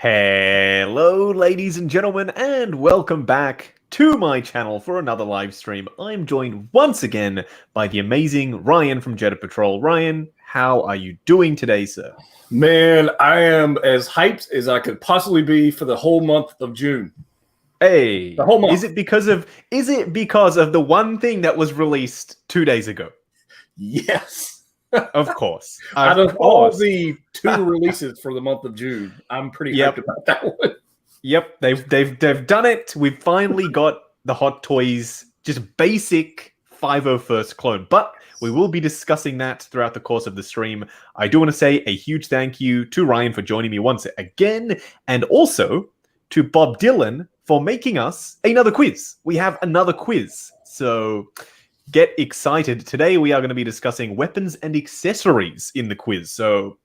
Hello, ladies and gentlemen, and welcome back to my channel for another live stream. I'm joined once again by the amazing Ryan from Jedha Patrol. Ryan, how are you doing today, sir? Man, I am as hyped as I could possibly be for the whole month of June. Hey, the whole month. Is it because of the one thing that was released 2 days ago? Yes. Of course. Out of all the 2 releases for the month of June, I'm pretty hyped about that one. Yep, they've done it. We've finally got the Hot Toys, just basic 501st clone. But we will be discussing that throughout the course of the stream. I do want to say a huge thank you to Ryan for joining me once again, and also to Bob Dylan for making us another quiz. We have another quiz, so get excited. Today we are going to be discussing weapons and accessories in the quiz. So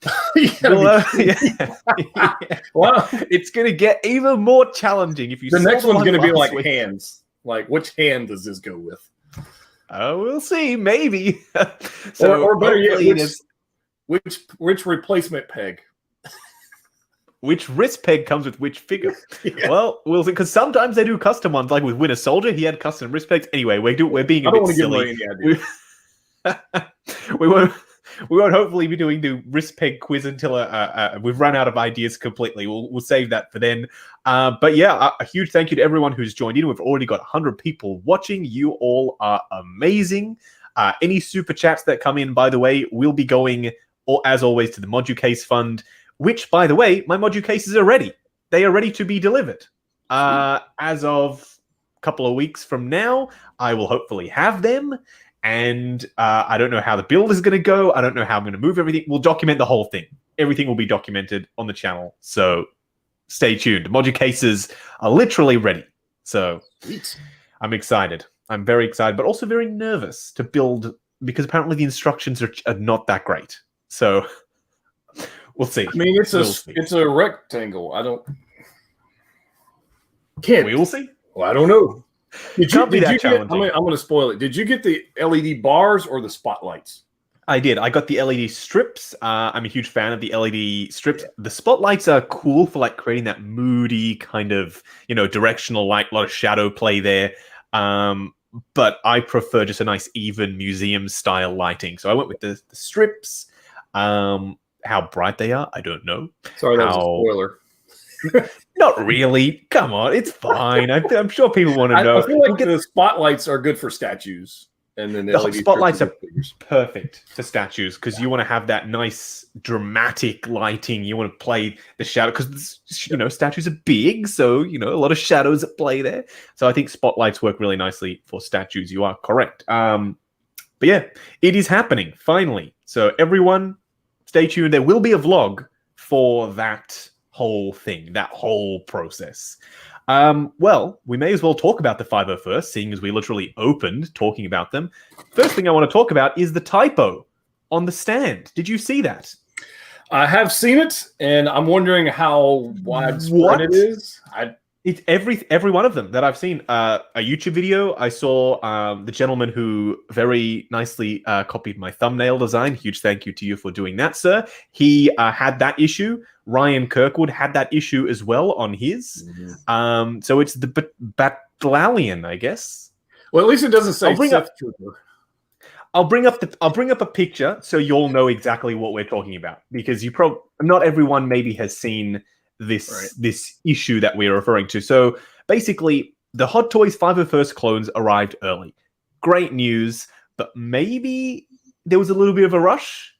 Wow. it's going to get even more challenging. If you the next one's going to be like week. Hands. Like, which hand does this go with? We'll see. Maybe. So, or better yet, which replacement peg? Which wrist peg comes with which figure? Yeah. Well, we'll see, because sometimes they do custom ones. Like with Winter Soldier, he had custom wrist pegs. Anyway, we're being a bit silly. We won't hopefully be doing the wrist peg quiz until we've run out of ideas completely. We'll save that for then. But yeah, a huge thank you to everyone who's joined in. We've already got 100 people watching. You all are amazing. Any super chats that come in, by the way, will be going, as always, to the Modu Case Fund. Which, by the way, my Modu cases are ready. They are ready to be delivered. As of a couple of weeks from now, I will hopefully have them. And I don't know how the build is going to go. I don't know how I'm going to move everything. We'll document the whole thing. Everything will be documented on the channel. So stay tuned. Modu cases are literally ready. So I'm excited. I'm very excited, but also very nervous to build, because apparently the instructions are not that great. So we'll see. I mean, it's a rectangle. We will see. Well, I don't know. Did you get, I'm going to spoil it. Did you get the LED bars or the spotlights? I did. I got the LED strips. I'm a huge fan of the LED strips. The spotlights are cool for like creating that moody kind of, directional light, a lot of shadow play there. But I prefer just a nice even museum style lighting. So I went with the strips. How bright they are, I don't know. Sorry, that was a spoiler. Not really. Come on, it's fine. I'm sure people want to know. I feel like the spotlights are good for statues, and then the spotlights are perfect for statues because you want to have that nice dramatic lighting. You want to play the shadow because statues are big, so a lot of shadows at play there. So I think spotlights work really nicely for statues. You are correct. But yeah, it is happening finally. So everyone, stay tuned. There will be a vlog for that whole thing, that whole process. Well, we may as well talk about the 501st, seeing as we literally opened talking about them. First thing I want to talk about is the typo on the stand. Did you see that? I have seen it, and I'm wondering how widespread it is. It's every one of them that I've seen. A YouTube video, I saw the gentleman who very nicely copied my thumbnail design. Huge thank you to you for doing that, sir. He had that issue. Ryan Kirkwood had that issue as well on his. Mm-hmm. So it's the Battalion, I guess. Well, at least it doesn't say Sith Trooper. I'll bring up a picture so you'll know exactly what we're talking about, because not everyone maybe has seen this issue that we're referring to. So basically, the Hot Toys 501st clones arrived early. Great news, but maybe there was a little bit of a rush.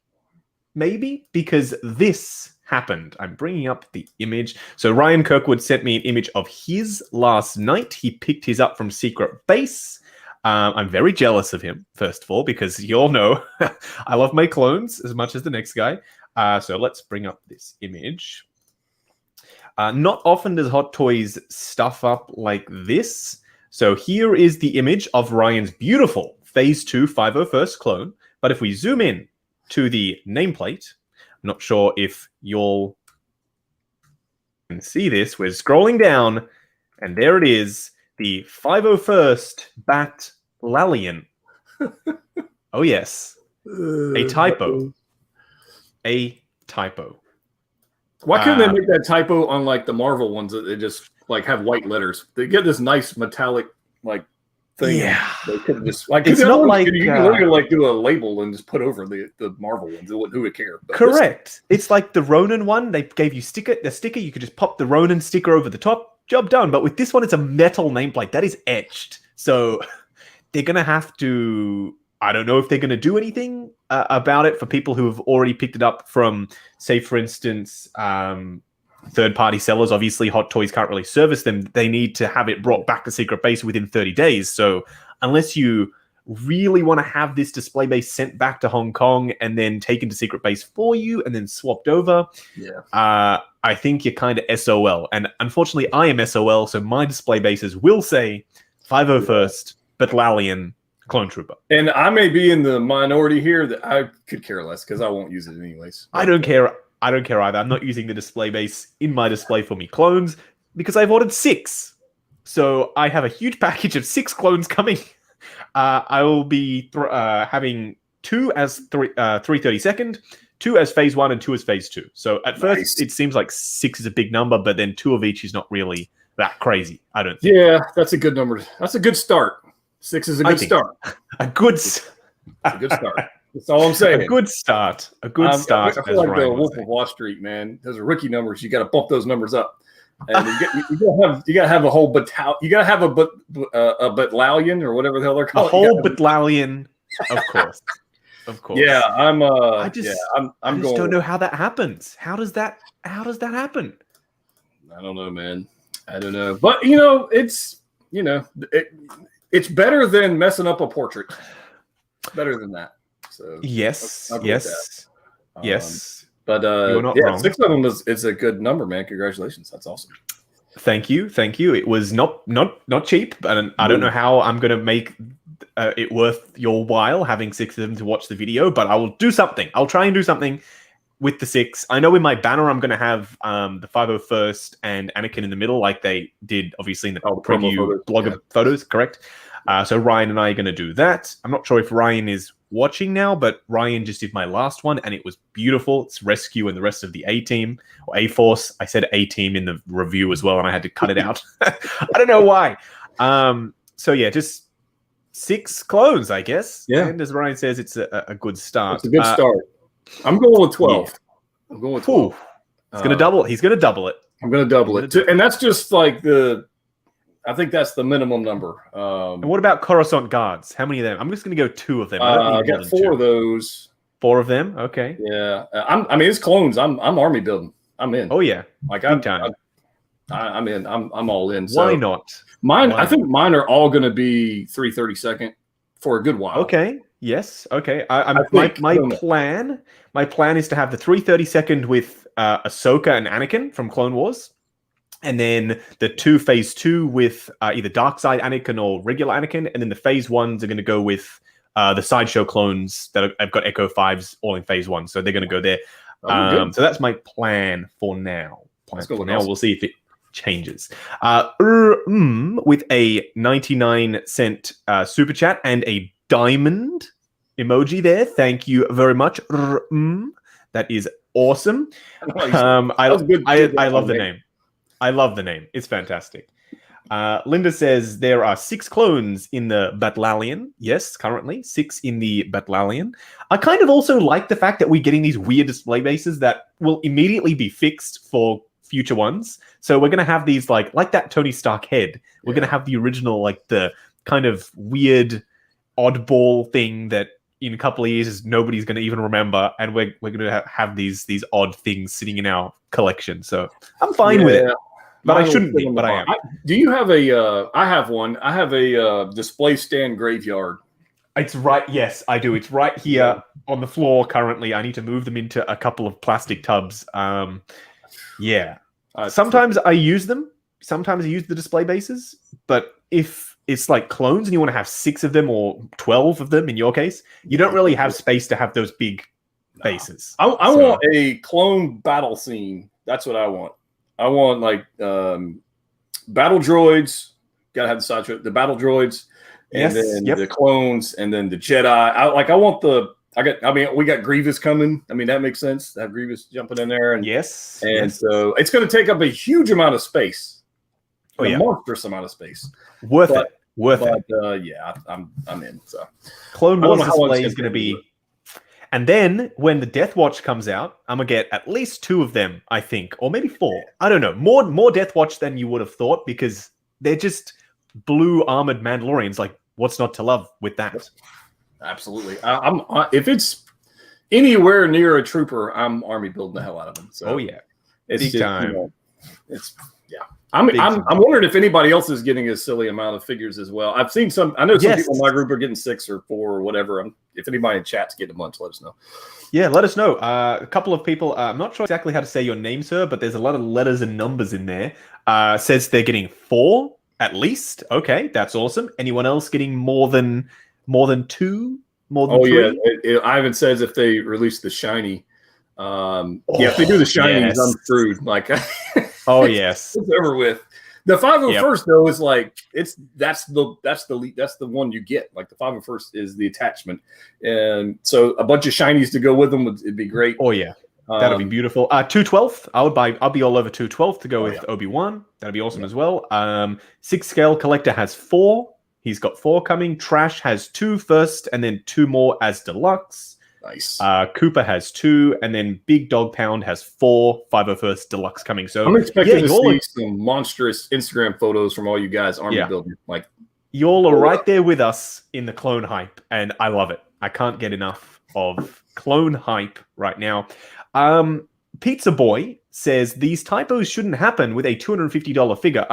Maybe because this happened. I'm bringing up the image. So Ryan Kirkwood sent me an image of his last night. He picked his up from Secret Base. I'm very jealous of him, first of all, because you all know I love my clones as much as the next guy. So let's bring up this image. Not often does Hot Toys stuff up like this. So here is the image of Ryan's beautiful Phase 2 501st clone. But if we zoom in to the nameplate, I'm not sure if you'll can see this. We're scrolling down, and there it is, the 501st Battalion. Oh, yes. A typo. A typo. Why couldn't they make that typo on like the Marvel ones that they just like have white letters? They get this nice metallic like thing. Yeah, they could just like it's not like you can literally like do a label and just put over the Marvel ones. Who would care? But correct. It's like the Ronin one. They gave you the sticker. You could just pop the Ronin sticker over the top. Job done. But with this one, it's a metal nameplate that is etched. So they're gonna have to. I don't know if they're going to do anything about it for people who have already picked it up from, say, for instance, third-party sellers. Obviously, Hot Toys can't really service them. They need to have it brought back to Secret Base within 30 days. So unless you really want to have this display base sent back to Hong Kong and then taken to Secret Base for you and then swapped over, I think you're kind of SOL. And unfortunately, I am SOL, so my display bases will say 501st Battalion Clone Trooper. And I may be in the minority here that I could care less because I won't use it anyways. I don't care. I don't care either. I'm not using the display base in my display for me clones because I've ordered 6. So I have a huge package of 6 clones coming. I will be having 2 as 332nd, 2 as phase 1, and 2 as phase 2. So at first it seems like 6 is a big number, but then 2 of each is not really that crazy. I don't think. Yeah, that's a good number. That's a good start. 6 is a good start. A good start. That's all I'm saying. A good start. A good start. I feel like the Wolf of Wall Street, man. Those are rookie numbers. You got to bump those numbers up. And you got to have a whole battalion. You got to have a battalion or whatever the hell they're called. A whole battalion, of course. Of course. Yeah, I just don't know how that happens. How does that happen? I don't know, man. I don't know. But it's better than messing up a portrait. It's better than that. So yes. But you're not wrong. 6 of them is a good number, man. Congratulations. That's awesome. Thank you. It was not cheap, but I don't know how I'm going to make it worth your while having 6 of them to watch the video, but I will do something. I'll try and do something with the 6. I know in my banner I'm going to have the 501st and Anakin in the middle, like they did obviously in the preview blogger photos, correct? So Ryan and I are going to do that. I'm not sure if Ryan is watching now, but Ryan just did my last one and it was beautiful. It's Rescue and the rest of the A-Team or A-Force. I said A-Team in the review as well and I had to cut it out. I don't know why. So yeah, just 6 clones, I guess. Yeah. And as Ryan says, it's a good start. It's a good start. I'm going with 12. Yeah. I'm going with 12. He's going to double it. He's going to double it. I'm going to double it. And that's just like I think that's the minimum number. And what about Coruscant Guards? How many of them? I'm just going to go 2 of them. I got 4 of those. 4 of them? Okay. Yeah. I mean, it's clones. I'm army building. I'm in. Oh, yeah. Like I'm in. I'm all in. So why not? I think mine are all going to be 332nd for a good while. Okay. Yes. Okay. My plan is to have the 332nd with Ahsoka and Anakin from Clone Wars, and then the 2 phase 2 with either Dark Side Anakin or regular Anakin, and then the phase 1s are going to go with the sideshow clones that I've got Echo 5s all in phase 1, so they're going to go there. So that's my plan for now. We'll see if it changes. With a 99-cent super chat and a diamond emoji there. Thank you very much. That is awesome. I love the name. I love the name. It's fantastic. Linda says there are 6 clones in the Battalion. Yes, currently 6 in the Battalion. I kind of also like the fact that we're getting these weird display bases that will immediately be fixed for future ones. So we're going to have these like that Tony Stark head. We're going to have the original, like the kind of weird oddball thing that in a couple of years nobody's going to even remember, and we're going to have these odd things sitting in our collection. So I'm fine with it. But I shouldn't be, but I am. Do you have I have one. I have a display stand graveyard. It's right. Yes, I do. It's right here on the floor currently. I need to move them into a couple of plastic tubs. Sometimes I use them. Sometimes I use the display bases. But if it's like clones and you want to have 6 of them or 12 of them in your case, you don't really have space to have those big bases. I want a clone battle scene. That's what I want. I want like battle droids. Gotta have the side the battle droids, and then the clones, and then the Jedi. I want the we got Grievous coming. I mean, that makes sense. That Grievous jumping in there, and yes, so it's going to take up a huge amount of space, a monstrous amount of space. Worth it. Yeah, I'm in. So Clone Wars display is going to be, and then when the Death Watch comes out, I'm gonna get at least 2 of them, I think, or maybe 4. I don't know. More Death Watch than you would have thought because they're just blue armored Mandalorians. Like, what's not to love with that? Absolutely. If it's anywhere near a trooper, I'm army building the hell out of them. So it's big time. I'm wondering if anybody else is getting a silly amount of figures as well. I've seen some. I know some people in my group are getting 6 or 4 or whatever. If anybody in chat's getting a bunch, let us know. Yeah, let us know. A couple of people. I'm not sure exactly how to say your name, sir, but there's a lot of letters and numbers in there. Says they're getting 4 at least. Okay, that's awesome. Anyone else getting more than 2? More than 3? Yeah. Ivan says if they release the shiny. If they do the shinies, I'm screwed. Like. Oh yes, it's over with. The 501st though is like that's the one you get. Like the 501st is the attachment, and so a bunch of shinies to go with them would be great. Oh yeah, that'd be beautiful. 212th, I'll be all over 212th to go with Obi-Wan. That'd be awesome as well. 6 scale collector has 4. He's got 4 coming. Trash has 2 first, and then 2 more as deluxe. Nice. Cooper has 2, and then Big Dog Pound has 4 501st Deluxe coming. So I'm expecting to see some monstrous Instagram photos from all you guys army building. Like y'all are right there with us in the clone hype, and I love it. I can't get enough of clone hype right now. Pizza Boy says these typos shouldn't happen with a $250 figure.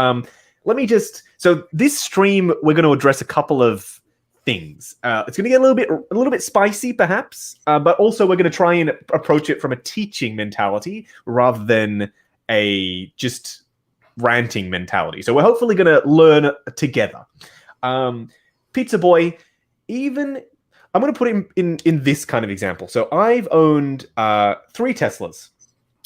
So this stream we're going to address a couple of things. It's going to get a little bit spicy, perhaps, but also we're going to try and approach it from a teaching mentality rather than a just ranting mentality. So we're hopefully going to learn together. Pizza Boy, I'm going to put him in this kind of example. So I've owned 3 Teslas.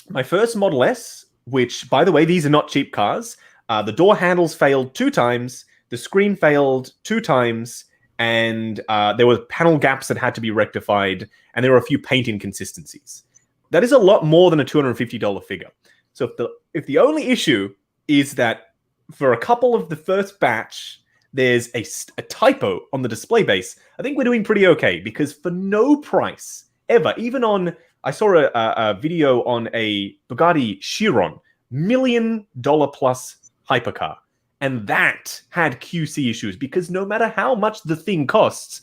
My first Model S, which, by the way, these are not cheap cars. The door handles failed 2 times. The screen failed 2 times. And there were panel gaps that had to be rectified, and there were a few paint inconsistencies. That is a lot more than a $250 figure. So if the only issue is that for a couple of the first batch, there's a typo on the display base, I think we're doing pretty okay, because for no price ever, even on, I saw a video on a Bugatti Chiron, $1 million plus hypercar. And that had QC issues because no matter how much the thing costs,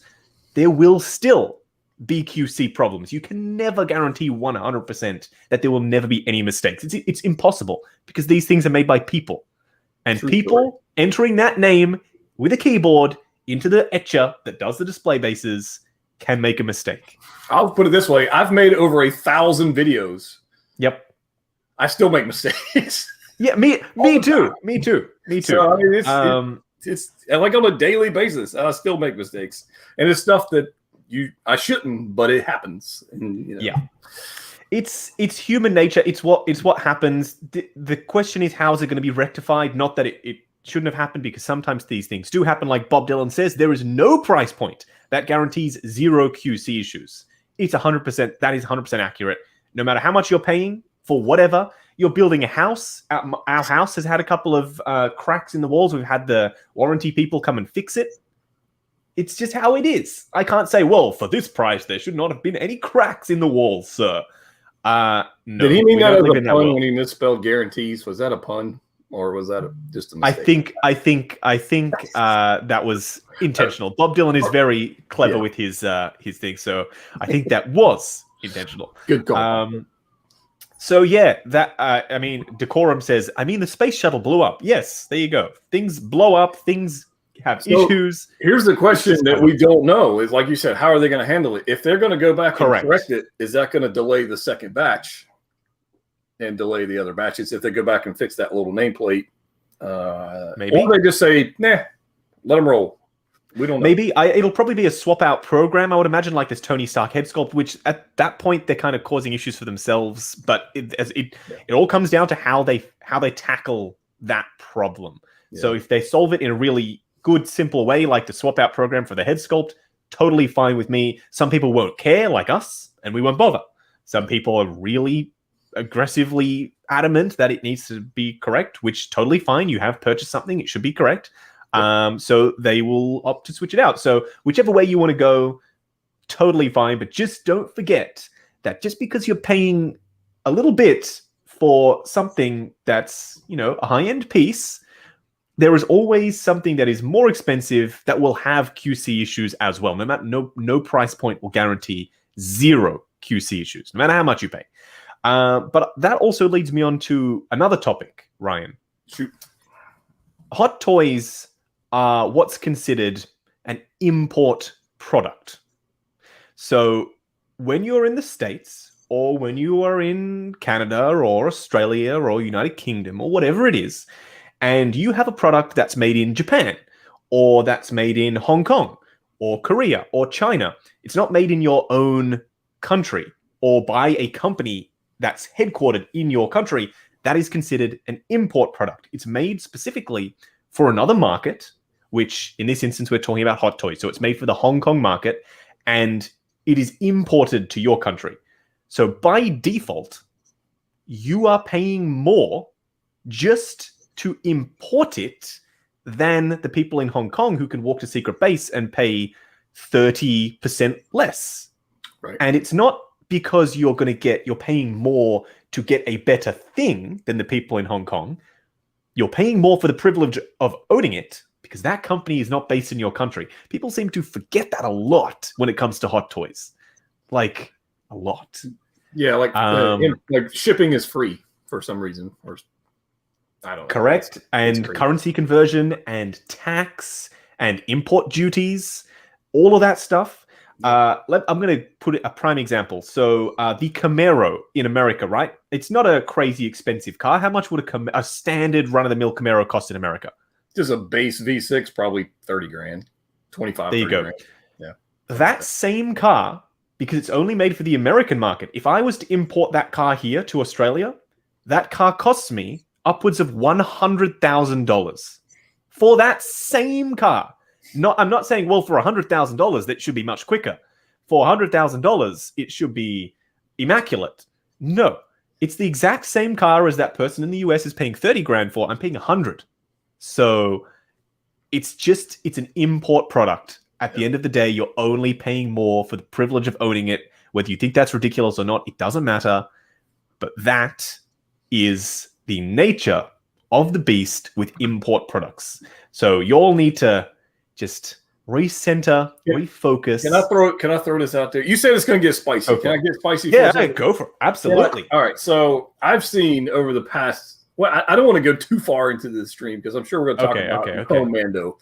there will still be QC problems. You can never guarantee 100% that there will never be any mistakes. It's impossible because these things are made by people. And people entering that name with a keyboard into the etcher that does the display bases can make a mistake. I'll put it this way. I've made over 1,000 videos. Yep. I still make mistakes. Yeah, me too. So, I mean, it's like on a daily basis. I still make mistakes, and it's stuff that I shouldn't, but it happens. And, Yeah, it's human nature. It's what happens. The question is, how is it going to be rectified? Not that it shouldn't have happened, because sometimes these things do happen. Like Bob Dylan says, there is no price point that guarantees 0 QC issues. It's 100%. That is 100% accurate. No matter how much you're paying for whatever. You're building a house. Our house has had a couple of cracks in the walls. We've had the warranty people come and fix it. It's just how it is. I can't say, well, for this price, there should not have been any cracks in the walls, sir. No, did he mean that as a pun when he misspelled guarantees? Was that a pun, or was that just a mistake? I think that was intentional. Bob Dylan is very clever with his thing, so I think that was intentional. Good call. So yeah, that I mean, Decorum says, I mean, the space shuttle blew up. Yes, there you go. Things blow up. Things have issues. Here's the question that we don't know: is like you said, how are they going to handle it? If they're going to go back and correct it, is that going to delay the second batch and delay the other batches? If they go back and fix that little nameplate, maybe, or they just say, nah, let them roll. We don't know. Maybe it'll probably be a swap out program. I would imagine, like this Tony Stark head sculpt, which at that point they're kind of causing issues for themselves. But it all comes down to how they tackle that problem. Yeah. So if they solve it in a really good, simple way, like the swap out program for the head sculpt, totally fine with me. Some people won't care, like us, and we won't bother. Some people are really aggressively adamant that it needs to be correct, which totally fine. You have purchased something, it should be correct. So they will opt to switch it out. So whichever way you want to go, totally fine. But just don't forget that just because you're paying a little bit for something that's, a high-end piece, there is always something that is more expensive that will have QC issues as well. No price point will guarantee zero QC issues, no matter how much you pay. But that also leads me on to another topic, Ryan. Shoot. Hot toys are what's considered an import product. So when you're in the States, or when you are in Canada or Australia or United Kingdom or whatever it is, and you have a product that's made in Japan or that's made in Hong Kong or Korea or China, it's not made in your own country or by a company that's headquartered in your country, that is considered an import product. It's made specifically for another market, which in this instance, we're talking about hot toys. So it's made for the Hong Kong market and it is imported to your country. So by default, you are paying more just to import it than the people in Hong Kong who can walk to Secret Base and pay 30% less. Right. And it's not because you're paying more to get a better thing than the people in Hong Kong. You're paying more for the privilege of owning it because that company is not based in your country. People seem to forget that a lot when it comes to hot toys. Like, a lot. Yeah, like shipping is free for some reason, or I don't know. Correct. And currency conversion and tax and import duties, all of that stuff. I'm going to put a prime example. So the Camaro in America, right? It's not a crazy expensive car. How much would a standard run-of-the-mill Camaro cost in America? Just a base V6, probably 30 grand, 25. There you go. Grand. Yeah. That same car, because it's only made for the American market, if I was to import that car here to Australia, that car costs me upwards of $100,000 for that same car. I'm not saying, well, for $100,000, that should be much quicker. For $100,000, it should be immaculate. No, it's the exact same car as that person in the US is paying 30 grand for. I'm paying 100. So it's an import product. At the end of the day, you're only paying more for the privilege of owning it. Whether you think that's ridiculous or not, it doesn't matter. But that is the nature of the beast with import products. So you all need to just recenter, refocus. Can I throw this out there? You said it's going to get spicy. Can I get spicy? Yeah, go for it. Absolutely. Yeah. All right. So I've seen over the past. Well, I don't want to go too far into this stream because I'm sure we're going to talk about Commando.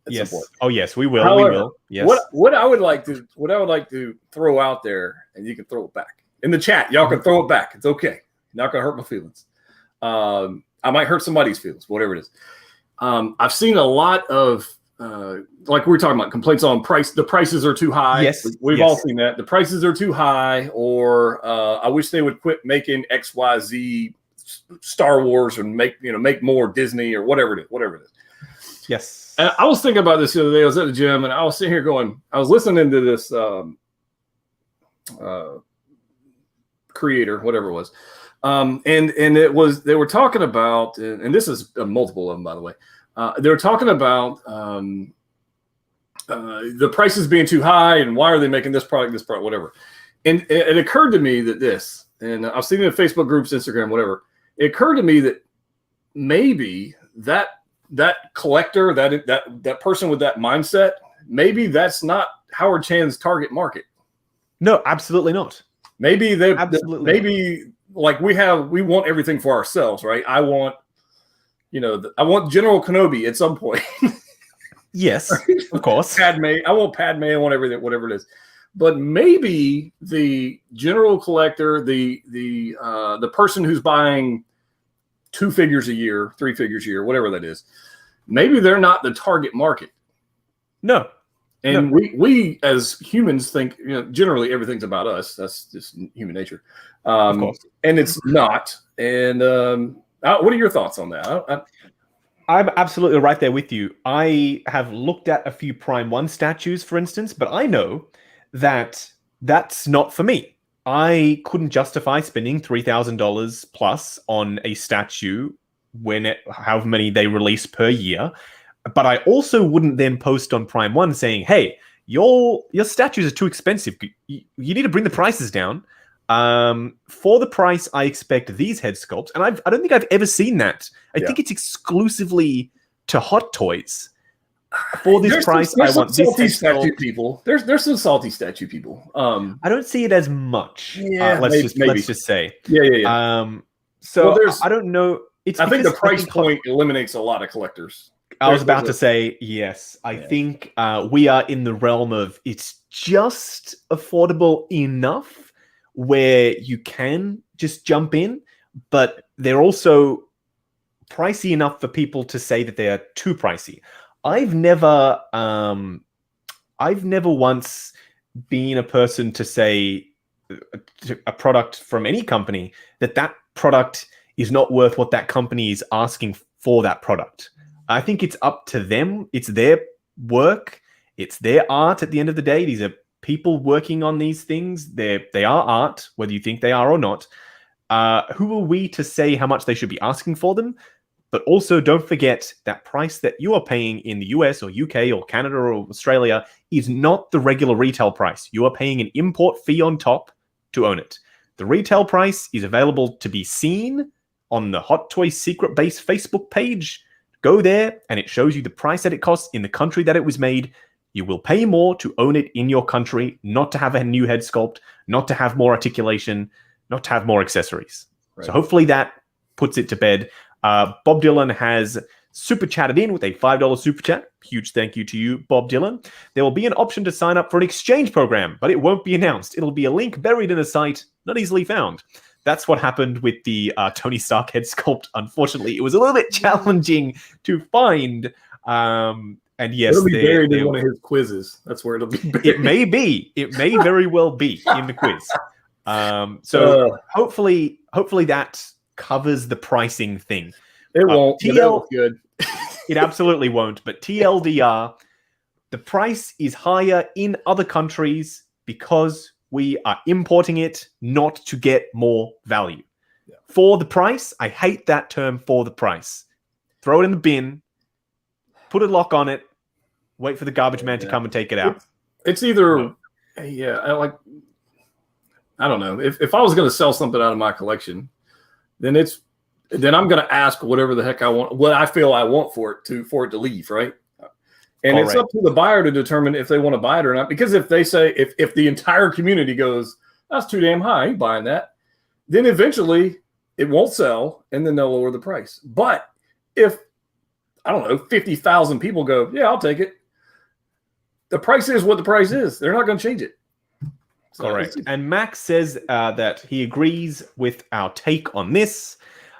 Yes. Oh, yes, we will. However, we will. Yes. What I would like to throw out there, and you can throw it back in the chat. Y'all can throw it back. It's okay. Not going to hurt my feelings. I might hurt somebody's feelings, whatever it is. I've seen a lot of like we were talking about complaints on price. The prices are too high. Yes, we've all seen that. The prices are too high, or I wish they would quit making XYZ Star Wars and make more Disney or whatever it is. Yes. And I was thinking about this the other day. I was at the gym and I was sitting here I was listening to this creator, whatever it was. And they were talking about, and this is multiple of them, by the way. They were talking about the prices being too high and why are they making this product, whatever. And it occurred to me that and I've seen it in Facebook groups, Instagram, whatever. It occurred to me that maybe that collector, that person with that mindset, maybe that's not Howard Chan's target market. No, absolutely not. Maybe like we want everything for ourselves, right? I want General Kenobi at some point. Yes, of course. Padme. I want Padme. I want everything, whatever it is. But maybe the general collector, the person who's buying 2 figures a year, 3 figures a year, whatever that is, maybe they're not the target market. No. And we as humans think, generally everything's about us. That's just human nature. Of course. And it's not. And what are your thoughts on that? I'm absolutely right there with you. I have looked at a few Prime 1 statues, for instance, but I know that that's not for me. I couldn't justify spending $3,000 plus on a statue however many they release per year. But I also wouldn't then post on Prime 1 saying, hey, your statues are too expensive. You need to bring the prices down. For the price, I expect these head sculpts, and I don't think I've ever seen that. I think it's exclusively to Hot Toys. For this price, I want this head sculpt. People. There's some salty statue people. I don't see it as much. Yeah, let's just say. Yeah. So I don't know. I think the price point eliminates a lot of collectors. I was about to say yes. I think we are in the realm of it's just affordable enough where you can just jump in, but they're also pricey enough for people to say that they're too pricey. I've never once been a person to say a product from any company that product is not worth what that company is asking for that product. I think it's up to them. It's their work. It's their art at the end of the day. These are people working on these things. They are art, whether you think they are or not. Who are we to say how much they should be asking for them? But also don't forget that price that you are paying in the US or UK or Canada or Australia is not the regular retail price. You are paying an import fee on top to own it. The retail price is available to be seen on the Hot Toys Secret Base Facebook page. Go there and it shows you the price that it costs in the country that it was made. You will pay more to own it in your country, not to have a new head sculpt, not to have more articulation, not to have more accessories. Right. So hopefully that puts it to bed. Bob Dylan has super chatted in with a $5 super chat. Huge thank you to you, Bob Dylan. There will be an option to sign up for an exchange program, but it won't be announced. It'll be a link buried in a site not easily found. That's what happened with the Tony Stark head sculpt. Unfortunately, it was a little bit challenging to find. And yes, it'll be buried in one of his quizzes. That's where it'll be buried. It may be. It may very well be in the quiz. So hopefully that covers the pricing thing. It won't. Good. It absolutely won't. But TLDR, the price is higher in other countries because we are importing it not to get more value. Yeah. For the price, I hate that term, for the price. Throw it in the bin, put a lock on it, wait for the garbage man to come and take it out. It's either, I don't know. If I was going to sell something out of my collection, then I'm going to ask whatever the heck I want, what I feel I want for it to leave, right? And it's up to the buyer to determine if they want to buy it or not. Because if they say, if the entire community goes, that's too damn high, I ain't buying that, then eventually it won't sell, and then they'll lower the price. But if, I don't know, 50,000 people go, yeah, I'll take it, the price is what the price is. They're not going to change it. So correct. And Max says that he agrees with our take on this.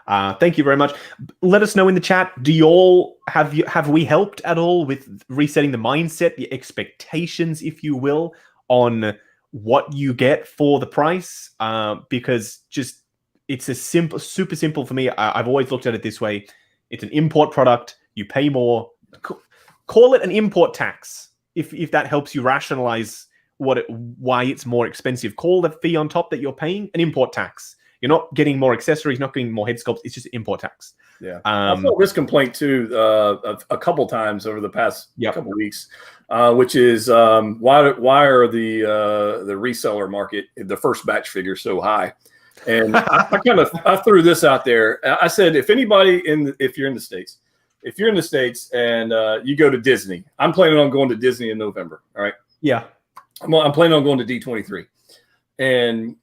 Thank you very much. Let us know in the chat. Do you all have we helped at all with resetting the mindset, the expectations, if you will, on what you get for the price? Because just it's super simple for me. I've always looked at it this way. It's an import product. You pay more. Call it an import tax if that helps you rationalize why it's more expensive. Call the fee on top that you're paying an import tax. You're not getting more accessories, not getting more head sculpts. It's just import tax. Yeah, I've felt this complaint too a couple times over the past couple weeks, which is why are the reseller market, the first batch figures, so high? And I threw this out there. I said, if you're in the States and you go to Disney, I'm planning on going to Disney in November. All right. Yeah. I'm planning on going to D23, and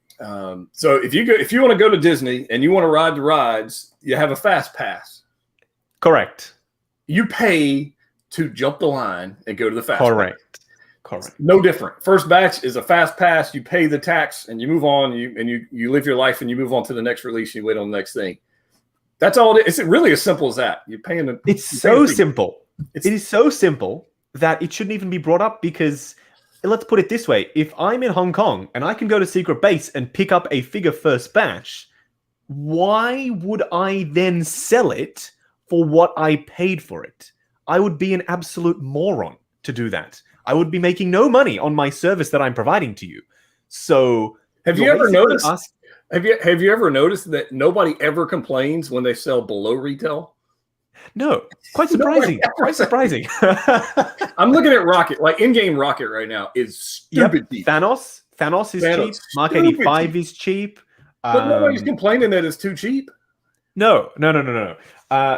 so if you want to go to Disney and you want to ride the rides, you have a fast pass. Correct. You pay to jump the line and go to the fast pass. Correct. No different. First batch is a fast pass. You pay the tax and you move on. You live your life and you move on to the next release. You wait on the next thing. That's all it is. It's really as simple as that. You're paying. It's so simple. It is so simple that it shouldn't even be brought up, because let's put it this way. If I'm in Hong Kong and I can go to Secret Base and pick up a figure first batch, why would I then sell it for what I paid for it. I would be an absolute moron to do that. I would be making no money on my service that I'm providing to you. So have you ever noticed? Have you ever noticed that nobody ever complains when they sell below retail? No, quite surprising. Quite surprising. I'm looking at Rocket, like in-game Rocket right now is stupid cheap. Thanos is cheap. Mark 85 is cheap. But nobody's complaining that it's too cheap. No.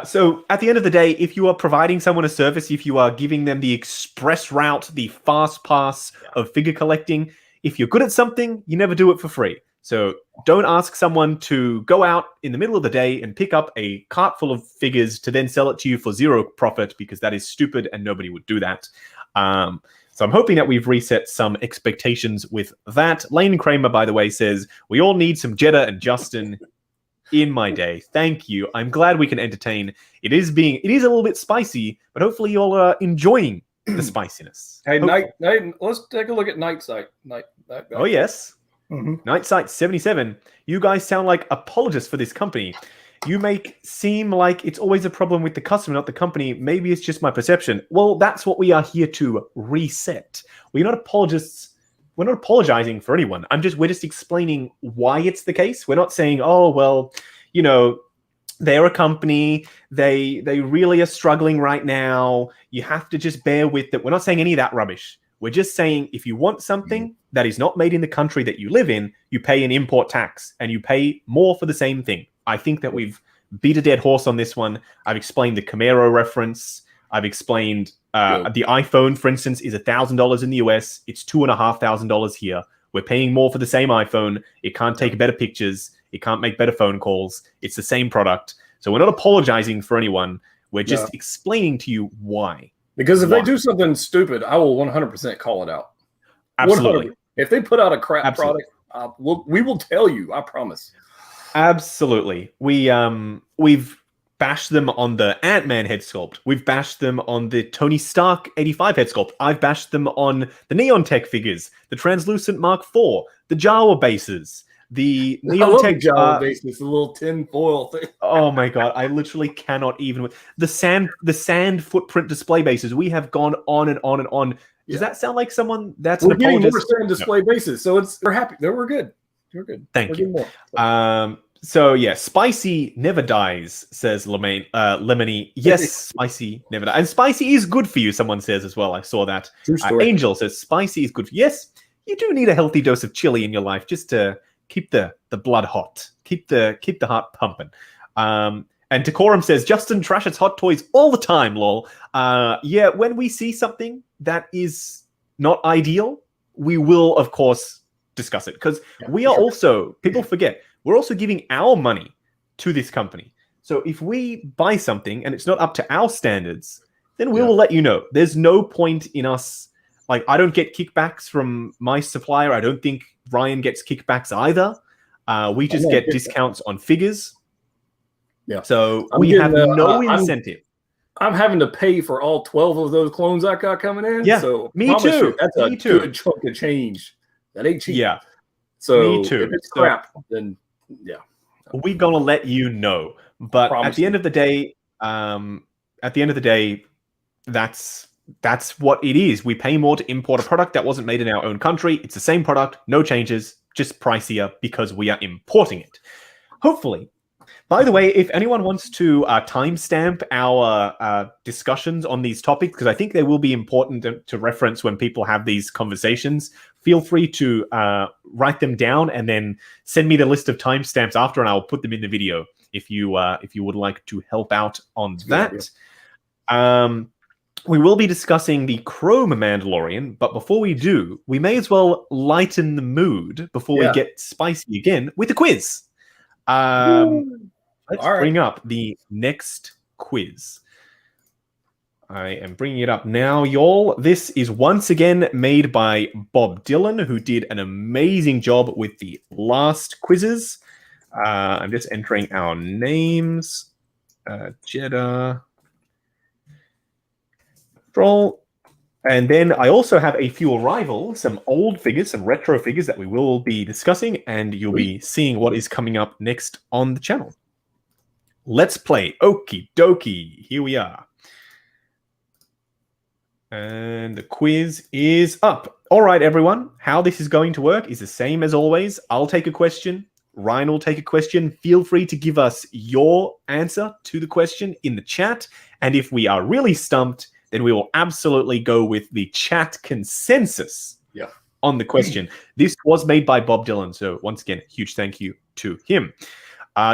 So at the end of the day, if you are providing someone a service, if you are giving them the express route, the fast pass of figure collecting, if you're good at something, you never do it for free. So don't ask someone to go out in the middle of the day and pick up a cart full of figures to then sell it to you for zero profit, because that is stupid and nobody would do that. So I'm hoping that we've reset some expectations with that. Lane Kramer, by the way, says, we all need some Jedha and Justin in my day. Thank you. I'm glad we can entertain. It is a little bit spicy, but hopefully you're all enjoying the spiciness. Hey, let's take a look at Night Sight. Oh, yes. Night Sight 77. You guys sound like apologists for this company. You make seem like it's always a problem with the customer, not the company. Maybe it's just my perception. Well, that's what we are here to reset. We're not apologists. We're not apologizing for anyone. We're just explaining why it's the case. We're not saying, oh, well, they're a company. They really are struggling right now. You have to just bear with it. We're not saying any of that rubbish. We're just saying if you want something that is not made in the country that you live in, you pay an import tax and you pay more for the same thing. I think that we've beat a dead horse on this one. I've explained the Camaro reference. I've explained the iPhone, for instance, is $1,000 in the US. It's $2,500 here. We're paying more for the same iPhone. It can't take better pictures. It can't make better phone calls. It's the same product. So we're not apologizing for anyone. We're just explaining to you why. Because if they do something stupid, I will 100% call it out. Absolutely. 100%. If they put out a crap product, we will tell you. I promise. Absolutely. We've bashed them on the Ant-Man head sculpt. We've bashed them on the Tony Stark 85 head sculpt. I've bashed them on the Neon Tech figures, the Translucent Mark IV, the Jawa bases, the Neon Tech Jawa bases, the little tin foil thing. Oh my god, I literally cannot even with the sand footprint display bases. We have gone on and on and on. Does that sound like someone that's we're getting more sand display bases? So we're happy. We're good. We're good. Thank you. More, so yeah, spicy never dies, says Lemony. Yes, spicy never dies. And spicy is good for you, someone says as well. I saw that. Angel says spicy is good for you. Yes, you do need a healthy dose of chili in your life just to keep the blood hot. Keep the heart pumping. And Decorum says, Justin trashes hot toys all the time, lol. Yeah, when we see something that is not ideal, we will, of course, discuss it. Because we are also, people forget, we're also giving our money to this company. So if we buy something and it's not up to our standards, then we will let you know. There's no point in us, like, I don't get kickbacks from my supplier. I don't think Ryan gets kickbacks either. We just get discounts on figures. Yeah. So we have no incentive. I'm having to pay for all 12 of those clones I got coming in. Yeah, so me too. That's a good chunk of change. That ain't cheap. Yeah. So me too. If it's crap, then we're gonna let you know. But at the end of the day, that's what it is. We pay more to import a product that wasn't made in our own country. It's the same product, no changes, just pricier because we are importing it. Hopefully. By the way, if anyone wants to timestamp our discussions on these topics, because I think they will be important to reference when people have these conversations, feel free to write them down and then send me the list of timestamps after, and I'll put them in the video if you would like to help out on that. We will be discussing the Chrome Mandalorian, but before we do, we may as well lighten the mood before we get spicy again with a quiz. Let's bring up the next quiz. I am bringing it up now, y'all. This is once again made by Bob Dylan, who did an amazing job with the last quizzes. I'm just entering our names. Jedha. Troll. And then I also have a few arrivals, some old figures, some retro figures that we will be discussing, and you'll be seeing what is coming up next on the channel. Let's play. Okie dokie. Here we are. And the quiz is up. All right, everyone. How this is going to work is the same as always. I'll take a question. Ryan will take a question. Feel free to give us your answer to the question in the chat. And if we are really stumped, then we will absolutely go with the chat consensus on the question. This was made by Bob Dylan. So once again, huge thank you to him.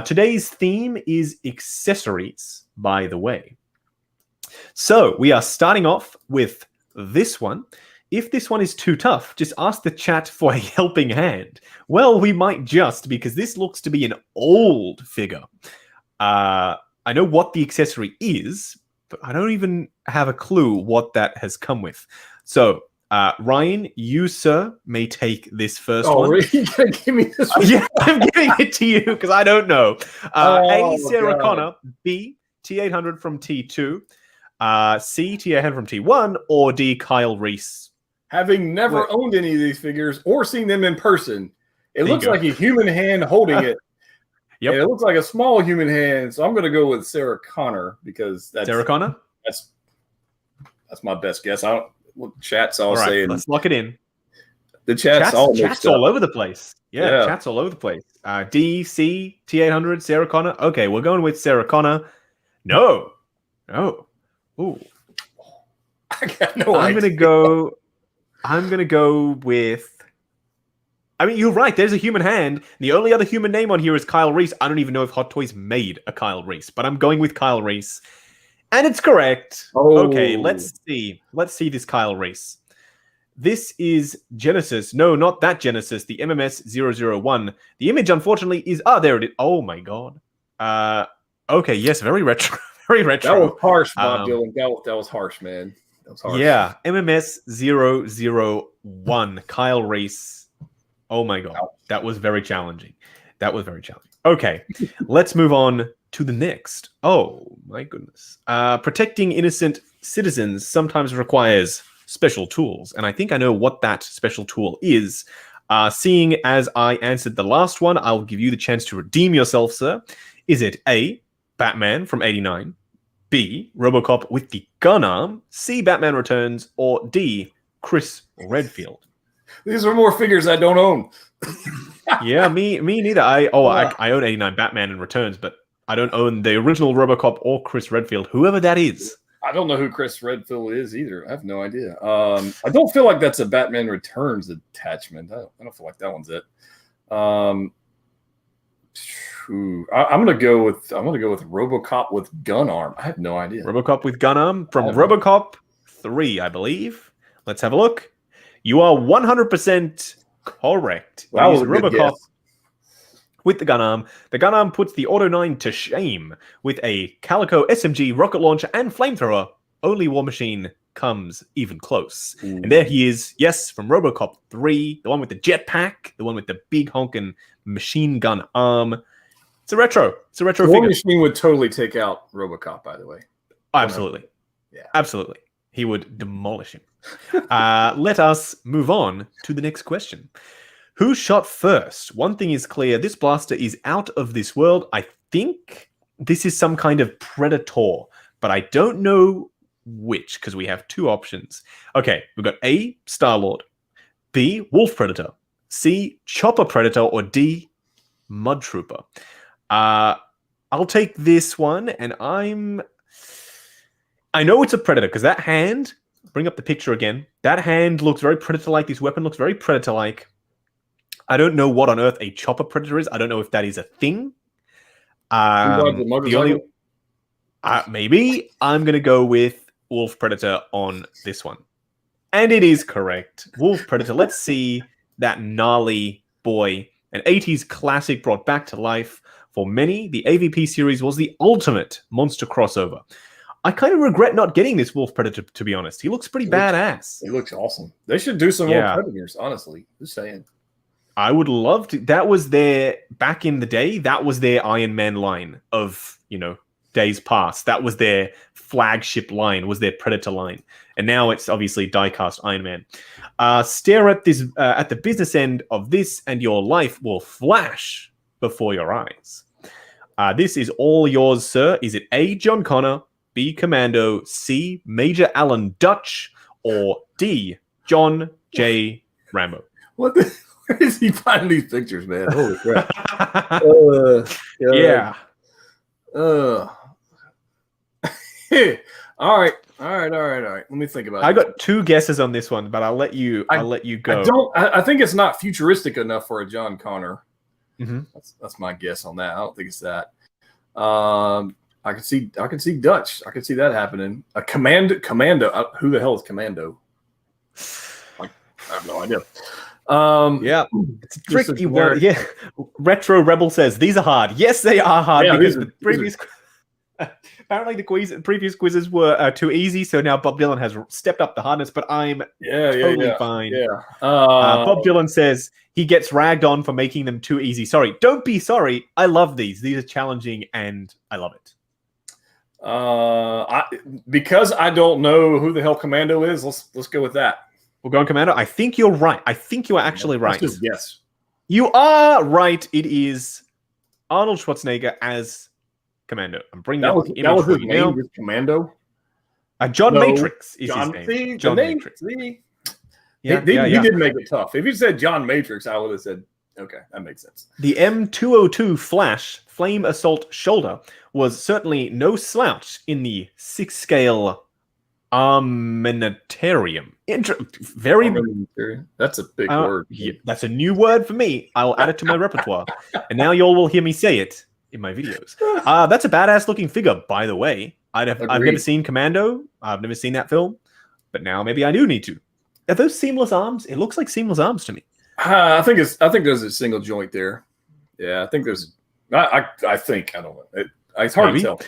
Today's theme is accessories, by the way. So we are starting off with this one. If this one is too tough, just ask the chat for a helping hand. Well, we might just, because this looks to be an old figure. I know what the accessory is, but I don't even have a clue what that has come with. So, Ryan, you, sir, may take this first one. Really? You gonna give me this one? Yeah, I'm giving it to you because I don't know. A, Sarah Connor. B, T800 from T2. C, T800 from T1. Or D, Kyle Reese. Having never owned any of these figures or seen them in person, it looks like a human hand holding it. Yep. And it looks like a small human hand. So I'm going to go with Sarah Connor because that's Sarah Connor? That's my best guess. I don't look chat's all right, saying. Let's lock it in. The chat's all over the place. Yeah, chat's all over the place. D, C, T800, Sarah Connor. Okay, we're going with Sarah Connor. No. Ooh. I got no idea. I'm gonna go with. I mean, you're right. There's a human hand. The only other human name on here is Kyle Reese. I don't even know if Hot Toys made a Kyle Reese, but I'm going with Kyle Reese, and it's correct. Oh. Okay, let's see. Let's see this Kyle Reese. This is Genesis. No, not that Genesis. The MMS 001. The image, unfortunately, is there it is. Oh my god. Okay. Yes, very retro. Very retro. That was harsh, Bob Dylan. That was harsh, man. That was harsh. Yeah, MMS 001. Kyle Reese. Oh my god, that was very challenging. Okay, let's move on to the next. Oh my goodness. Protecting innocent citizens sometimes requires special tools, and I think I know what that special tool is. Seeing as I answered the last one, I'll give you the chance to redeem yourself, sir. Is it A, Batman from '89, B, RoboCop with the gun arm, C, Batman Returns, or D, Chris Redfield? These are more figures I don't own. Yeah, me neither. I own '89 Batman and Returns, but I don't own the original RoboCop or Chris Redfield, whoever that is. I don't know who Chris Redfield is either. I have no idea. I don't feel like that's a Batman Returns attachment. I don't feel like that one's it. I'm gonna go with RoboCop with gun arm. I have no idea. RoboCop with gun arm from RoboCop 3, I believe. Let's have a look. You are 100% correct. That was a good RoboCop guess. with the gun arm. The gun arm puts the Auto 9 to shame with a Calico SMG rocket launcher and flamethrower. Only War Machine comes even close. Ooh. And there he is, yes, from RoboCop 3, the one with the jetpack, the one with the big honking machine gun arm. It's a retro figure. War Machine would totally take out RoboCop, by the way. Absolutely. Yeah. Absolutely. He would demolish him. Let us move on to the next question. Who shot first? One thing is clear. This blaster is out of this world. I think this is some kind of Predator, but I don't know which because we have two options. Okay, we've got A, Star-Lord, B, Wolf Predator, C, Chopper Predator, or D, Mud Trooper. I'll take this one, and I know it's a Predator because that hand, bring up the picture again, that hand looks very Predator-like. This weapon looks very Predator-like. I don't know what on earth a Chopper Predator is. I don't know if that is a thing. Maybe I'm going to go with Wolf Predator on this one. And it is correct. Wolf Predator. Let's see that gnarly boy. An 80s classic brought back to life. For many, the AVP series was the ultimate monster crossover. I kind of regret not getting this Wolf Predator, to be honest. He looks pretty badass. He looks awesome. They should do some more Predators, honestly. Just saying. I would love to. That was their, back in the day, that was their Iron Man line of, days past. That was their flagship line, was their Predator line. And now it's obviously die-cast Iron Man. Stare at this at the business end of this and your life will flash before your eyes. This is all yours, sir. Is it A, John Connor, B, Commando, C, Major Alan Dutch, or D, John J. Rambo? Where is he finding these pictures, man? Holy crap. Yeah. All right. Let me think about it. I got 2 guesses on this one, but I'll let you go. I think it's not futuristic enough for a John Connor. Mm-hmm. That's my guess on that. I don't think it's that. I can see Dutch. I can see that happening. A commando. Who the hell is Commando? I have no idea. Yeah, it's a tricky word. Yeah, Retro Rebel says these are hard. Yes, they are hard because the previous. Apparently, the previous quizzes were too easy, so now Bob Dylan has stepped up the hardness. But I'm totally fine. Yeah. Bob Dylan says he gets ragged on for making them too easy. Sorry, don't be sorry. I love these. These are challenging, and I love it. Because I don't know who the hell Commando is. Let's go with that. We're going Commando. I think you're right. I think you are actually right. Yes, you are right. It is Arnold Schwarzenegger as Commando. I'm bringing up the image for you now. Commando. John Matrix is his name. John Matrix. Yeah, you did make it tough. If you said John Matrix, I would have said, okay, that makes sense. The M202 Flash Flame Assault Shoulder was certainly no slouch in the 6-scale armamentarium. That's a big word. Yeah, that's a new word for me. I'll add it to my repertoire. And now y'all will hear me say it in my videos. That's a badass looking figure, by the way. I've never seen Commando. I've never seen that film. But now maybe I do need to. Are those seamless arms? It looks like seamless arms to me. I think there's a single joint there. Yeah, I think there's. I think I don't know. It's hard to tell.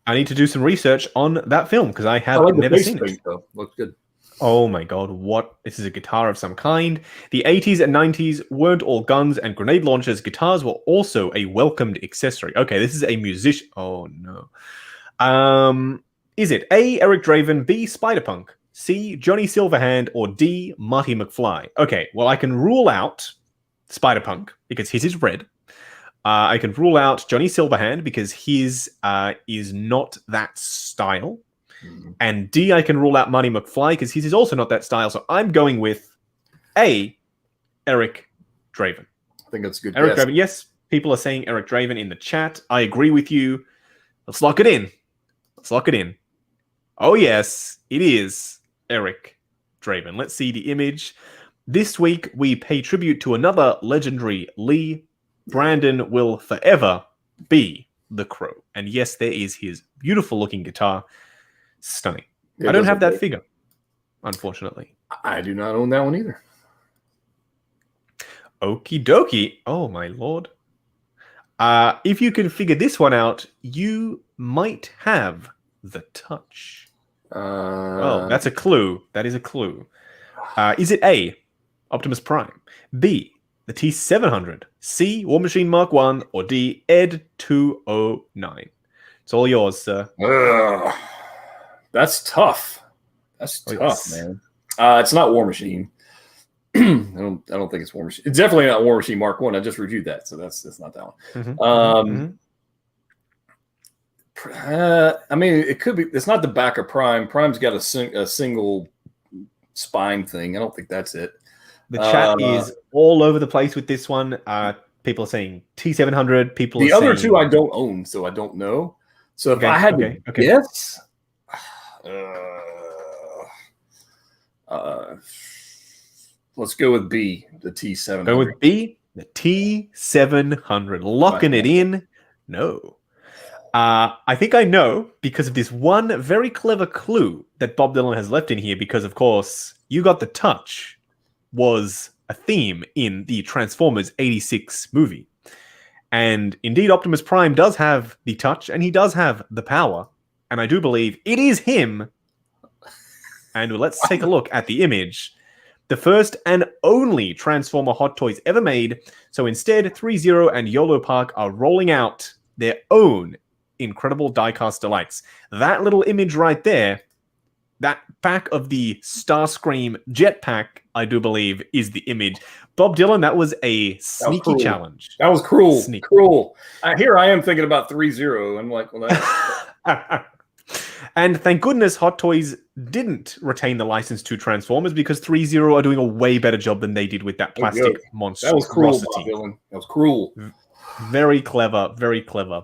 I need to do some research on that film because I have never seen it. Though. Looks good. Oh my god, what? This is a guitar of some kind. The 80s and 90s weren't all guns and grenade launchers. Guitars were also a welcomed accessory. Okay, this is a musician. Oh no. Is it A, Eric Draven, B, Spider-Punk, C, Johnny Silverhand, or D, Marty McFly? Okay, well, I can rule out Spider-Punk because his is red. I can rule out Johnny Silverhand because his is not that style. Mm-hmm. And D, I can rule out Marty McFly because his is also not that style. So I'm going with A, Eric Draven. I think that's a good Eric guess. Draven. Yes, people are saying Eric Draven in the chat. I agree with you. Let's lock it in. Oh, yes, it is Eric Draven. Let's see the image. This week, we pay tribute to another legendary Lee. Brandon will forever be the Crow. And yes, there is his beautiful-looking guitar. Stunning. I don't have that figure, unfortunately. I do not own that one either. Okie dokie. Oh, my lord. If you can figure this one out, you might have the touch. That's a clue. That is a clue. Is it A, Optimus Prime, B, the T-700, C, War Machine Mark 1, or D, Ed 209? It's all yours, sir. That's tough. Yes. Man. It's not War Machine. I don't think it's War Machine. It's definitely not War Machine Mark 1. I just reviewed that, so that's not that one. I mean, it could be. It's not the back of Prime. Prime's got a single spine thing. I don't think that's it. The chat is all over the place with this one. People are saying T-700. People the are other saying... two I don't own, so I don't know. So if I had to guess, let's go with B, the T-700. Go with B, the T-700. Locking it in. No. I think I know because of this one very clever clue that Bob Dylan has left in here because, of course, You Got the Touch was a theme in the Transformers 86 movie. And indeed, Optimus Prime does have the touch and he does have the power. And I do believe it is him. And let's take a look at the image. The first and only Transformer Hot Toys ever made. So instead, 3-0 and YOLO Park are rolling out their own incredible diecast delights. That little image right there, that pack of the Starscream jetpack I do believe, is the image. Bob Dylan, that was a sneaky challenge. That was cruel. Sneaky. Cruel. Here I am thinking about 3-0. I'm like, well, and thank goodness Hot Toys didn't retain the license to Transformers, because 3-0 are doing a way better job than they did with that plastic monster. That was cruel, Bob Dylan. That was cruel. Very clever, very clever.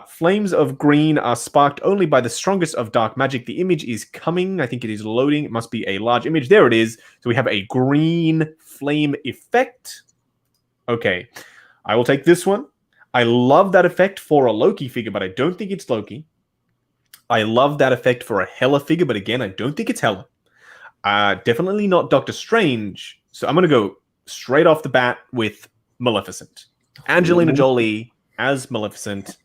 Flames of green are sparked only by the strongest of dark magic. The image is coming. I think it is loading. It must be a large image. There it is. So we have a green flame effect. Okay. I will take this one. I love that effect for a Loki figure, but I don't think it's Loki. I love that effect for a Hela figure, but again, I don't think it's Hela. Definitely not Doctor Strange. So I'm going to go straight off the bat with Maleficent. Angelina Jolie as Maleficent.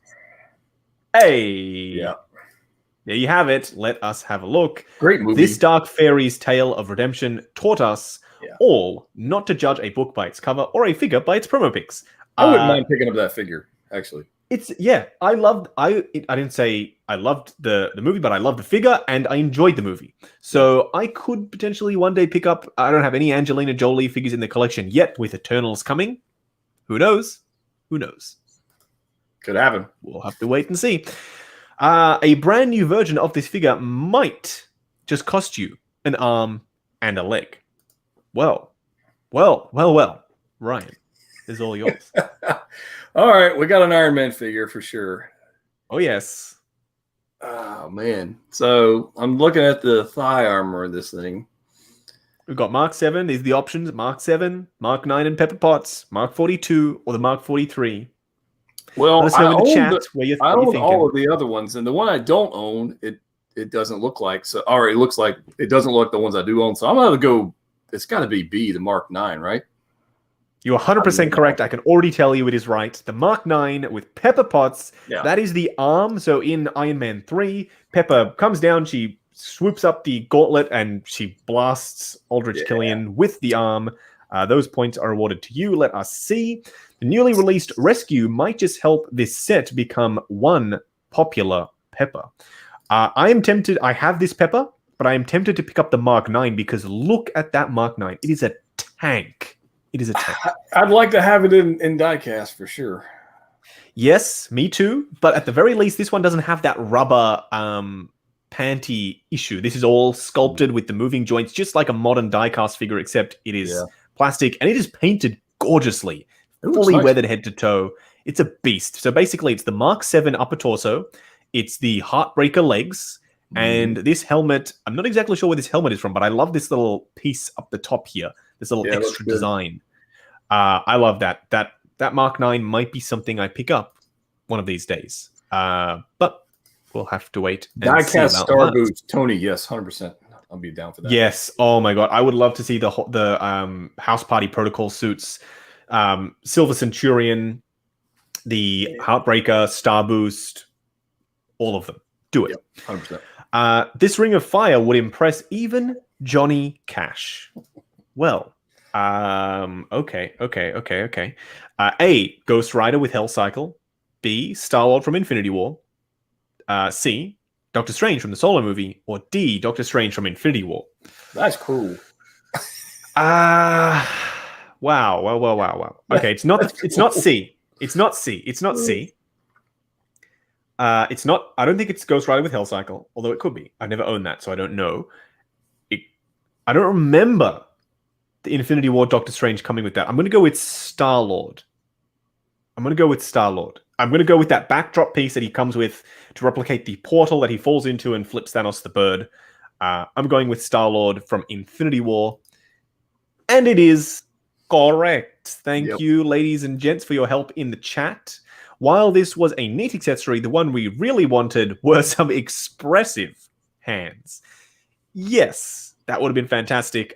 Hey! Yeah. There you have it. Let us have a look. Great movie. This dark fairy's tale of redemption taught us all not to judge a book by its cover or a figure by its promo pics. I wouldn't mind picking up that figure, actually. I didn't say I loved the movie, but I loved the figure and I enjoyed the movie. So I could potentially one day pick up. I don't have any Angelina Jolie figures in the collection yet, with Eternals coming. Who knows? Who knows? Could happen. We'll have to wait and see. A brand new version of this figure might just cost you an arm and a leg. Well. Ryan, this is all yours. All right, we got an Iron Man figure for sure. Oh, yes. Oh, man. So I'm looking at the thigh armor of this thing. We've got Mark 7. These are the options. Mark 7, Mark 9 and Pepper Potts, Mark 42, or the Mark 43. Well, let us know in the chat where you're thinking. All of the other ones, and the one I don't own, it doesn't look like. So, or it looks like it doesn't look like the ones I do own. So I'm going to go. It's got to be B, the Mark 9, right? You're 100% correct. I can already tell you it is right. The Mark 9 with Pepper Potts. Yeah. That is the arm. So in Iron Man 3, Pepper comes down, she swoops up the gauntlet, and she blasts Aldrich Killian with the arm. Those points are awarded to you. Let us see. The newly released Rescue might just help this set become one popular Pepper. I am tempted. I have this Pepper, but I am tempted to pick up the Mark 9 because look at that Mark 9. It is a tank. It is a tank. I'd like to have it in diecast for sure. Yes, me too. But at the very least, this one doesn't have that rubber panty issue. This is all sculpted with the moving joints, just like a modern diecast figure, except it is plastic and it is painted gorgeously, fully weathered head to toe. It's a beast. So basically, it's the Mark 7 upper torso. It's the Heartbreaker legs. And this helmet, I'm not exactly sure where this helmet is from, but I love this little piece up the top here. This little extra design. I love that. That Mark 9 might be something I pick up one of these days. But we'll have to wait. Diecast Star Boots, Tony. Yes, 100%. I'll be down for that. Yes. Oh my god, I would love to see the House Party Protocol suits, Silver Centurion, the Heartbreaker, Star Boost, all of them. Do it. Yep, 100%. This Ring of Fire would impress even Johnny Cash. Well, okay. A, Ghost Rider with Hell Cycle. B, Star-Lord from Infinity War. C, Doctor Strange from the Solo movie. Or D, Doctor Strange from Infinity War. That's cool. Wow. Okay, it's not C. It's not C. It's not. I don't think it's Ghost Rider with Hell Cycle, although it could be. I've never owned that, so I don't know. I don't remember the Infinity War Doctor Strange coming with that. I'm going to go with Star-Lord. I'm going to go with that backdrop piece that he comes with to replicate the portal that he falls into and flips Thanos the bird. I'm going with Star-Lord from Infinity War. And it is correct. Thank you, ladies and gents, for your help in the chat. While this was a neat accessory, the one we really wanted were some expressive hands. Yes, that would have been fantastic.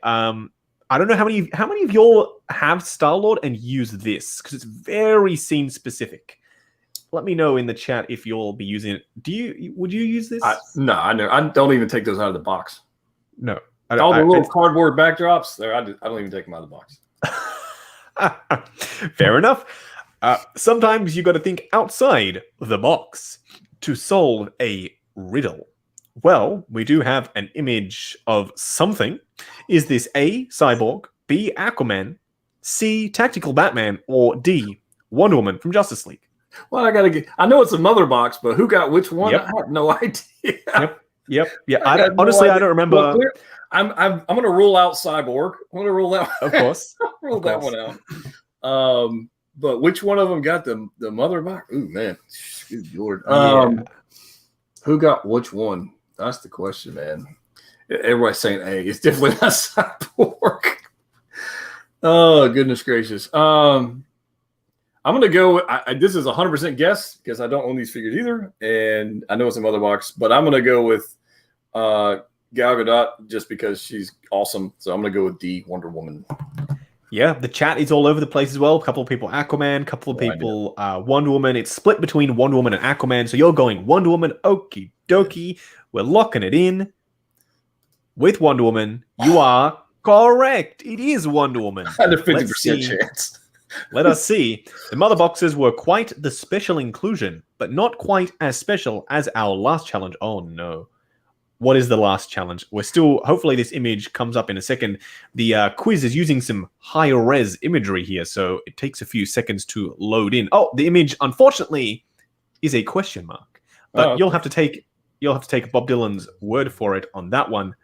I don't know how many of y'all have Star-Lord and use this, because it's very scene specific. Let me know in the chat if you'll be using it. Would you use this? No, I never. I don't even take those out of the box. No. All the little cardboard backdrops there, I don't even take them out of the box. Fair enough. Sometimes you got to think outside the box to solve a riddle. Well, we do have an image of something. Is this A, Cyborg, B, Aquaman, C, Tactical Batman, or D, Wonder Woman from Justice League? Well, I know it's a mother box, but who got which one? Yep. I have no idea. Yep. Yeah. Honestly, I don't remember. Well, I'm going to rule out Cyborg. I'm going to rule out. Of course. rule that one out. But which one of them got the mother box? Ooh, man. Good Lord. Who got which one? That's the question, man. Everybody's saying A. It's definitely not Cyborg. Oh, goodness gracious. I'm going to go. This is a 100% guess because I don't own these figures either. And I know it's a mother box, but I'm going to go with Gal Gadot just because she's awesome. So I'm going to go with D, Wonder Woman. Yeah, the chat is all over the place as well. A couple of people Aquaman, a couple of people Wonder Woman. It's split between Wonder Woman and Aquaman. So you're going Wonder Woman. Okie dokie. We're locking it in with Wonder Woman. You are correct. It is Wonder Woman. I had a 50% chance. Let us see. The mother boxes were quite the special inclusion, but not quite as special as our last challenge. Oh, no. What is the last challenge? We're still, hopefully this image comes up in a second. The quiz is using some higher res imagery here, so it takes a few seconds to load in. Oh, the image, unfortunately, is a question mark. But you'll have to take Bob Dylan's word for it on that one.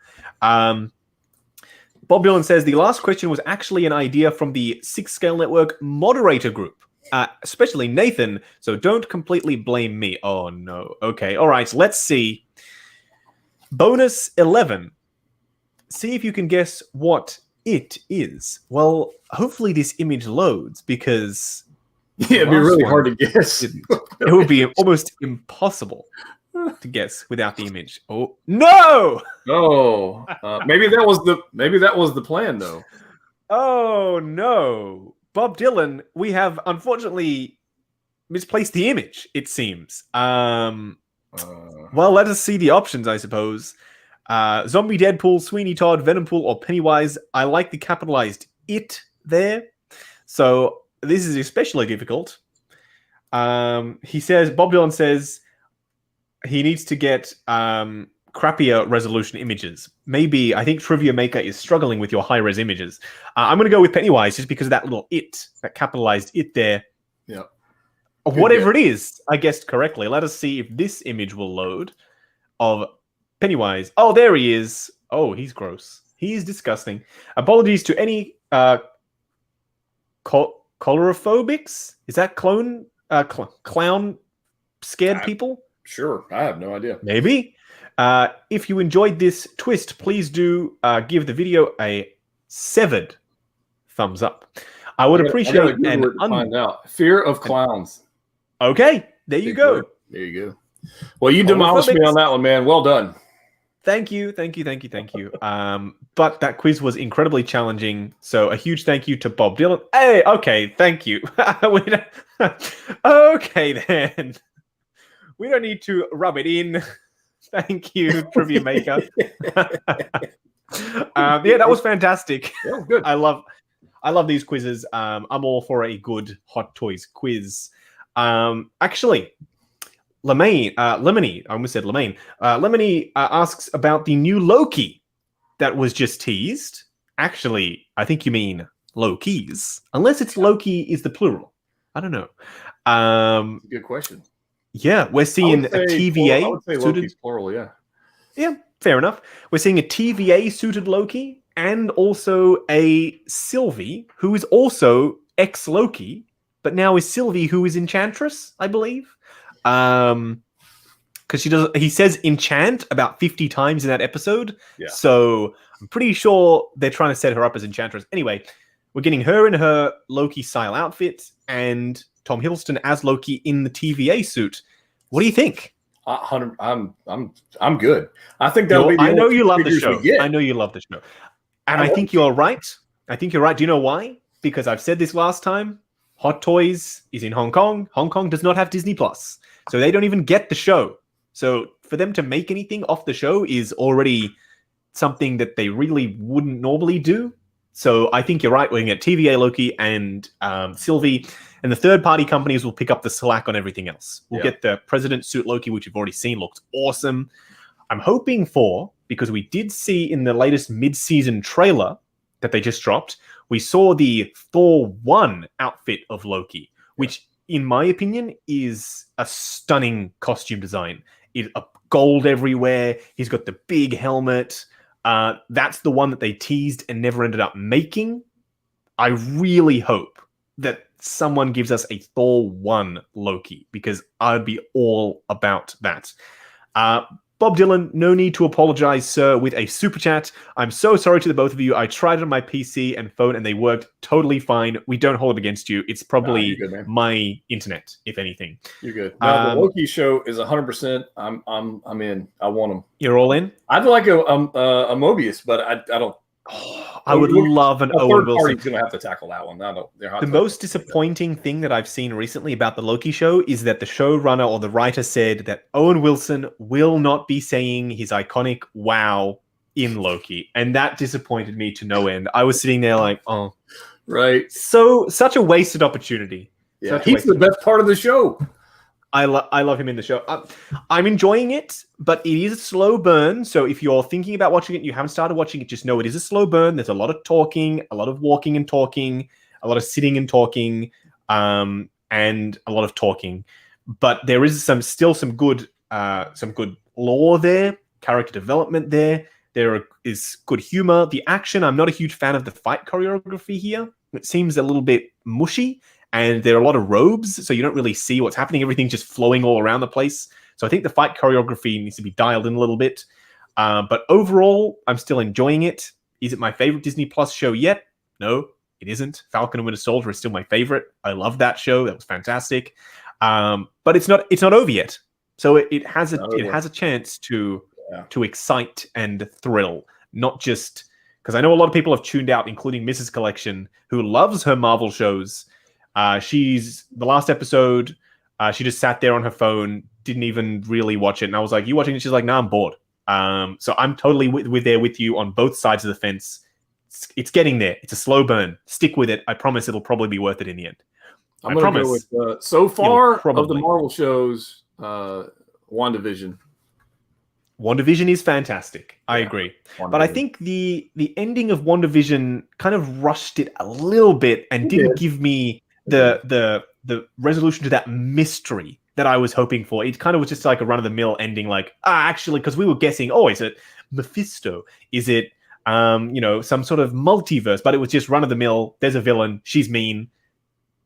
Bob Dylan says the last question was actually an idea from the Six Scale Network moderator group, especially Nathan, so don't completely blame me. Oh, no. Okay, all right, let's see. Bonus 11. See if you can guess what it is. Well, hopefully this image loads because... Yeah, it'd be really hard to guess. It would be almost impossible to guess without the image. Oh, no! Oh, maybe that was the plan, though. Oh, no. Bob Dylan, we have unfortunately misplaced the image, it seems. Well, let us see the options, I suppose. Zombie Deadpool, Sweeney Todd, Venompool, or Pennywise. I like the capitalized it there. So this is especially difficult. He says, Bob Dylan says he needs to get crappier resolution images. Maybe, I think Trivia Maker is struggling with your high-res images. I'm going to go with Pennywise just because of that little it, that capitalized it there. Yeah. Whatever it is, I guessed correctly. Let us see if this image will load of Pennywise. Oh, there he is. Oh, he's gross. He is disgusting. Apologies to any colorophobics? Is that clown scared people? Sure. I have no idea. Maybe. If you enjoyed this twist, please do give the video a severed thumbs up. I would appreciate find out. Fear of clowns. Okay, there you go. There you go. Well, you demolished me on that one, man. Well done. Thank you. But that quiz was incredibly challenging. So a huge thank you to Bob Dylan. Hey, okay, thank you. Okay, then. We don't need to rub it in. Thank you, Trivia Maker. Yeah, that was fantastic. Yeah, good. I love these quizzes. I'm all for a good Hot Toys quiz. Actually, Lemony, I almost said Lemony. Lemony asks about the new Loki that was just teased. Actually, I think you mean Lokis, unless it's Loki is the plural. I don't know. Good question. Yeah, we're seeing a TVA. I would say Loki's plural, yeah. Yeah, fair enough. We're seeing a TVA suited Loki and also a Sylvie who is also ex-Loki, but now is Sylvie who is Enchantress, I believe. Because he says enchant about 50 times in that episode. Yeah. So I'm pretty sure they're trying to set her up as Enchantress. Anyway, we're getting her in her Loki style outfit and Tom Hiddleston as Loki in the TVA suit. What do you think? I'm good. I think that'll be. I know you love the show. I know you love the show, and I think you're right. Do you know why? Because I've said this last time. Hot Toys is in Hong Kong. Hong Kong does not have Disney Plus, so they don't even get the show. So for them to make anything off the show is already something that they really wouldn't normally do. So I think you're right. We're going to get TVA Loki and Sylvie. And the third-party companies will pick up the slack on everything else. We'll get the President suit Loki, which you've already seen, looks awesome. I'm hoping for, because we did see in the latest mid-season trailer that they just dropped, we saw the Thor 1 outfit of Loki, which, in my opinion, is a stunning costume design. It's gold everywhere. He's got the big helmet. That's the one that they teased and never ended up making. I really hope that someone gives us a Thor 1 Loki, because I'd be all about that. Bob Dylan, no need to apologize, sir, with a super chat. I'm so sorry to the both of you. I tried it on my PC and phone and they worked totally fine. We don't hold it against you. It's probably my internet, if anything. You're good. No, the Loki show is 100%. I'm in. I want him. You're all in? I'd like a Mobius, but I don't. I would love an Owen Wilson. He's going to have to tackle that one. The most disappointing thing that I've seen recently about the Loki show is that the showrunner or the writer said that Owen Wilson will not be saying his iconic "wow" in Loki, and that disappointed me to no end. I was sitting there like, oh, right. So such a wasted opportunity. Yeah, he's the best part of the show. I love him in the show. I'm enjoying it, but it is a slow burn. So if you're thinking about watching it, you haven't started watching it, just know it is a slow burn. There's a lot of talking, a lot of walking and talking, a lot of sitting and talking, and a lot of talking. But there is still some good lore there, character development there. There is good humor. The action, I'm not a huge fan of the fight choreography here. It seems a little bit mushy. And there are a lot of robes, so you don't really see what's happening. Everything's just flowing all around the place. So I think the fight choreography needs to be dialed in a little bit. But overall, I'm still enjoying it. Is it my favorite Disney Plus show yet? No, it isn't. Falcon and Winter Soldier is still my favorite. I love that show. That was fantastic. But it's not over yet. So it has a chance to excite and thrill, not just because I know a lot of people have tuned out, including Mrs. Collection, who loves her Marvel shows. The last episode, she just sat there on her phone, didn't even really watch it. And I was like, you watching it? She's like, nah, I'm bored. So I'm totally with you on both sides of the fence. It's getting there. It's a slow burn. Stick with it. I promise it'll probably be worth it in the end. I'm going to go with, so far of the Marvel shows, WandaVision. WandaVision is fantastic. I agree. But I think the ending of WandaVision kind of rushed it a little bit and didn't give me the resolution to that mystery that I was hoping for. It kind of was just like a run-of-the-mill ending, like, actually, because we were guessing, is it Mephisto? Is it, some sort of multiverse? But it was just run-of-the-mill. There's a villain. She's mean.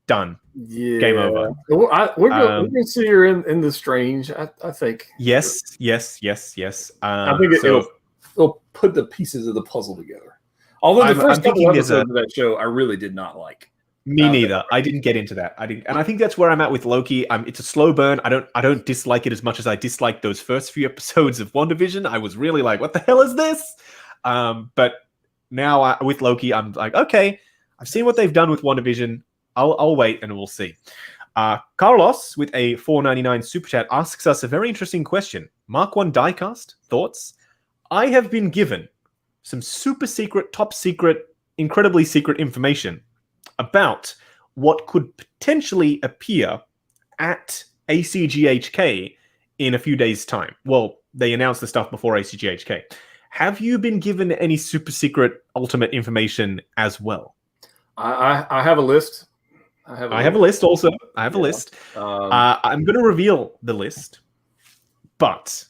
Done. Yeah. Game over. We're going to see her in the Strange, I think. Yes. I think it'll put the pieces of the puzzle together. Although the first couple episodes of that show, I really did not like. Me neither. I didn't get into that. And I think that's where I'm at with Loki. It's a slow burn. I don't dislike it as much as I disliked those first few episodes of WandaVision. I was really like, what the hell is this? But now with Loki, I'm like, okay, I've seen what they've done with WandaVision. I'll wait and we'll see. Carlos with a $4.99 super chat asks us a very interesting question. Mark 1 diecast thoughts. I have been given some super secret, top secret, incredibly secret information about what could potentially appear at ACGHK in a few days' time. Well, they announced the stuff before ACGHK. Have you been given any super secret ultimate information as well? I have a list. I have a list also. I have a list. I'm going to reveal the list, but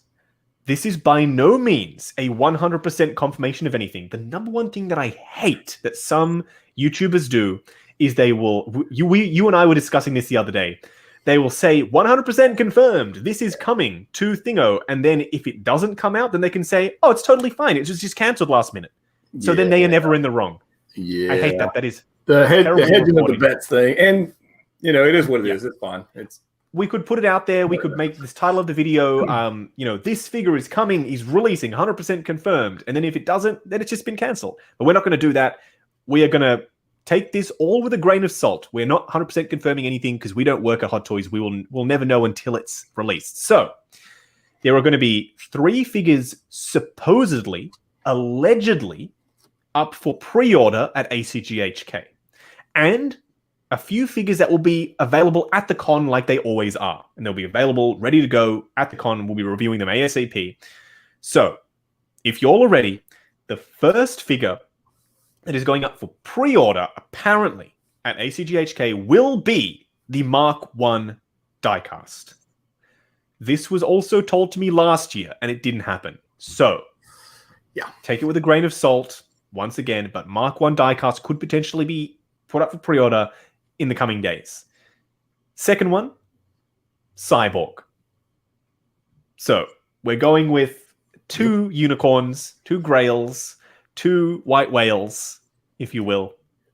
this is by no means a 100% confirmation of anything. The number one thing that I hate that some YouTubers do is they will, you and I were discussing this the other day, they will say 100% confirmed, this is coming to Thingo, and then if it doesn't come out, then they can say, oh, it's totally fine, it was just cancelled last minute. So then they are never in the wrong. Yeah, I hate that. That is the hedging of the bets thing, and it is what it is. It's fine. We could put it out there. We could make this title of the video. This figure is coming. He's releasing, 100% confirmed. And then if it doesn't, then it's just been cancelled. But we're not going to do that. We are going to take this all with a grain of salt. We're not 100% confirming anything because we don't work at Hot Toys. We'll never know until it's released. So there are going to be 3 figures supposedly, allegedly, up for pre-order at ACGHK. And a few figures that will be available at the con like they always are. And they'll be available, ready to go at the con. We'll be reviewing them ASAP. So, if you're all ready, the first figure that is going up for pre-order, apparently, at ACGHK will be the Mark 1 diecast. This was also told to me last year, and it didn't happen. So, yeah, take it with a grain of salt, once again, but Mark 1 diecast could potentially be put up for pre-order in the coming days. Second one, Cyborg. So, we're going with 2 unicorns, 2 grails, 2 white whales, if you will.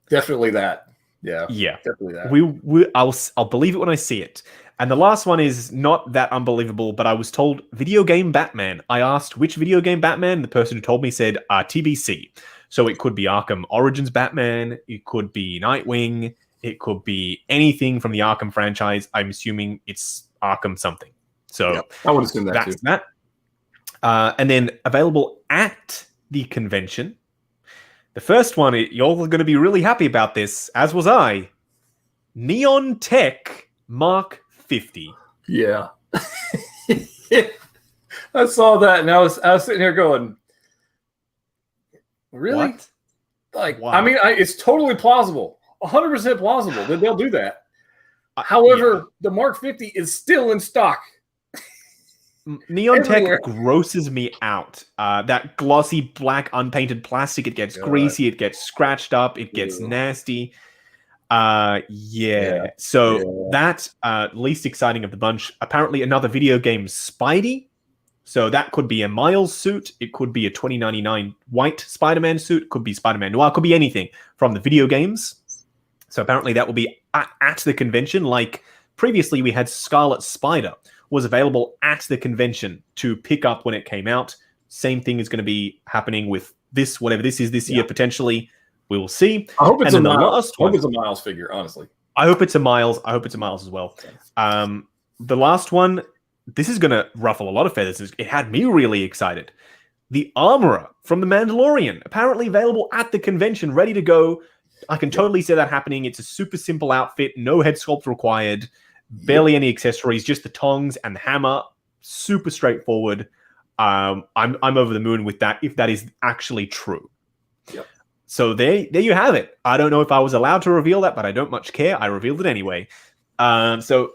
Definitely that. Yeah, definitely that. I'll believe it when I see it. And the last one is not that unbelievable, but I was told video game Batman. I asked which video game Batman. The person who told me said TBC. So it could be Arkham Origins Batman. It could be Nightwing. It could be anything from the Arkham franchise. I'm assuming it's Arkham something. So I would assume that that's too. that. And then available at the convention. The first one, you're going to be really happy about this, as was I. Neon Tech Mark 50. Yeah. I saw that and I was sitting here going, really? What? Like, wow. I mean, it's totally plausible. 100% plausible that they'll do that. However, the Mark 50 is still in stock. Neon Tech grosses me out. That glossy black unpainted plastic, it gets greasy, it gets scratched up, it gets nasty. So that's least exciting of the bunch. Apparently another video game Spidey. So that could be a Miles suit. It could be a 2099 white Spider-Man suit. It could be Spider-Man Noir. It could be anything from the video games. So apparently that will be at the convention. Like previously we had Scarlet Spider was available at the convention to pick up when it came out. Same thing is going to be happening with this, whatever this is this year, potentially. We will see. I hope it's a Miles. I hope it's a Miles figure, honestly. I hope it's a Miles. I hope it's a Miles as well. The last one, this is going to ruffle a lot of feathers. It had me really excited. The Armorer from The Mandalorian, apparently available at the convention, ready to go. I can totally see that happening. It's a super simple outfit, no head sculpt required, barely any accessories, just the tongs and the hammer. Super straightforward. I'm over the moon with that, if that is actually true. Yep. So there you have it. I don't know if I was allowed to reveal that, but I don't much care. I revealed it anyway. So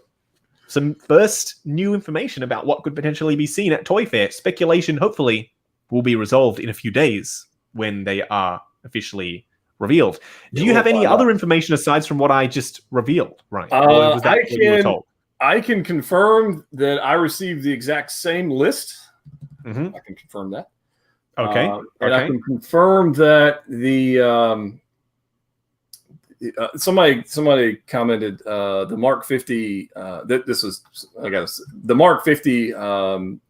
some first new information about what could potentially be seen at Toy Fair. Speculation, hopefully, will be resolved in a few days when they are officially revealed. Do you have any other information aside from what I just revealed, Ryan? I can confirm that I received the exact same list. Mm-hmm. I can confirm that. Okay. And I can confirm that the somebody commented the Mark 50 the Mark 50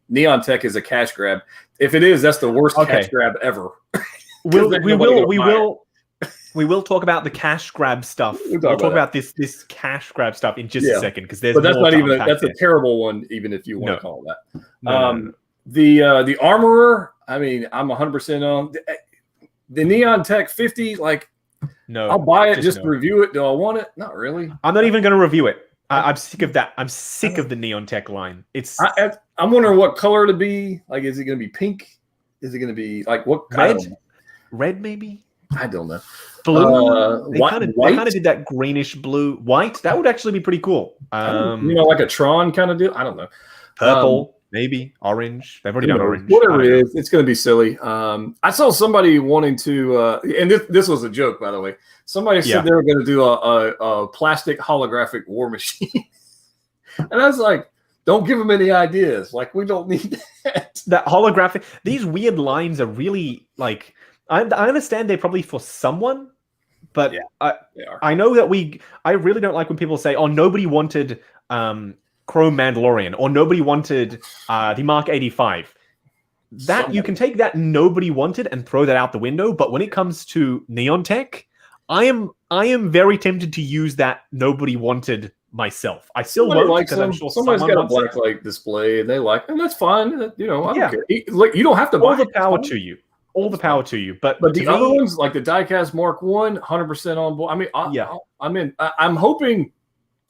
Neon Tech is a cash grab. If it is, that's the worst cash grab ever. We will talk about the cash grab stuff. We'll talk about this cash grab stuff in just a second, because there's. But that's not even that's a terrible one, even if you want to call it that. The Armorer. I mean, I'm 100% on the Neon Tech 50. Like, no, I'll buy it just to review it. Do I want it? Not really. I'm not even going to review it. I'm sick of that. I'm sick of the Neon Tech line. I'm wondering what color to be. Like, is it going to be pink? Is it going to be like what red? Red maybe. I don't know. Blue. They kind of did that greenish blue. White. That would actually be pretty cool. Like a Tron kind of deal. I don't know. Purple. Maybe orange. They've already done orange. Whatever it is, it's going to be silly. I saw somebody wanting to, and this was a joke, by the way. Somebody said they were going to do a plastic holographic war machine, and I was like, "Don't give them any ideas. Like, we don't need that." That holographic. These weird lines are really like. I understand they're probably for someone, but I know that I really don't like when people say, "Oh, nobody wanted." Chrome Mandalorian, or nobody wanted the Mark 85. You can take that nobody wanted and throw that out the window. But when it comes to Neon Tech, I am very tempted to use that nobody wanted myself. I still won't, because I'm sure somebody's got a black light display and they like, and that's fine. You know, I don't care. Like, you don't have to buy all the power to you. All the power to you. But the other ones, like the diecast Mark 1, 100% on board. I mean, I'm hoping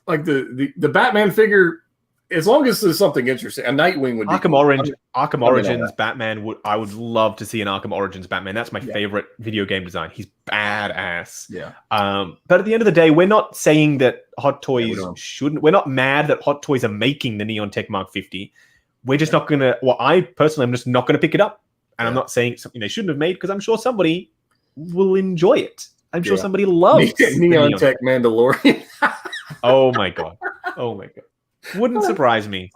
like the Batman figure as long as there's something interesting, a Nightwing would be Arkham cool. Orange, Arkham Origins Batman. I would love to see an Arkham Origins Batman. That's my favorite video game design. He's badass. Yeah. But at the end of the day, we're not saying that Hot Toys shouldn't. We're not mad that Hot Toys are making the Neon Tech Mark 50. We're just not gonna. Well, I personally am just not gonna pick it up, and I'm not saying something they shouldn't have made because I'm sure somebody will enjoy it. I'm sure somebody loves Neon Tech Mandalorian. Oh my god! Oh my god! Wouldn't surprise me.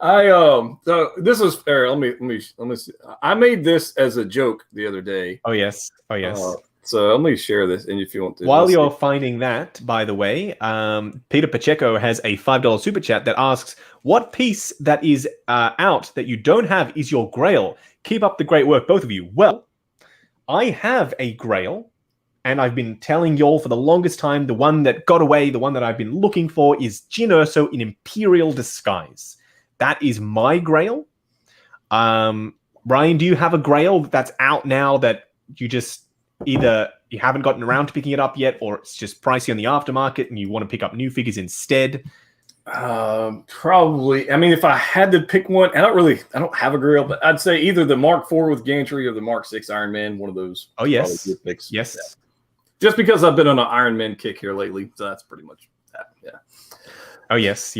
So this is fair. Let me see. I made this as a joke the other day. Oh yes. So let me share this, and if you want to. While you're finding that, by the way, Peter Pacheco has a $5 super chat that asks, "What piece that is out that you don't have is your Grail? Keep up the great work, both of you." Well, I have a Grail. And I've been telling y'all for the longest time, the one that got away, the one that I've been looking for is Jyn Erso in Imperial disguise. That is my Grail. Ryan, do you have a Grail that's out now that you just either you haven't gotten around to picking it up yet, or it's just pricey on the aftermarket and you want to pick up new figures instead? Probably. I mean, if I had to pick one, I don't have a Grail, but I'd say either the Mark IV with gantry or the Mark VI Iron Man, one of those. Oh, yes. Picks. Yes. Yeah. Just because I've been on an Iron Man kick here lately, so that's pretty much that. Yeah. Oh, yes.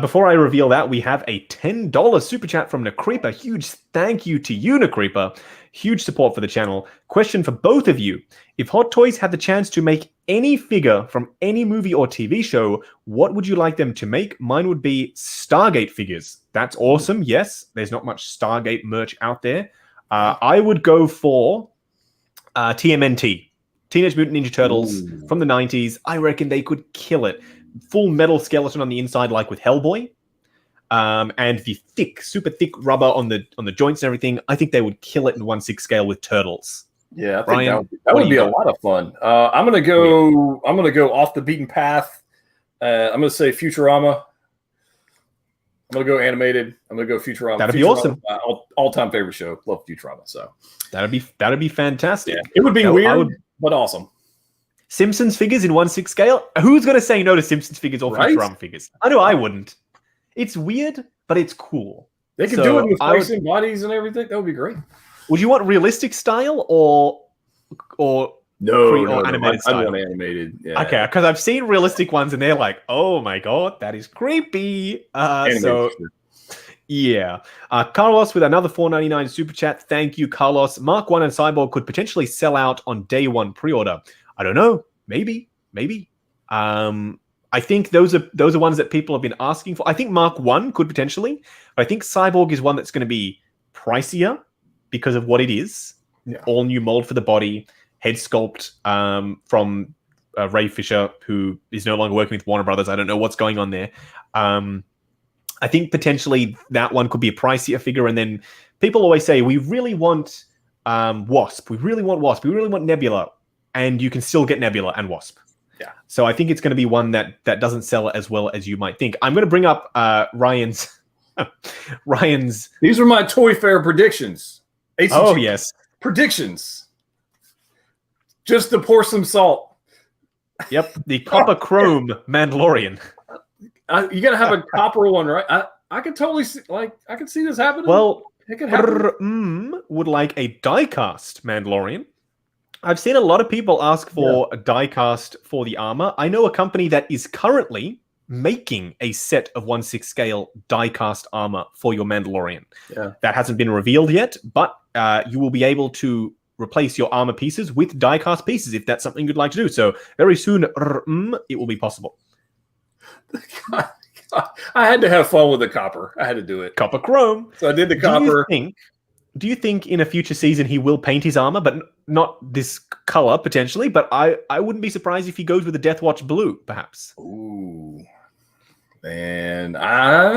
Before I reveal that, we have a $10 super chat from Nakreepa. Huge thank you to you, Nakreepa. Huge support for the channel. Question for both of you. If Hot Toys had the chance to make any figure from any movie or TV show, what would you like them to make? Mine would be Stargate figures. That's awesome. Yes, there's not much Stargate merch out there. I would go for TMNT. Teenage Mutant Ninja Turtles from the 90s. I reckon they could kill it. Full metal skeleton on the inside, like with Hellboy. And the super thick rubber on the joints and everything. I think they would kill it in 1/6 scale with Turtles. Yeah, I think Ryan, that would be a lot of fun. I'm gonna go off the beaten path. I'm gonna say Futurama. I'm gonna go animated. I'm gonna go Futurama. That'd be awesome. All-time favorite show. Love Futurama. So that'd be fantastic. Yeah. It would be weird, but awesome. Simpsons figures in 1/6 scale. Who's gonna say no to Simpsons figures or Futurama figures? I know I wouldn't. It's weird, but it's cool. They could do it with racing bodies and everything. That would be great. Would you want realistic style or animated style? I want animated. Yeah. Okay, because I've seen realistic ones and they're like, oh my god, that is creepy. Yeah. Carlos with another $4.99 super chat. Thank you, Carlos. Mark 1 and Cyborg could potentially sell out on day one pre-order. I don't know. Maybe. I think those are ones that people have been asking for. I think Mark 1 could potentially. But I think Cyborg is one that's going to be pricier because of what it is. Yeah. All new mold for the body, head sculpt from Ray Fisher, who is no longer working with Warner Brothers. I don't know what's going on there. I think potentially that one could be a pricier figure. And then people always say, we really want Wasp. We really want Wasp. We really want Nebula. And you can still get Nebula and Wasp. Yeah. So I think it's going to be one that doesn't sell as well as you might think. I'm going to bring up Ryan's. These are my Toy Fair predictions. Oh, yes. Predictions. Just to pour some salt. Yep. The copper chrome Mandalorian. You got to have a copper one, right? I could totally see, I could see this happening. Well, it could happen. Would like a die-cast Mandalorian. I've seen a lot of people ask for a die-cast for the armor. I know a company that is currently making a set of 1/6 scale die-cast armor for your Mandalorian. Yeah. That hasn't been revealed yet, but you will be able to replace your armor pieces with die-cast pieces if that's something you'd like to do. So very soon, it will be possible. I had to have fun with the copper. I had to do it. Copper chrome. So I did the copper. Do you think in a future season he will paint his armor, but not this color potentially? But I wouldn't be surprised if he goes with the Death Watch blue, perhaps. Ooh, man, I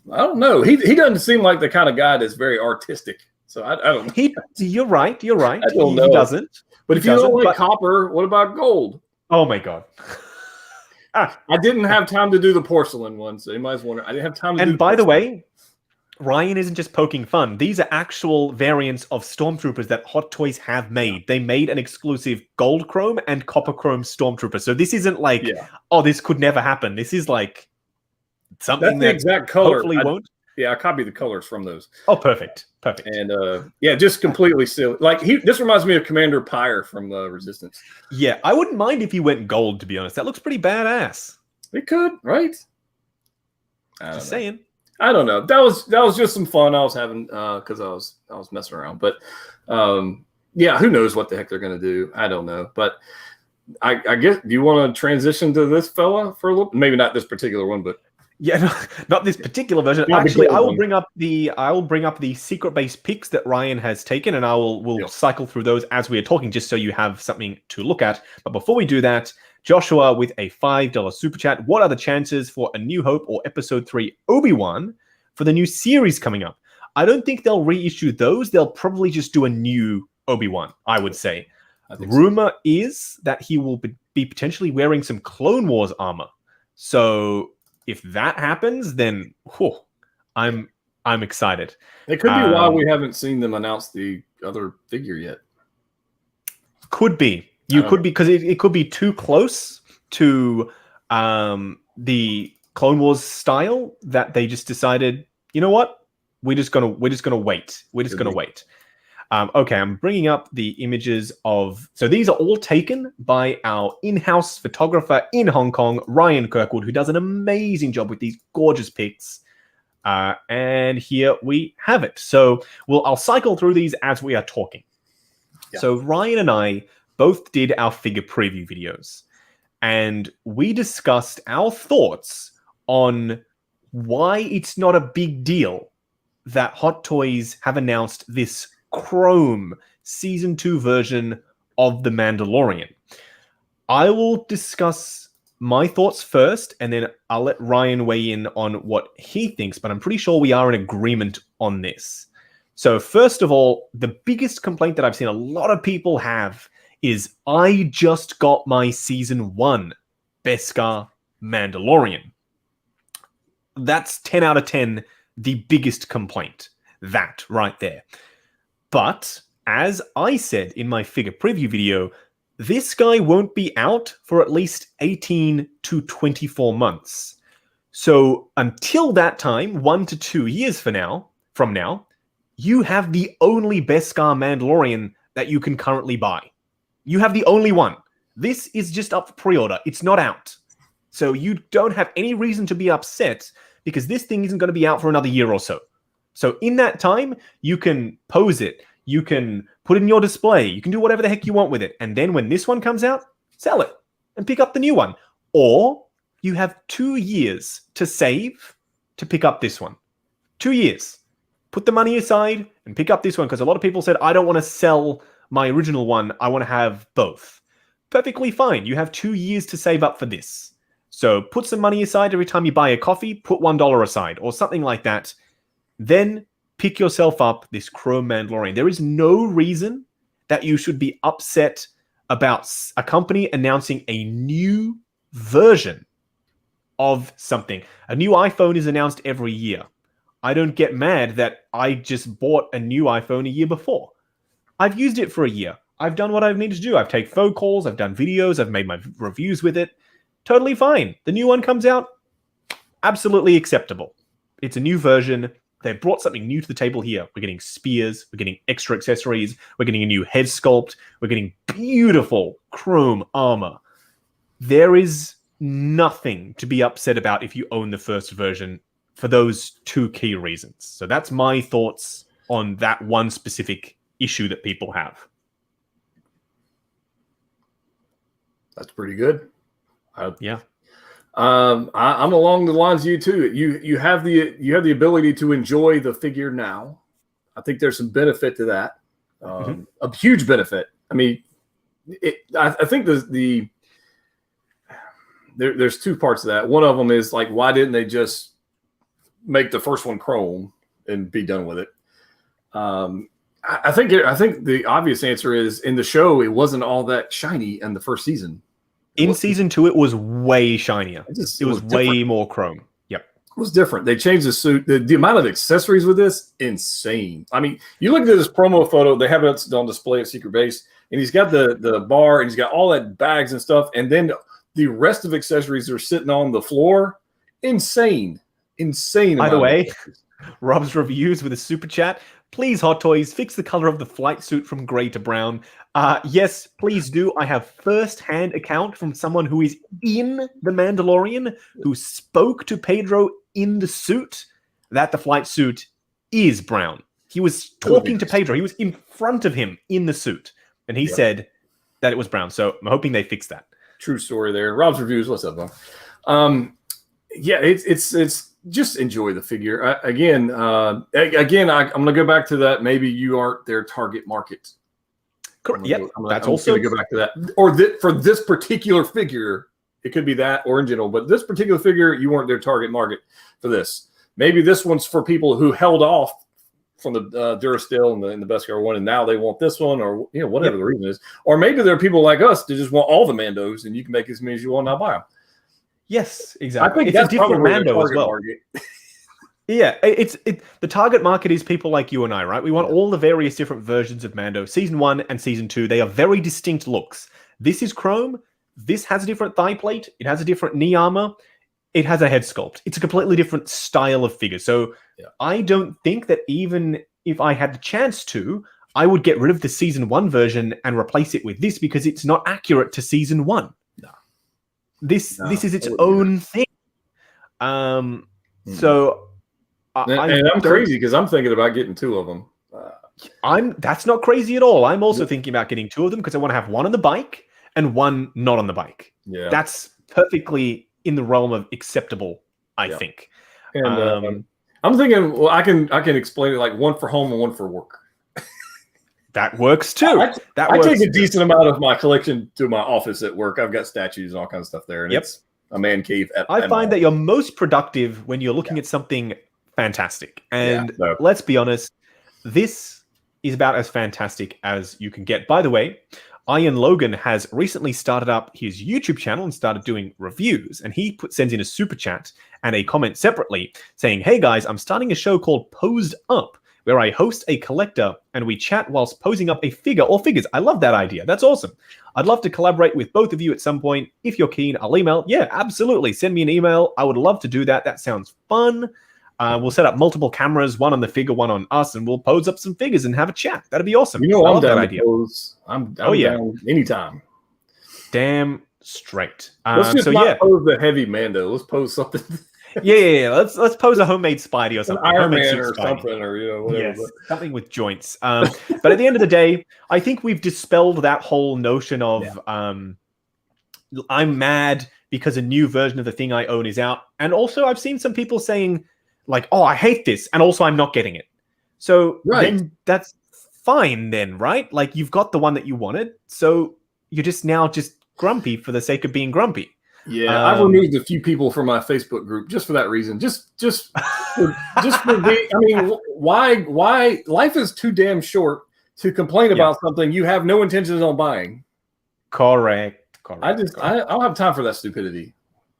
don't know. He doesn't seem like the kind of guy that's very artistic. So I don't. You're right. You're right. I don't know. He doesn't. But if you don't like copper, what about gold? Oh my god. I didn't have time to do the porcelain one, so you might as well wonder. I didn't have time to do. And by the way, Ryan isn't just poking fun. These are actual variants of Stormtroopers that Hot Toys have made. They made an exclusive gold chrome and copper chrome Stormtrooper. So this isn't like, oh, this could never happen. This is like something the that exact color. hopefully won't. Yeah, I copied the colors from those. Oh, perfect. And just completely silly. Like this reminds me of Commander Pyre from Resistance. Yeah, I wouldn't mind if he went gold, to be honest. That looks pretty badass. It could, right? Just saying. I don't know. That was just some fun I was having because I was messing around. But yeah, who knows what the heck they're gonna do? I don't know. But I guess, do you want to transition to this fella for a little? Maybe not this particular one, but yeah, no, not this particular version. Actually, I will bring up the secret base picks that Ryan has taken, and we'll cycle through those as we are talking, just so you have something to look at. But before we do that, Joshua with a $5 super chat. What are the chances for A New Hope or Episode 3 Obi-Wan for the new series coming up? I don't think they'll reissue those. They'll probably just do a new Obi-Wan, I would say. Rumor is that he will be potentially wearing some Clone Wars armor. So if that happens, then I'm excited. It could be why we haven't seen them announce the other figure yet. Could be. Because it could be too close to the Clone Wars style that they just decided, you know what? We're just gonna wait. Wait. Okay, I'm bringing up the images of... So these are all taken by our in-house photographer in Hong Kong, Ryan Kirkwood, who does an amazing job with these gorgeous pics. And here we have it. So I'll cycle through these as we are talking. Yeah. So Ryan and I both did our figure preview videos. And we discussed our thoughts on why it's not a big deal that Hot Toys have announced this Chrome Season 2 version of The Mandalorian. I will discuss my thoughts first, and then I'll let Ryan weigh in on what he thinks, but I'm pretty sure we are in agreement on this. So first of all, the biggest complaint that I've seen a lot of people have is, I just got my Season 1 Beskar Mandalorian. That's 10 out of 10, the biggest complaint. That right there. But, as I said in my figure preview video, this guy won't be out for at least 18 to 24 months. So until that time, 1 to 2 years from now, you have the only Beskar Mandalorian that you can currently buy. You have the only one. This is just up for pre-order. It's not out. So you don't have any reason to be upset, because this thing isn't going to be out for another year or so. So in that time, you can pose it, you can put it in your display, you can do whatever the heck you want with it. And then when this one comes out, sell it and pick up the new one. Or you have 2 years to save to pick up this one. 2 years. Put the money aside and pick up this one, because a lot of people said, I don't want to sell my original one, I want to have both. Perfectly fine. You have 2 years to save up for this. So put some money aside every time you buy a coffee, put $1 aside or something like that. Then pick yourself up this Chrome Mandalorian. There is no reason that you should be upset about a company announcing a new version of something. A new iPhone is announced every year. I don't get mad that I just bought a new iPhone a year before. I've used it for a year. I've done what I've needed to do. I've taken phone calls, I've done videos, I've made my reviews with it. Totally fine. The new one comes out, absolutely acceptable. It's a new version. They've brought something new to the table here. We're getting spears, we're getting extra accessories, we're getting a new head sculpt, we're getting beautiful chrome armor. There is nothing to be upset about if you own the first version for those two key reasons. So that's my thoughts on that one specific issue that people have. That's pretty good. Yeah. I'm along the lines of you too. You have the ability to enjoy the figure now. I think there's some benefit to that. A huge benefit. I mean, I think there's two parts of that. One of them is like, why didn't they just make the first one chrome and be done with it? I think the obvious answer is, in the show, it wasn't all that shiny in the first season. In season 2, it was way shinier. It was way more chrome. Yep. It was different. They changed the suit. The amount of accessories with this, insane. I mean, you look at this promo photo, they have it on display at Secret Base, and he's got the bar, and he's got all that bags and stuff, and then the rest of accessories are sitting on the floor. Insane. insane. By the way, Rob's reviews with a super chat. Please, Hot Toys, fix the color of the flight suit from gray to brown. Yes, please do. I have first-hand account from someone who is in The Mandalorian, who spoke to Pedro in the suit, that the flight suit is brown. He was talking to Pedro. He was in front of him in the suit, and he said that it was brown. So I'm hoping they fix that. True story there. Rob's reviews. What's up, man? Yeah, it's just enjoy the figure. I'm going to go back to that. Maybe you aren't their target market. Correct. Yeah, that's also going to go back to that. Or for this particular figure, it could be that or in general. But this particular figure, you weren't their target market for this. Maybe this one's for people who held off from the Durasteel and the Beskar one, and now they want this one, or whatever the reason is. Or maybe there are people like us that just want all the Mandos, and you can make as many as you want, and I'll buy them. Yes, exactly. I think it's a different Mando as well. Yeah, the target market is people like you and I, right? We want all the various different versions of Mando. Season 1 and Season 2, they are very distinct looks. This is chrome. This has a different thigh plate. It has a different knee armor. It has a head sculpt. It's a completely different style of figure. So I don't think that even if I had the chance to, I would get rid of the Season 1 version and replace it with this because it's not accurate to Season 1. No. This is its own thing. So... I'm crazy because I'm thinking about getting 2 of them. That's not crazy at all. I'm also thinking about getting 2 of them because I want to have one on the bike and one not on the bike. Yeah, that's perfectly in the realm of acceptable, I think. And I'm thinking, well, I can explain it like one for home and one for work. That works too. I take a decent amount of my collection to my office at work. I've got statues and all kinds of stuff there, and it's a man cave. I find that you're most productive when you're looking at something fantastic. And let's be honest, this is about as fantastic as you can get. By the way, Ian Logan has recently started up his YouTube channel and started doing reviews. And he sends in a super chat and a comment separately saying, "Hey guys, I'm starting a show called Posed Up, where I host a collector and we chat whilst posing up a figure or figures." I love that idea. That's awesome. I'd love to collaborate with both of you at some point. If you're keen, I'll email. Yeah, absolutely. Send me an email. I would love to do that. That sounds fun. We'll set up multiple cameras, one on the figure, one on us, and we'll pose up some figures and have a chat. That'd be awesome. I love that idea. I'm down anytime. Damn straight. Let's just not pose the heavy Mando. Let's pose something. Yeah. Let's pose a homemade Spidey or something. Iron Man or something, or whatever. Yes, something with joints. But at the end of the day, I think we've dispelled that whole notion of I'm mad because a new version of the thing I own is out. And also, I've seen some people saying, like, "Oh, I hate this," and also I'm not getting it. So then that's fine then, right? Like, you've got the one that you wanted, so you're just grumpy for the sake of being grumpy. Yeah, I've removed a few people from my Facebook group just for that reason. Just for I mean, why life is too damn short to complain about something you have no intentions on buying. Correct. I don't have time for that stupidity.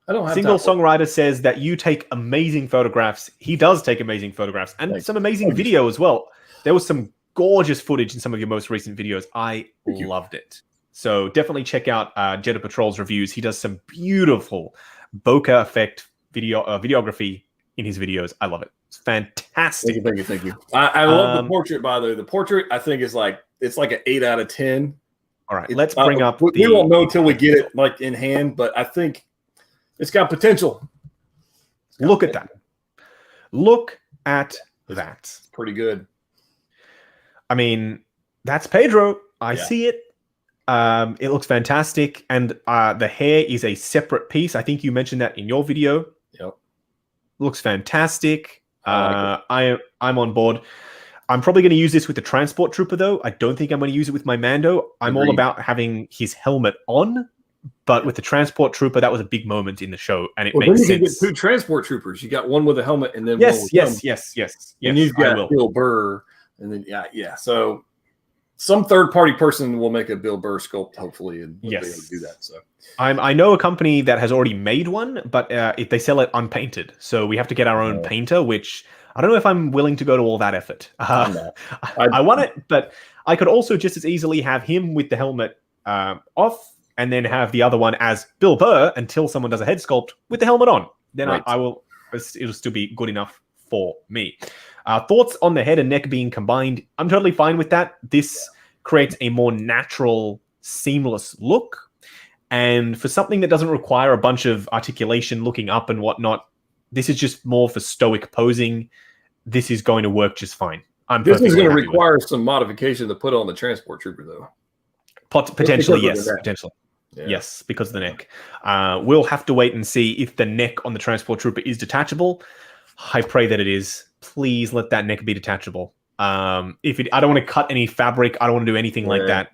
I don't have Single Songwriter says that you take amazing photographs. He does take amazing photographs and some amazing video as well. There was some gorgeous footage in some of your most recent videos. I loved it. So definitely check out Jedha Patrol's reviews. He does some beautiful bokeh effect videography in his videos. I love it. It's fantastic. Thank you. I love the portrait, by the way. The portrait, I think, is it's like an 8 out of 10. All right, let's bring up. We won't know till we get it like in hand, but I think it's got potential. Look at that. Look at that. Pretty good. I mean, that's Pedro. I see it. It looks fantastic. And the hair is a separate piece. I think you mentioned that in your video. Yep. Looks fantastic. I'm on board. I'm probably going to use this with the Transport Trooper, though. I don't think I'm going to use it with my Mando. I'm all about having his helmet on. But with the Transport Trooper, that was a big moment in the show, and it makes sense. You get 2 Transport Troopers. You got one with a helmet, and then yes. And you've got Bill Burr, and then So some third-party person will make a Bill Burr sculpt, hopefully, and we'll be able to do that. So I know a company that has already made one, but they sell it unpainted, so we have to get our own painter, which I don't know if I'm willing to go to all that effort. I want it, but I could also just as easily have him with the helmet off, and then have the other one as Bill Burr until someone does a head sculpt with the helmet on. Then I will it'll still be good enough for me. Thoughts on the head and neck being combined? I'm totally fine with that. This creates a more natural, seamless look. And for something that doesn't require a bunch of articulation, looking up and whatnot, this is just more for stoic posing. This is going to work just fine. This is going to require some modification to put on the transport trooper, though. Potentially, yes. Potentially. Yeah. Yes, because of the neck. We'll have to wait and see if the neck on the transport trooper is detachable. I pray that it is. Please let that neck be detachable. I don't want to cut any fabric. I don't want to do anything like that.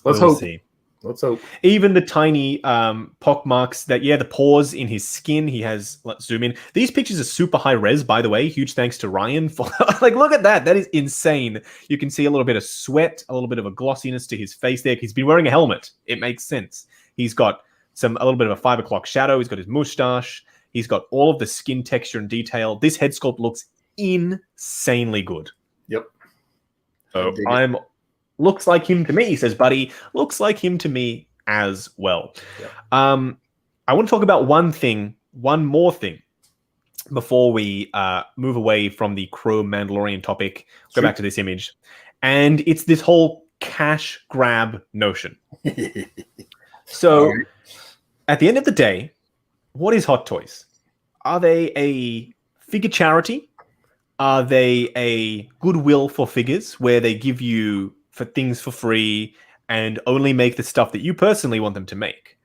Let's see. Let's hope. Even the tiny pock marks the pores in his skin. He has. Let's zoom in. These pictures are super high res, by the way. Huge thanks to Ryan for look at that. That is insane. You can see a little bit of sweat, a little bit of a glossiness to his face there. He's been wearing a helmet. It makes sense. He's got a little bit of a 5 o'clock shadow. He's got his mustache. He's got all of the skin texture and detail. This head sculpt looks insanely good. Yep. So looks like him to me, says Buddy. Looks like him to me as well. Yep. I want to talk about one more thing, before we move away from the Crow Mandalorian topic. Go back to this image. And it's this whole cash grab notion. So, at the end of the day, what is Hot Toys? Are they a figure charity? Are they a goodwill for figures where they give you for things for free and only make the stuff that you personally want them to make?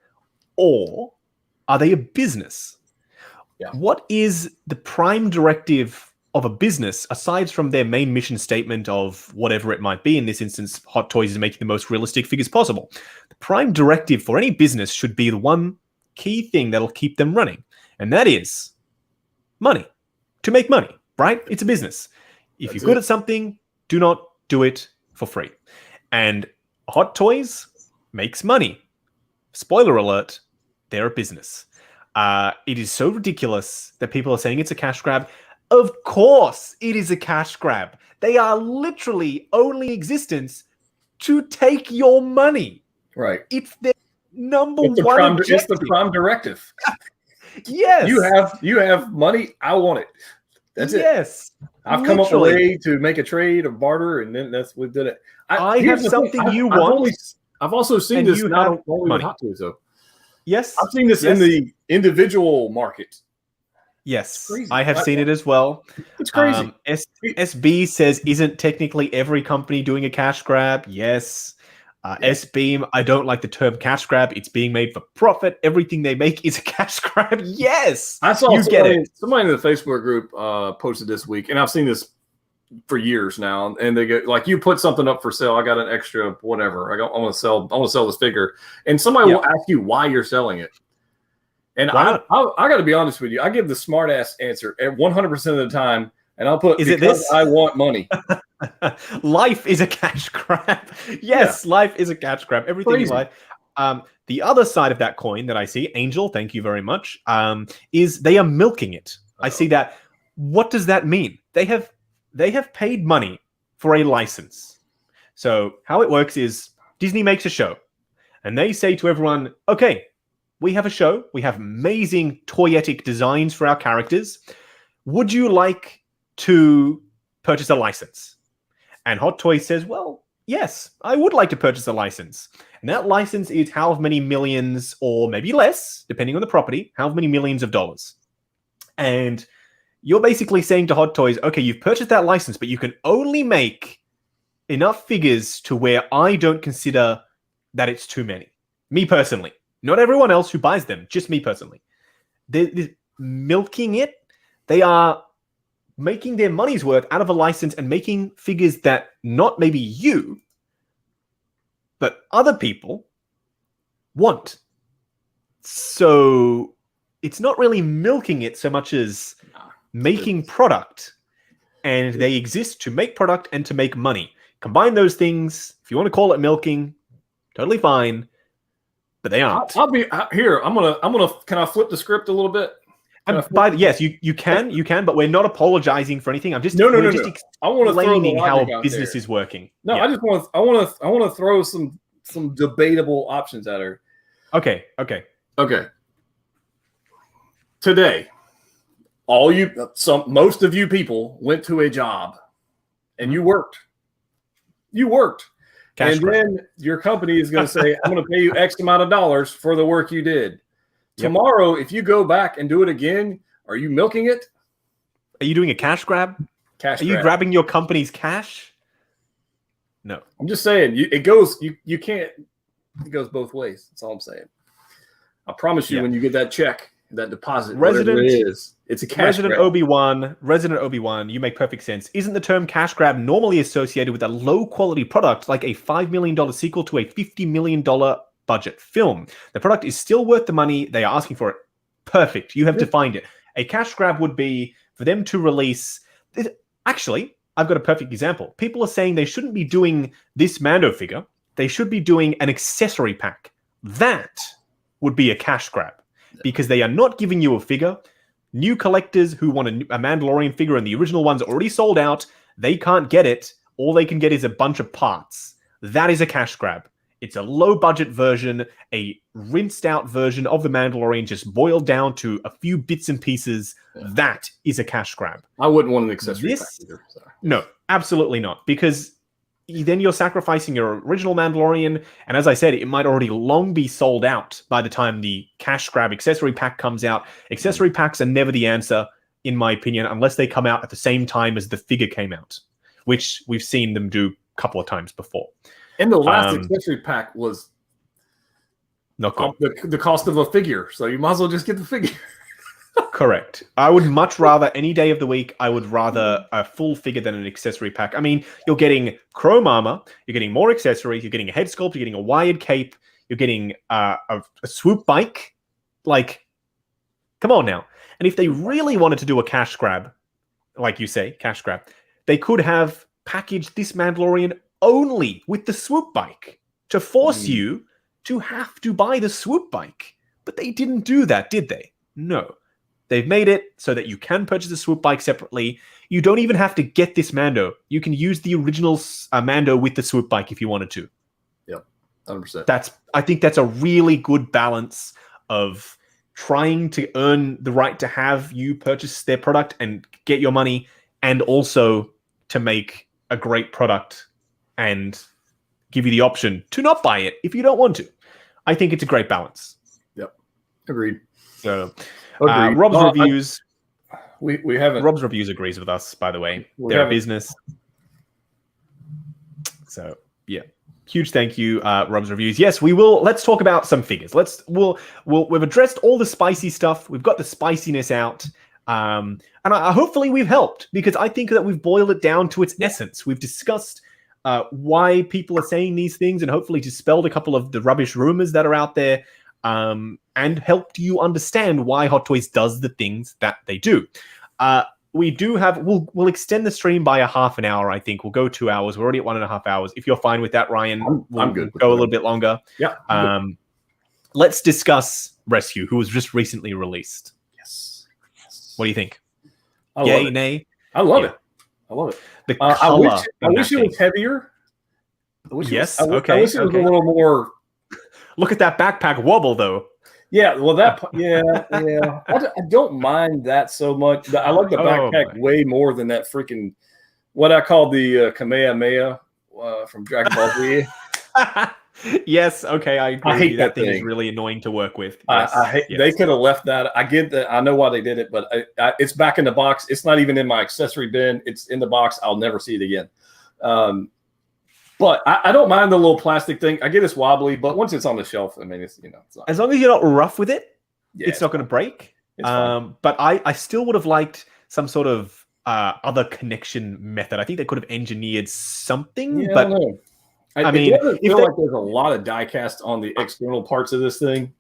Or are they a business? Yeah. What is the prime directive of a business, aside from their main mission statement of whatever it might be? In this instance, Hot Toys is making the most realistic figures possible. The prime directive for any business should be the one key thing that'll keep them running, and that is money. To make money, right? It's a business. If you're good at something, do not do it for free. And Hot Toys makes money. Spoiler alert, they're a business. It is so ridiculous that people are saying it's a cash grab. Of course it is a cash grab. They are literally only existence to take your money. Right. It's their number one objective. It's the prime directive. Yes. You have money. I want it. That's it. Yes. I've come up with a way to make a trade or barter, and then we did it. I have something you want. I've also seen this not only with Hot Toys, though. Yes. I've seen this in the individual market. Yes, I have seen it as well. It's crazy. SB says, isn't technically every company doing a cash grab? Yes. S-Beam, I don't like the term cash grab. It's being made for profit. Everything they make is a cash grab. Yes. I saw somebody in the Facebook group posted this week, and I've seen this for years now. And they go like, you put something up for sale. I got an extra whatever. I want to sell this figure. And somebody will ask you why you're selling it. And I got to be honest with you. I give the smart ass answer at 100% of the time. And I'll put, because I want money. Life is a cash grab. Yes, life is a cash grab. Everything is life. The other side of that coin that I see, Angel, thank you very much, is they are milking it. I see that. What does that mean? They have paid money for a license. So how it works is Disney makes a show, and they say to everyone, okay, we have a show. We have amazing toyetic designs for our characters. Would you like to purchase a license? And Hot Toys says, well, yes, I would like to purchase a license. And that license is however many millions, or maybe less, depending on the property, however many millions of dollars. And you're basically saying to Hot Toys, okay, you've purchased that license, but you can only make enough figures to where I don't consider that it's too many. Me personally. Not everyone else who buys them, just me personally. They're milking it. They are making their money's worth out of a license and making figures that not maybe you, but other people want. So it's not really milking it so much as making product. And they exist to make product and to make money. Combine those things. If you want to call it milking, totally fine. But they aren't. I'll be here. I'm gonna. Can I flip the script a little bit? Yes, you can, but we're not apologizing for anything. I'm just no. I want to explaining how business is working. No, yeah. I want to throw some debatable options at her. Okay. Today, most of you people went to a job and you worked. Cash and grab. then your company is going to say, I'm going to pay you X amount of dollars for the work you did. Yep. Tomorrow, if you go back and do it again, are you milking it? Are you doing a cash grab? Are you grabbing your company's cash? No. I'm just saying, it goes both ways. That's all I'm saying. I promise you, when you get that check, that deposit, whatever it is, it's a cash grab. Resident Obi-Wan, you make perfect sense. Isn't the term cash grab normally associated with a low-quality product like a $5 million sequel to a $50 million budget film? The product is still worth the money they are asking for it. Perfect. You have defined it. A cash grab would be for them to release... Actually, I've got a perfect example. People are saying they shouldn't be doing this Mando figure. They should be doing an accessory pack. That would be a cash grab. Because they are not giving you a figure. New collectors who want a Mandalorian figure and the original one's already sold out, they can't get it. All they can get is a bunch of parts. That is a cash grab. It's a low-budget version, a rinsed-out version of the Mandalorian, just boiled down to a few bits and pieces. Yeah. That is a cash grab. I wouldn't want an accessory pack either. Sorry. No, absolutely not. Because then you're sacrificing your original Mandalorian, and as I said, it might already long be sold out by the time the cash grab accessory pack comes out. Accessory packs are never the answer, in my opinion, unless they come out at the same time as the figure came out, which we've seen them do a couple of times before. And the last accessory pack was not good. The cost of a figure, so you might as well just get the figure. Correct. I would much rather, any day of the week, I would rather a full figure than an accessory pack. I mean, you're getting chrome armor, you're getting more accessories, you're getting a head sculpt, you're getting a wired cape, you're getting a swoop bike. Like, come on now. And if they really wanted to do a cash grab, like you say, cash grab, they could have packaged this Mandalorian only with the swoop bike to force you to have to buy the swoop bike. But they didn't do that, did they? No. They've made it so that you can purchase the swoop bike separately. You don't even have to get this Mando. You can use the original Mando with the swoop bike if you wanted to. Yep, 100%. I think that's a really good balance of trying to earn the right to have you purchase their product and get your money, and also to make a great product and give you the option to not buy it if you don't want to. I think it's a great balance. Yep, agreed. So... Rob's reviews. We haven't. Rob's reviews agrees with us, by the way. They're a business. So yeah, huge thank you, Rob's reviews. Yes, we will. Let's talk about some figures. We've addressed all the spicy stuff. We've got the spiciness out, and hopefully we've helped, because I think that we've boiled it down to its essence. We've discussed why people are saying these things, and hopefully dispelled a couple of the rubbish rumors that are out there. And helped you understand why Hot Toys does the things that they do. We do have, we'll extend the stream by a half an hour, I think. We'll go 2 hours. We're already at 1.5 hours. If you're fine with that, Ryan, I'm good. Go a little bit longer. Yeah. Let's discuss Rescue, who was just recently released. Yes. What do you think? Yay, nay? I love it. The color. I wish it was heavier. Okay. I wish it was a little more. Look at that backpack wobble, though. Yeah, well, I don't mind that so much. I like the backpack way more than that freaking, what I call the Kamehameha from Dragon Ball Z. Yes, okay, I agree. I hate that thing. Thing is really annoying to work with. Yes, I hate. Yes. They could have left that. I get that. I know why they did it, but it's back in the box. It's not even in my accessory bin. It's in the box. I'll never see it again. But I don't mind the little plastic thing. I get it's wobbly, but once it's on the shelf, I mean, it's not. As long as you're not rough with it, it's not going to break. It's fine. But I still would have liked some sort of other connection method. I think they could have engineered something. Yeah, but I mean, I feel like there's a lot of die cast on the external parts of this thing.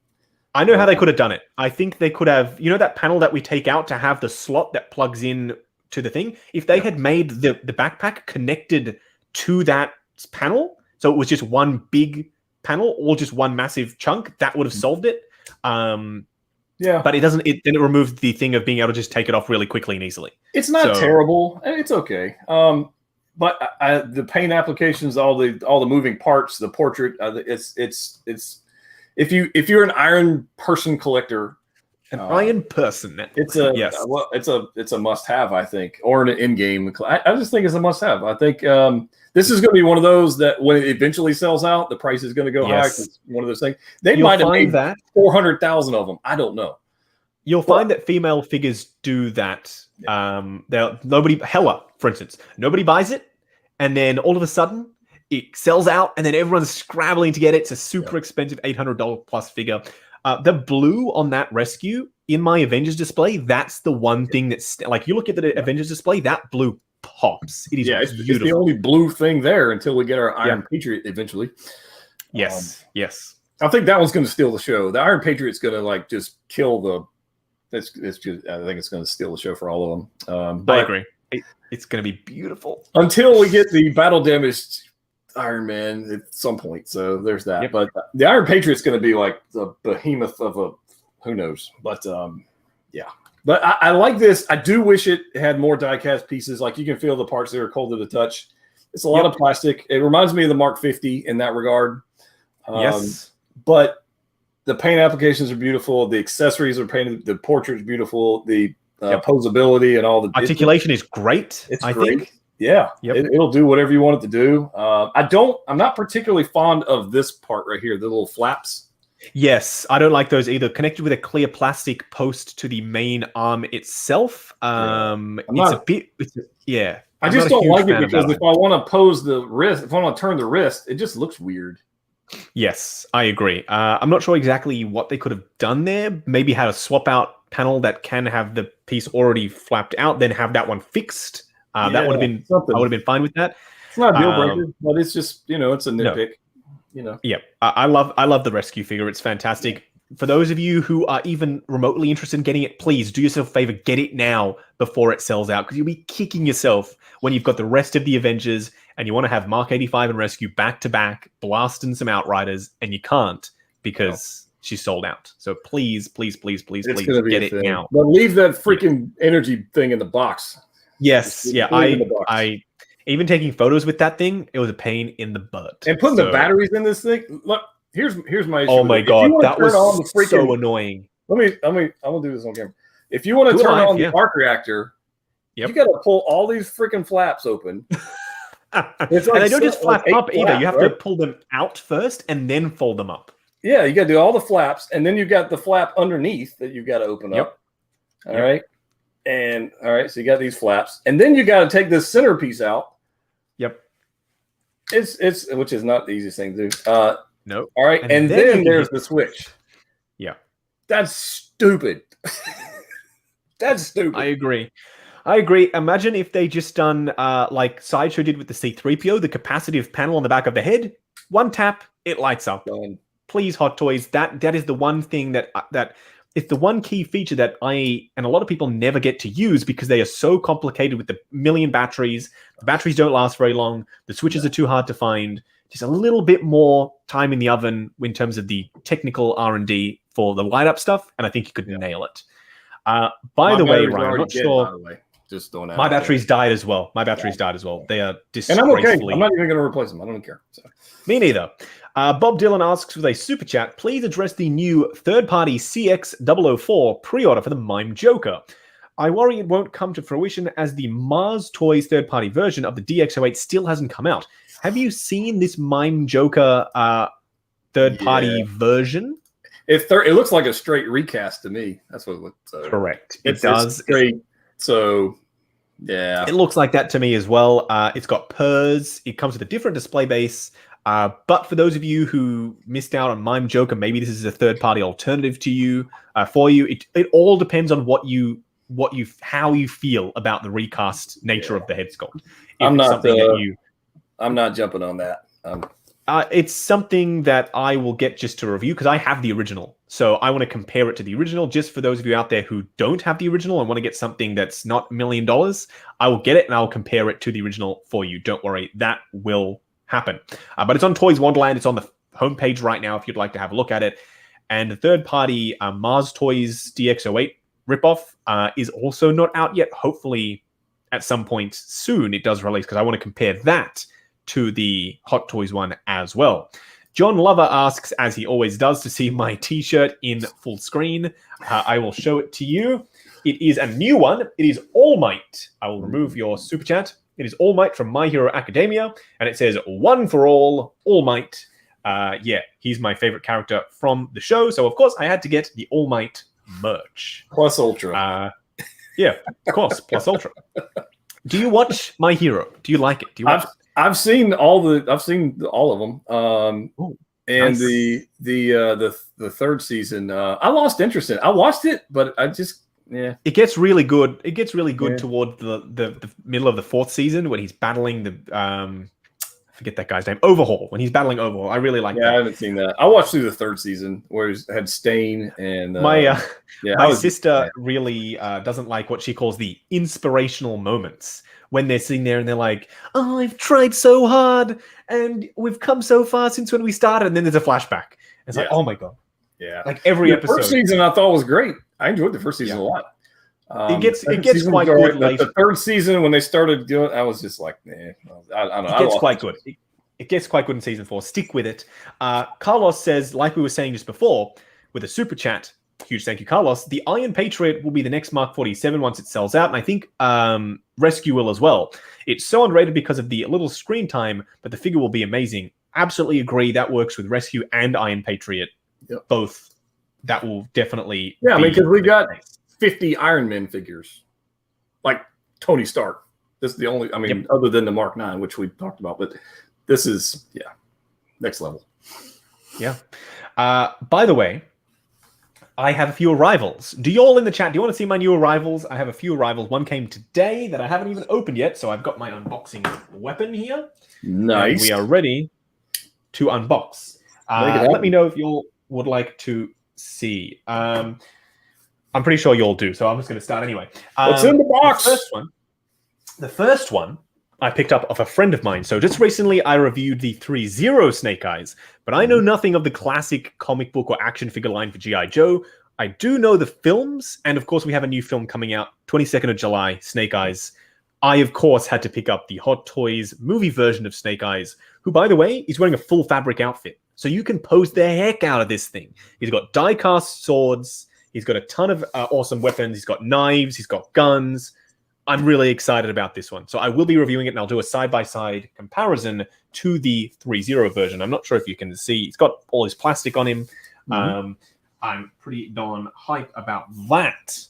I know how they could have done it. I think they could have, that panel that we take out to have the slot that plugs in to the thing. If they had made the backpack connected to that panel, so it was just one big panel or just one massive chunk, that would have solved it. But it doesn't. Then it removes the thing of being able to just take it off really quickly and easily. It's not terrible. It's okay. But the paint applications, all the moving parts, the portrait, it's if you're an Iron Person collector, An Iron Person. It's a yes. Well, it's a must-have, I think, or an in-game. I just think it's a must-have. I think this is going to be one of those that when it eventually sells out, the price is going to go high. It's one of those things. They might have made that 400,000 of them. I don't know. You'll find that female figures do that. Nobody, Hela, for instance, nobody buys it, and then all of a sudden it sells out, and then everyone's scrambling to get it. It's a super expensive $800 plus figure. The blue on that rescue in my Avengers display, that's the one thing that's like, you look at the Avengers display, that blue pops. It is beautiful. It's the only blue thing there until we get our Iron Patriot eventually. Yes. I think that one's going to steal the show. The Iron Patriot's going to like just kill the. It's just. I think it's going to steal the show for all of them. But I agree. It's going to be beautiful until we get the battle damaged Iron Man at some point. So there's that. But the Iron Patriot's going to be like the behemoth of a who knows. But But I like this. I do wish it had more die-cast pieces. Like you can feel the parts that are cold to the touch. It's a lot of plastic. It reminds me of the Mark 50 in that regard. Yes. But the paint applications are beautiful. The accessories are painted. The portrait's beautiful. The posability and all the articulation is great. It's I great. think. Yeah. It'll do whatever you want it to do. I'm not particularly fond of this part right here, the little flaps. Yes, I don't like those either. Connected with a clear plastic post to the main arm itself. I just don't like it because if I want to pose the wrist, if I want to turn the wrist, it just looks weird. Yes, I agree. I'm not sure exactly what they could have done there. Maybe had a swap out panel that can have the piece already flapped out, then have that one fixed. That would have been something. I would have been fine with that. It's not a deal breaker, but it's just it's a nitpick. Yeah, I love the rescue figure. It's fantastic. For those of you who are even remotely interested in getting it, please do yourself a favor, get it now before it sells out, because you'll be kicking yourself when you've got the rest of the Avengers and you want to have Mark 85 and Rescue back to back, blasting some Outriders, and you can't because she's sold out. So please get it now. But leave that freaking energy thing in the box. Yes, I even taking photos with that thing, it was a pain in the butt. And putting the batteries in this thing. Look, here's my issue. Oh my god, that was so annoying. I'm gonna do this on camera. If you want to turn on the arc reactor, you got to pull all these freaking flaps open. It's like, and they don't just flap up either. You have to pull them out first and then fold them up. Yeah, you got to do all the flaps, and then you got the flap underneath that you got to open up. All right. And all right, so you got these flaps, and then you got to take this centerpiece out. Yep. It's which is not the easiest thing to do. No. All right, and then there's the switch. Yeah. That's stupid. That's stupid. I agree. Imagine if they just done like Sideshow did with the C-3PO, the capacitive panel on the back of the head. One tap, it lights up. Please, Hot Toys. That is the one thing that it's the one key feature that I and a lot of people never get to use because they are so complicated with the million batteries. The batteries don't last very long. The switches are too hard to find. Just a little bit more time in the oven in terms of the technical R&D for the light up stuff, and I think you could nail it. By the way, Ryan, I'm not sure. Just don't. My batteries died as well. They are disgracefully. And I'm okay. I'm not even going to replace them. I don't care. So. Me neither. Bob Dylan asks with a super chat, please address the new third-party CX004 pre-order for the Mime Joker. I worry it won't come to fruition as the Mars Toys third-party version of the DX08 still hasn't come out. Have you seen this Mime Joker third-party version? It looks like a straight recast to me. That's what it looks like. Correct. It does. Straight. So, yeah. It looks like that to me as well. It's got PERS. It comes with a different display base. But for those of you who missed out on Mime Joker, maybe this is a third-party alternative to you. For you, it all depends on how you feel about the recast nature of the head sculpt. I'm not jumping on that. It's something that I will get just to review because I have the original. So I want to compare it to the original. Just for those of you out there who don't have the original and want to get something that's not $1 million, I will get it and I'll compare it to the original for you. Don't worry, that will happen. But it's on Toys Wonderland. It's on the homepage right now if you'd like to have a look at it. And the third-party Mars Toys DX08 ripoff is also not out yet. Hopefully, at some point soon, it does release because I want to compare that to the Hot Toys one as well. John Lover asks, as he always does, to see my t-shirt in full screen. I will show it to you. It is a new one. It is All Might. I will remove your super chat. It is All Might from My Hero Academia, and it says, one for all, All Might. Yeah, he's my favorite character from the show, so of course I had to get the All Might merch. Plus Ultra. Yeah, of course, Plus Ultra. Do you watch My Hero? Do you like it? Do you watch it? I've seen all of them. And nice. the third season, I lost interest in it. I watched it, but I just It gets really good. It gets really good toward the middle of the fourth season when he's battling the I forget that guy's name. Overhaul. When he's battling Overhaul, I really like that. I haven't seen that. I watched through the third season where it had Stain and my sister really doesn't like what she calls the inspirational moments. When they're sitting there and they're like, oh, I've tried so hard and we've come so far since when we started. And then there's a flashback. It's like, oh my God. Yeah. Like every episode. The first season I thought was great. I enjoyed the first season a lot. It gets quite good later. The third season when they started doing it, I was just like, I don't know. It gets quite good. It gets quite good in season 4. Stick with it. Carlos says, like we were saying just before, with a super chat, huge thank you, Carlos. The Iron Patriot will be the next Mark 47 once it sells out, and I think Rescue will as well. It's so underrated because of the little screen time, but the figure will be amazing. Absolutely agree. That works with Rescue and Iron Patriot. Yep. Both. That will definitely. Yeah, because we got 50 Iron Man figures, like Tony Stark. This is the only. I mean, other than the Mark 9, which we talked about, but this is next level. Yeah. By the way, I have a few arrivals. Do you all in the chat, do you want to see my new arrivals? I have a few arrivals. One came today that I haven't even opened yet, so I've got my unboxing weapon here. Nice. And we are ready to unbox. Let me know if you all would like to see. I'm pretty sure you all do, so I'm just going to start anyway. What's in the box? The first one I picked up off a friend of mine. So just recently I reviewed the 3-0 Snake Eyes, but I know nothing of the classic comic book or action figure line for G.I. Joe. I do know the films, and of course we have a new film coming out 22nd of July, Snake Eyes. I, of course, had to pick up the Hot Toys movie version of Snake Eyes, who, by the way, is wearing a full fabric outfit. So you can pose the heck out of this thing. He's got die-cast swords. He's got a ton of awesome weapons. He's got knives. He's got guns. I'm really excited about this one. So I will be reviewing it, and I'll do a side-by-side comparison to the 3-0 version. I'm not sure if you can see. He's got all his plastic on him. I'm pretty darn hype about that.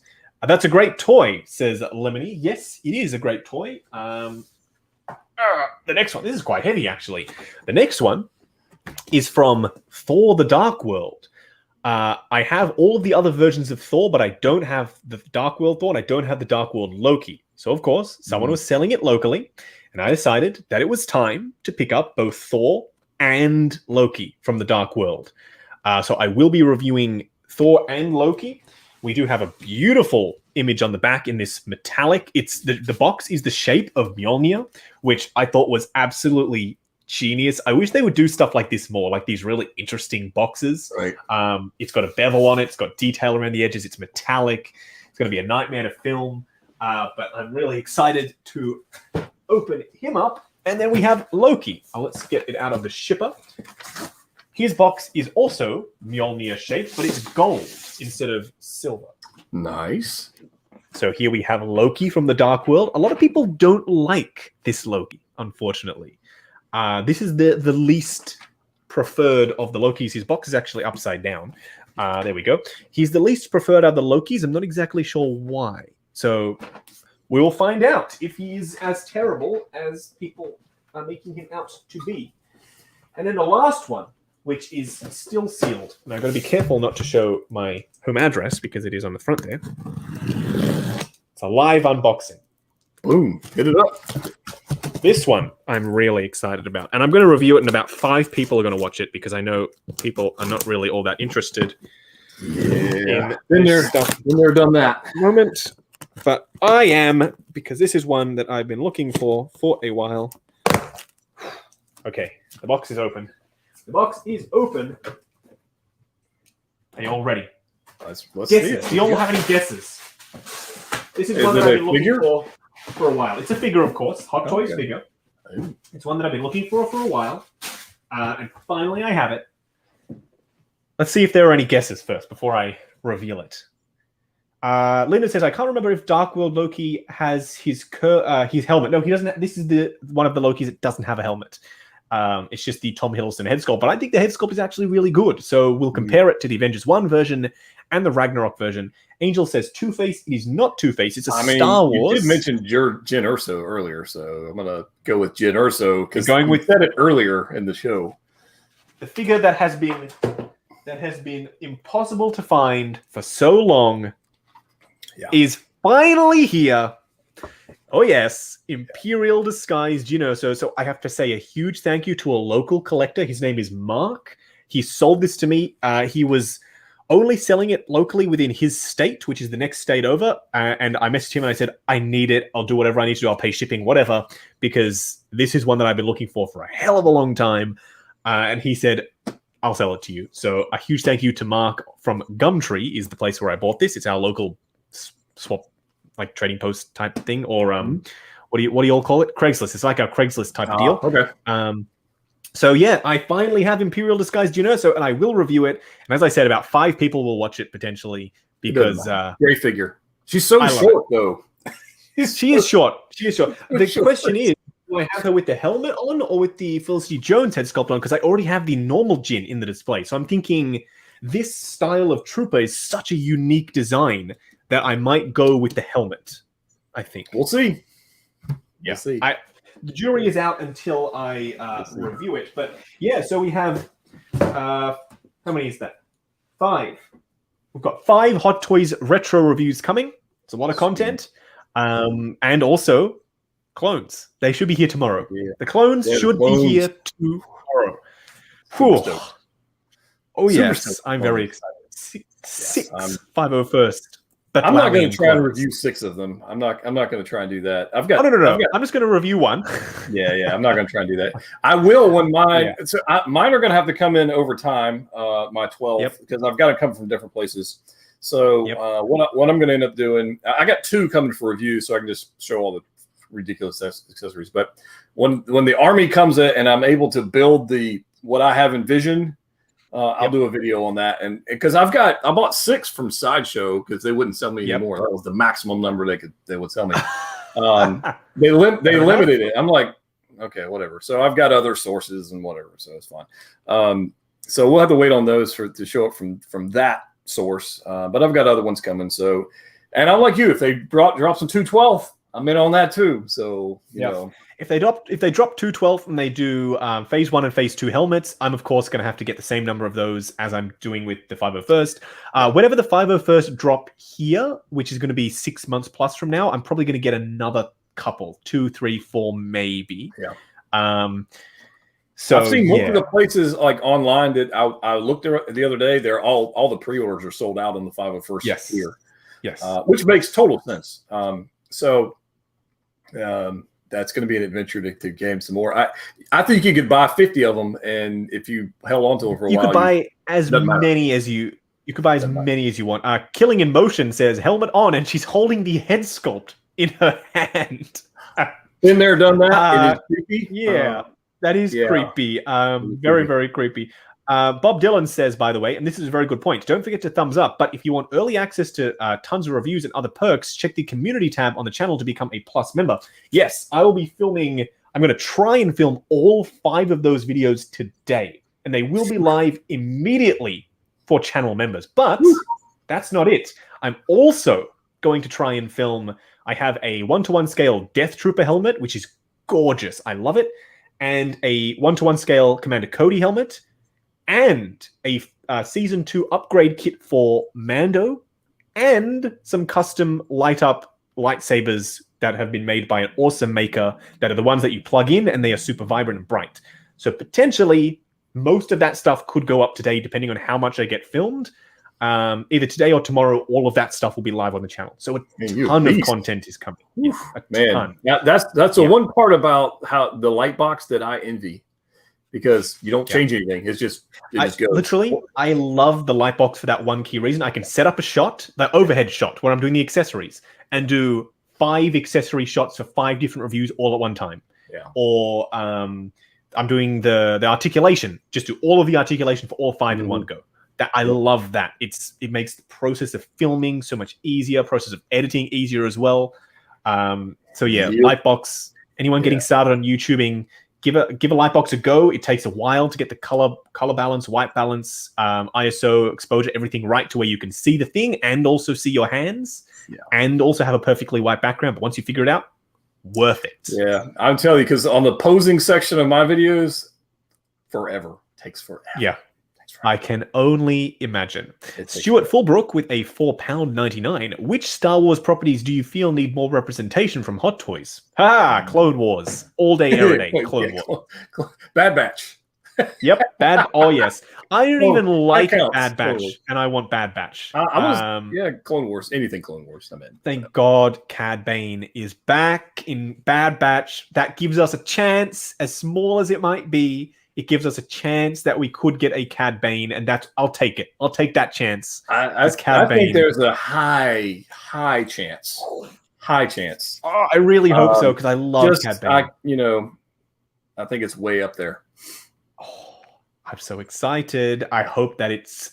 That's a great toy, says Lemony. Yes, it is a great toy. The next one, this is quite heavy, actually. The next one is from Thor the Dark World. I have all of the other versions of Thor, but I don't have the Dark World Thor, and I don't have the Dark World Loki. So, of course, someone was selling it locally, and I decided that it was time to pick up both Thor and Loki from the Dark World. So I will be reviewing Thor and Loki. We do have a beautiful image on the back in this metallic. It's the box is the shape of Mjolnir, which I thought was absolutely genius. I wish they would do stuff like this more, like these really interesting boxes. Right. It's got a bevel on it. It's got detail around the edges. It's metallic. It's going to be a nightmare to film. But I'm really excited to open him up. And then we have Loki. Let's get it out of the shipper. His box is also Mjolnir shaped, but it's gold instead of silver. Nice. So here we have Loki from the Dark World. A lot of people don't like this Loki, unfortunately. This is the least preferred of the Lokis. His box is actually upside down. There we go. He's the least preferred out of the Lokis. I'm not exactly sure why. So we will find out if he is as terrible as people are making him out to be. And then the last one, which is still sealed. And I've got to be careful not to show my home address because it is on the front there. It's a live unboxing. Boom. Hit it up. This one I'm really excited about. And I'm going to review it, and about 5 people are going to watch it because I know people are not really all that interested in this stuff. Been there, done that. Moment. But I am, because this is one that I've been looking for a while. Okay, the box is open. The box is open. Are you all ready? Let's guesses. Do you all have any guesses? This is one that I've been looking for a while. It's a figure, of course. Hot Toys figure. It's one that I've been looking for a while. And finally, I have it. Let's see if there are any guesses first before I reveal it. Linda says, I can't remember if Dark World Loki has his helmet. No, he doesn't. This is the one of the Lokis that doesn't have a helmet. It's just the Tom Hiddleston head sculpt. But I think the head sculpt is actually really good. So we'll compare it to the Avengers 1 version and the Ragnarok version. Angel says Two-Face. It is not Two-Face. It's Star Wars. You did mention Jyn Erso earlier, so I'm going to go with Jyn Erso because we said it earlier in the show. The figure that has been impossible to find for so long is finally here. Oh yes, Imperial disguised Jyn Erso. So I have to say a huge thank you to a local collector. His name is Mark. He sold this to me. He was only selling it locally within his state, which is the next state over. And I messaged him and I said, I need it. I'll do whatever I need to do. I'll pay shipping, whatever, because this is one that I've been looking for a hell of a long time. And he said, I'll sell it to you. So a huge thank you to Mark from Gumtree is the place where I bought this. It's our local swap, like trading post type thing, or what do you all call it? Craigslist. It's like a Craigslist type of deal. Okay. So yeah, I finally have Imperial disguised Jyn Erso, and I will review it. And as I said, about 5 people will watch it potentially because great figure. She's so short though. She is short. The question is, do I have her with the helmet on or with the Felicity Jones head sculpt on? Because I already have the normal Jyn in the display. So I'm thinking this style of trooper is such a unique design that I might go with the helmet, I think. We'll see. Yeah. We'll see. The jury is out until I review it. But yeah, so we have, how many is that? 5. We've got 5 Hot Toys retro reviews coming. It's a lot of content. And also clones. They should be here tomorrow. Yeah. The clones should be here tomorrow. Oh, yes. I'm very excited. 6 501st. I'm not going to try and review 6 of them. I'm not going to try and do that. No. I'm just going to review 1. Yeah. I'm not going to try and do that. I will when mine. Yeah. So mine are going to have to come in over time. My 12 because I've got to come from different places. So what I'm going to end up doing, I got 2 coming for review, so I can just show all the ridiculous accessories. But when the army comes in and I'm able to build what I have envisioned. I'll do a video on that, and because I bought 6 from Sideshow because they wouldn't sell me anymore. That was the maximum number they would sell me. They limited it. I'm like, okay, whatever. So I've got other sources and whatever, so it's fine. So we'll have to wait on those to show up from that source. But I've got other ones coming. So, and I'm like you, if they drop some 212, I'm in on that too. So you know. If they drop 212 and they do phase 1 and phase 2 helmets, I'm of course going to have to get the same number of those as I'm doing with the 501st. Whenever the 501st drop here, which is going to be 6 months plus from now, I'm probably going to get another couple, 2, 3, 4, maybe. Yeah. So I've seen most of the places like online that I looked there the other day. They're all the pre-orders are sold out on the 501st here. Yes. Which makes total sense. That's going to be an adventure to game some more. I think you could buy 50 of them, and if you held on to them for a while, you could buy as many as you could buy as many as you want. Killing in Motion says helmet on, and she's holding the head sculpt in her hand. Been there, done that. It is creepy. Yeah, that is creepy. Very, very creepy. Bob Dylan says, by the way, and this is a very good point, don't forget to thumbs up, but if you want early access to tons of reviews and other perks, check the community tab on the channel to become a Plus member. Yes, I will be filming, I'm going to try and film all 5 of those videos today, and they will be live immediately for channel members. But that's not it. I'm also going to try and film, I have a 1-to-1 scale Death Trooper helmet, which is gorgeous. I love it. And a 1-to-1 scale Commander Cody helmet, and a Season 2 upgrade kit for Mando, and some custom light-up lightsabers that have been made by an awesome maker that are the ones that you plug in, and they are super vibrant and bright. So potentially, most of that stuff could go up today, depending on how much I get filmed. Either today or tomorrow, all of that stuff will be live on the channel. So a ton of content is coming. Man, that's the one part about how the light box that I envy. Because you don't change anything. It just goes. Literally, I love the light box for that one key reason. I can set up a shot, the overhead shot, where I'm doing the accessories, and do 5 accessory shots for 5 different reviews all at one time. Yeah. Or I'm doing the articulation. Just do all of the articulation for all 5 in one go. That I love that. It makes the process of filming so much easier. Process of editing easier as well. So yeah, Lightbox. Anyone getting started on YouTubing, give a Lightbox a go. It takes a while to get the color balance, white balance, ISO, exposure, everything right to where you can see the thing and also see your hands, and also have a perfectly white background. But once you figure it out, worth it. Yeah, I'm telling you, because on the posing section of my videos, takes forever. Yeah. I can only imagine. Stuart Fulbrook with a £4.99. Which Star Wars properties do you feel need more representation from Hot Toys? Clone Wars. All day, every day. Clone Wars. Bad Batch. Yep. Oh, yes. I don't even like Bad Batch, totally. And I want Bad Batch. Clone Wars. Anything Clone Wars. I'm in. Thank God Cad Bane is back in Bad Batch. That gives us a chance, as small as it might be. It gives us a chance that we could get a Cad Bane, and I'll take it. I'll take that chance. I think there's a high chance. High chance. Oh, I really hope so, because I love Cad Bane. I think it's way up there. Oh, I'm so excited. I hope that it's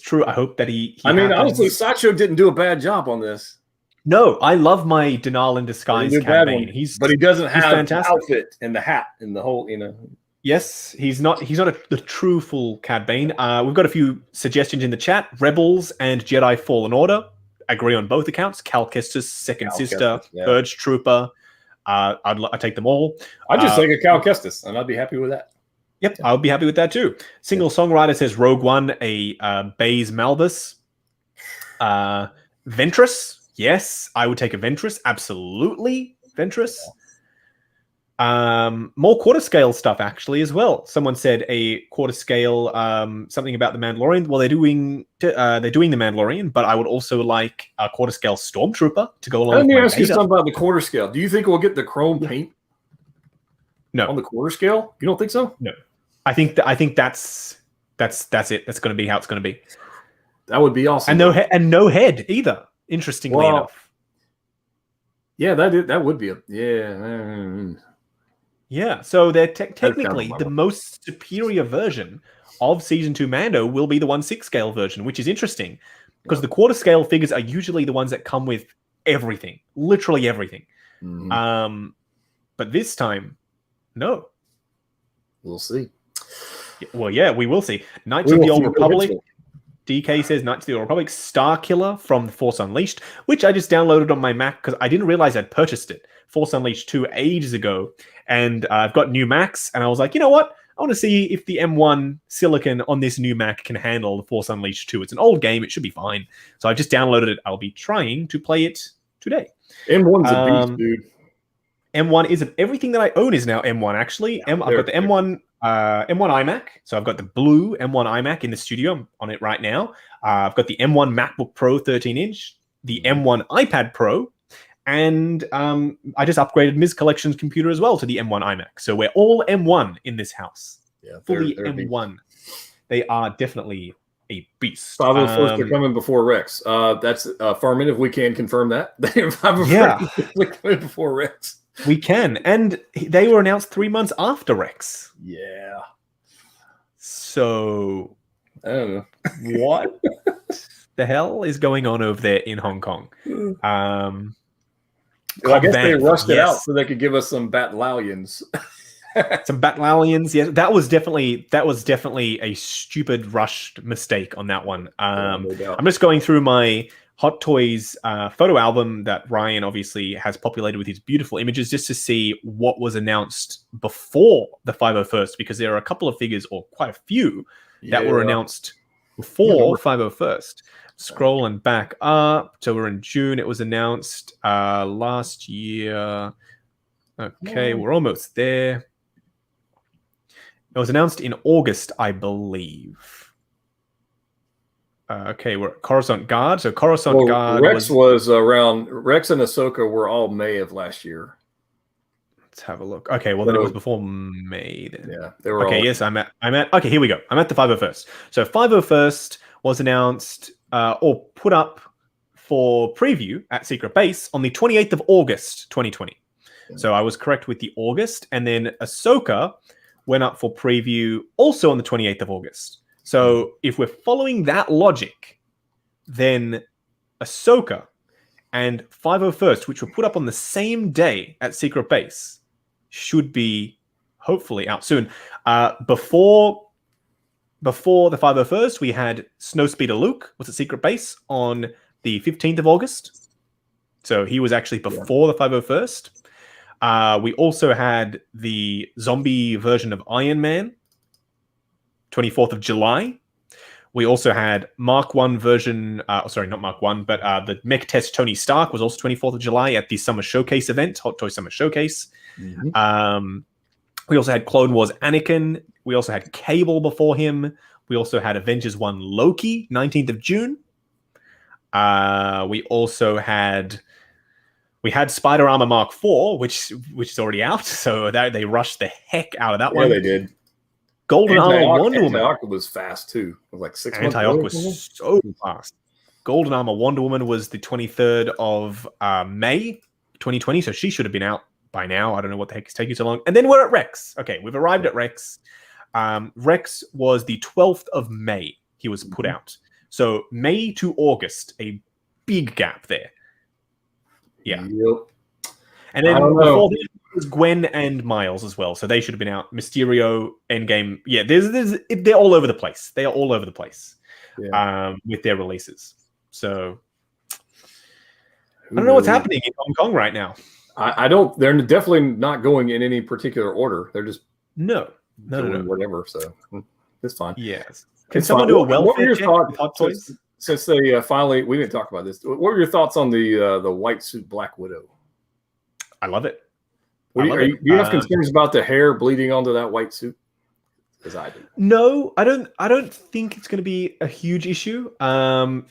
true. I hope that he honestly, Sacho didn't do a bad job on this. No, I love my Denal in Disguise Cad Bane. But he doesn't have the outfit and the hat and the whole, Yes, he's not the true full Cad Bane. We've got a few suggestions in the chat. Rebels and Jedi Fallen Order. Agree on both accounts. Cal Kestis, Second Sister, Purge Trooper. I'd take them all. I'd just take a Cal Kestis, and I'd be happy with that. Yep, I would be happy with that too. Single songwriter says Rogue One, a Baze Malbus. Ventress. Yes, I would take a Ventress. Absolutely. Ventress. More quarter scale stuff actually as well. Someone said a quarter scale something about the Mandalorian. Well, they're doing the Mandalorian, but I would also like a quarter scale Stormtrooper to go along. Let me ask you something about the quarter scale. Do you think we'll get the chrome paint? No, on the quarter scale. You don't think so? No, I think that's it. That's going to be how it's going to be. That would be awesome. And no head either. Interestingly enough. Yeah, that would be Yeah, so they're technically the most superior version of Season 2 Mando will be the 1/6 scale version, which is interesting because the quarter scale figures are usually the ones that come with everything, literally everything. Mm-hmm. But this time, no. We'll see. Well, yeah, we will see. Knights of the Old Republic. DK says Knights of the Old Republic. Star Killer from The Force Unleashed, which I just downloaded on my Mac because I didn't realize I'd purchased it. Force Unleashed 2 ages ago. And I've got new Macs, and I was like, you know what? I want to see if the M1 Silicon on this new Mac can handle the Force Unleashed 2. It's an old game. It should be fine. So I just downloaded it. I'll be trying to play it today. M1's a beast, dude. M1 is everything that I own is now M1, actually. I've got the M1 iMac. So I've got the blue M1 iMac in the studio. I'm on it right now. I've got the M1 MacBook Pro 13-inch, the M1 iPad Pro, and I just upgraded Ms. Collection's computer as well to the M1 iMac. So we're all M1 in this house. Yeah, fully M1. They are definitely a beast. 501st are coming before Rex. That's Farman, if we can confirm that. We're coming before Rex. We can. And they were announced 3 months after Rex. Yeah. So I don't know. What the hell is going on over there in Hong Kong? I guess they rushed it out so they could give us some Batlalians. Some Batlalians, yeah. That was definitely a stupid rushed mistake on that one. I'm just going through my Hot Toys photo album that Ryan obviously has populated with his beautiful images just to see what was announced before the 501st, because there are a couple of figures, or quite a few, that were announced before 501st. Scrolling back up, so we're in June. It was announced last year. Okay, we're almost there. It was announced in August, I believe. Okay, we're at Coruscant Guard. So Coruscant Guard. Rex was around. Rex and Ahsoka were all May of last year. Let's have a look. Okay, well then it was before May. Then. Yeah, they were. Okay, yes, I'm at. Okay, here we go. I'm at the 501st. So 501st was announced or put up for preview at Secret Base on the 28th of August, 2020. Yeah. So I was correct with the August, and then Ahsoka went up for preview also on the 28th of August. So if we're following that logic, then Ahsoka and 501st, which were put up on the same day at Secret Base, should be hopefully out soon. Before the 501st, we had Snowspeeder Luke was at Secret Base on the 15th of August. So he was actually before the 501st. We also had the zombie version of Iron Man, 24th of July. We also had Mark 1 version, sorry, not Mark 1, but the Mech Test Tony Stark was also 24th of July at the Summer Showcase event, Hot Toy Summer Showcase. Mm-hmm. We also had Clone Wars Anakin. We also had Cable before him. We also had Avengers 1 Loki, 19th of June. We also had Spider Armor Mark 4, which is already out, so they rushed the heck out of that one. Yeah, they did. Golden Armor Wonder Woman. Antioch was fast too. It was like 6 months. Antioch was so fast. Golden Armor Wonder Woman was the 23rd of May 2020, so she should have been out by now. I don't know what the heck is taking so long. And then we're at Rex. Okay, we've arrived at Rex. Rex was the 12th of May. He was put out. So May to August, a big gap there. Yeah. Yep. And then before this was Gwen and Miles as well. So they should have been out. Mysterio, Endgame. Yeah, they're all over the place. They are all over the place with their releases. So I don't know what's happening in Hong Kong right now. I don't. They're definitely not going in any particular order. They're just no, whatever. So it's fine. Yes. Can someone do a welfare check with Hot Toys? Since they finally, we didn't talk about this. What were your thoughts on the white suit Black Widow? I love it. Do you have concerns about the hair bleeding onto that white suit? As I do. No, I don't think it's going to be a huge issue.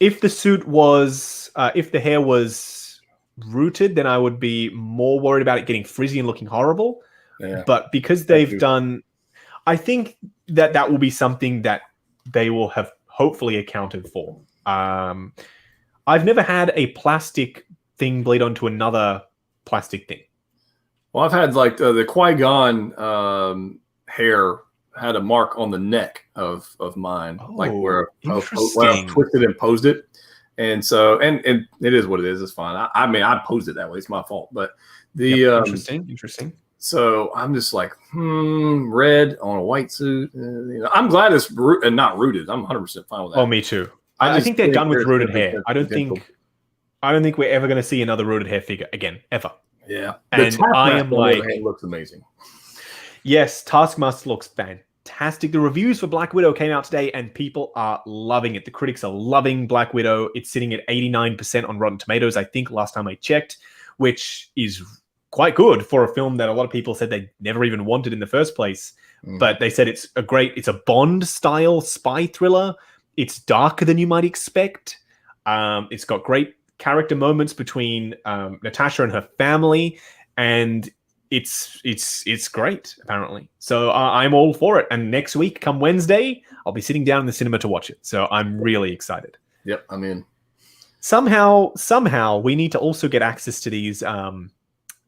If the suit was, if the hair was rooted, then I would be more worried about it getting frizzy and looking horrible. Yeah. But because they've done, I think that will be something that they will have hopefully accounted for. I've never had a plastic thing bleed onto another plastic thing. Well, I've had like the Qui-Gon hair had a mark on the neck of mine, like where I twisted and posed it. And so, and it is what it is. It's fine. I mean, I posed it that way. It's my fault. But interesting. So I'm just like, red on a white suit. I'm glad it's not rooted. I'm 100% fine with that. Oh, me too. I think they're done with rooted hair. I don't think we're ever going to see another rooted hair figure again, ever. Yeah, and I am like, it looks amazing. Yes, Taskmaster looks fantastic. The reviews for Black Widow came out today, and people are loving it. The critics are loving Black Widow. It's sitting at 89% on Rotten Tomatoes, I think, last time I checked, which is quite good for a film that a lot of people said they never even wanted in the first place. But they said it's a Bond-style spy thriller. It's darker than you might expect. It's got great character moments between Natasha and her family, and it's great, apparently. So I'm all for it. And next week, come Wednesday, I'll be sitting down in the cinema to watch it. So I'm really excited. Yep, I'm in. Somehow, we need to also get access to these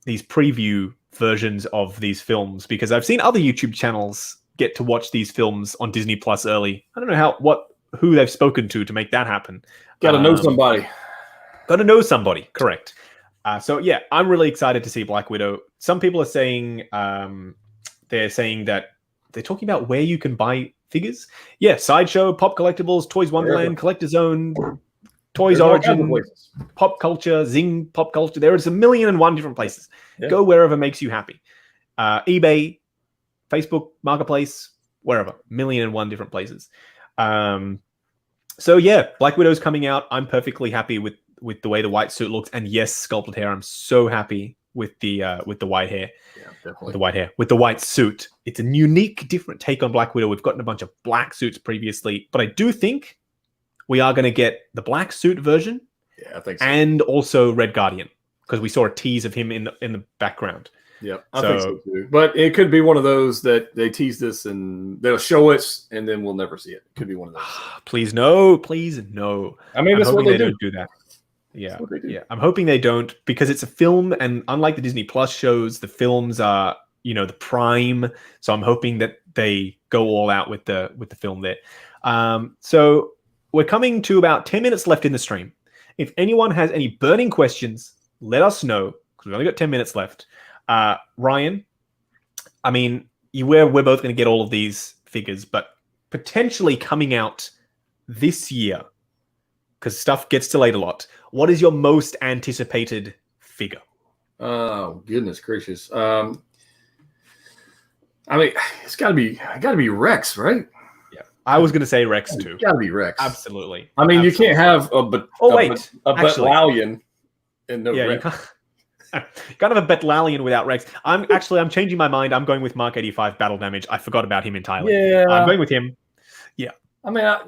preview versions of these films, because I've seen other YouTube channels get to watch these films on Disney Plus early. I don't know who they've spoken to make that happen. Got to know somebody. Got to know somebody, correct. So yeah, I'm really excited to see Black Widow. Some people are saying they're talking about where you can buy figures. Yeah, Sideshow, Pop Collectibles, Toys Wonderland, Collector Zone, Toys Origin, Pop Culture, Zing Pop Culture. There is 1,000,001 different places. Yeah. Go wherever makes you happy. eBay, Facebook, Marketplace, wherever. 1,000,001 different places. So yeah, Black Widow's coming out. I'm perfectly happy with the way the white suit looks, and yes, sculpted hair. I'm so happy with the white hair. Yeah, definitely. The white hair with the white suit. It's a unique, different take on Black Widow. We've gotten a bunch of black suits previously, but I do think we are going to get the black suit version. Yeah, I think so. And also Red Guardian, because we saw a tease of him in the background. Yeah, I think so too. But it could be one of those that they tease this and they'll show us, and then we'll never see it. It could be one of those. Please no. I mean, that's what they do. Don't do that. Yeah, yeah. I'm hoping they don't, because it's a film, and unlike the Disney Plus shows, the films are, the prime. So I'm hoping that they go all out with the film there. So we're coming to about 10 minutes left in the stream. If anyone has any burning questions, let us know, because we've only got 10 minutes left. Ryan, I mean, we're both going to get all of these figures, but potentially coming out this year, because stuff gets delayed a lot. What is your most anticipated figure? Oh, goodness gracious. I mean, it's got to be Rex, right? Yeah, I was going to say Rex too. It's got to be Rex. Absolutely. I mean, Absolutely. You can't have a Betlalian and no Rex. You can't have a Betlalian without Rex. I'm changing my mind. I'm going with Mark 85 battle damage. I forgot about him entirely. Yeah, I'm going with him. Yeah. I mean, I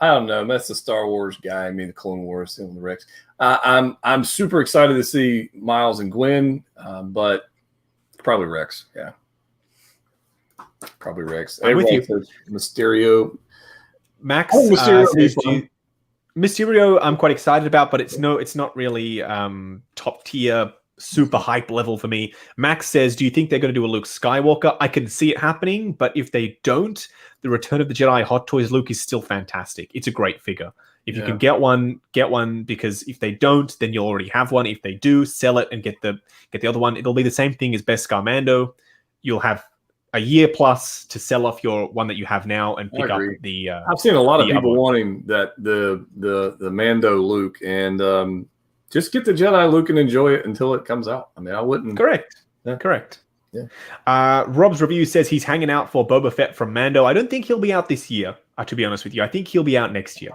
don't know. That's the Star Wars guy. I mean, the Clone Wars, the Rex. I'm super excited to see Miles and Gwen, but probably Rex. Yeah, probably Rex. I'm with you. Mysterio. Max Mysterio. I'm quite excited about, but it's not really top tier, super hype level for me. Max says, "Do you think they're going to do a Luke Skywalker?" I can see it happening, but if they don't, the Return of the Jedi Hot Toys Luke is still fantastic. It's a great figure. If you can get one, because if they don't, then you'll already have one. If they do, sell it and get the other one. It'll be the same thing as Beskar Mando. You'll have a year plus to sell off your one that you have now and pick up the. I've seen a lot of people wanting that the Mando Luke, and just get the Jedi Luke and enjoy it until it comes out. I mean, I wouldn't. Correct. Yeah. Rob's review says he's hanging out for Boba Fett from Mando. I don't think he'll be out this year. To be honest with you, I think he'll be out next year.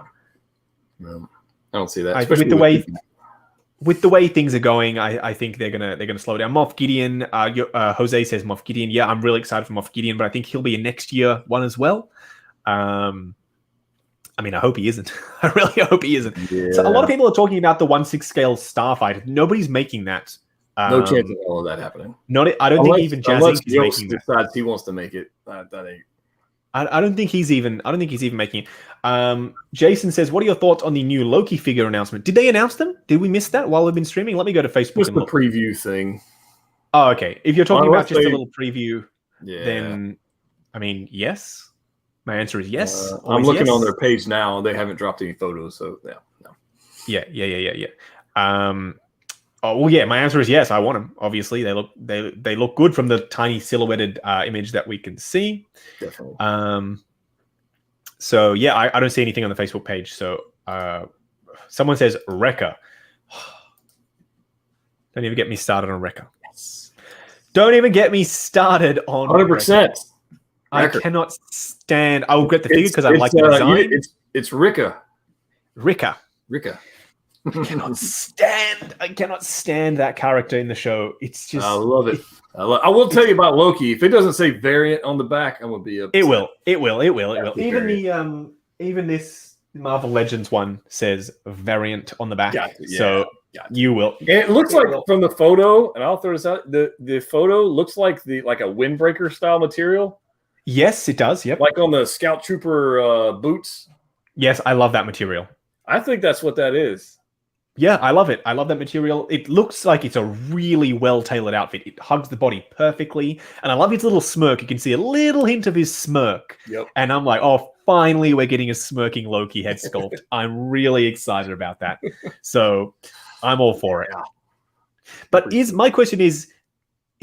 No, I don't see that. With the way things are going, I think they're gonna slow down. Moff Gideon, Jose says Moff Gideon. Yeah, I'm really excited for Moff Gideon, but I think he'll be a next year one as well. I mean, I hope he isn't. I really hope he isn't. Yeah. So a lot of people are talking about the 1/6 scale Starfighter. Nobody's making that. No chance of all of that happening. I don't think even Jazzy is making that. Decides he wants to make it. That ain't. I don't think he's even making it. Jason says, "What are your thoughts on the new Loki figure announcement? Did they announce them? Did we miss that while we've been streaming? Let me go to Facebook. Just the preview thing. Oh, okay. If you're talking about just a little preview, then I mean, yes. My answer is yes. I'm looking on their page now. They haven't dropped any photos, so no. Yeah. Oh well, yeah. My answer is yes. I want them. Obviously, they look good from the tiny silhouetted image that we can see. Definitely. So yeah, I don't see anything on the Facebook page. So someone says Wrecker. Don't even get me started on Wrecker. Yes. Don't even get me started on 100%. I cannot stand. I will get the figure because I like the design. It's Ricka. I cannot stand that character in the show. It's just. I love it. I will tell you about Loki. If it doesn't say variant on the back, I'm gonna be upset. It will. Even this Marvel Legends one says variant on the back. So you will. And it looks like from the photo, and I'll throw this out. The photo looks like a windbreaker style material. Yes, it does. Yep. Like on the Scout Trooper boots. Yes, I love that material. I think that's what that is. Yeah, I love it. I love that material. It looks like it's a really well-tailored outfit. It hugs the body perfectly. And I love his little smirk. You can see a little hint of his smirk. Yep. And I'm like, oh, finally we're getting a smirking Loki head sculpt. I'm really excited about that. So I'm all for it. But my question is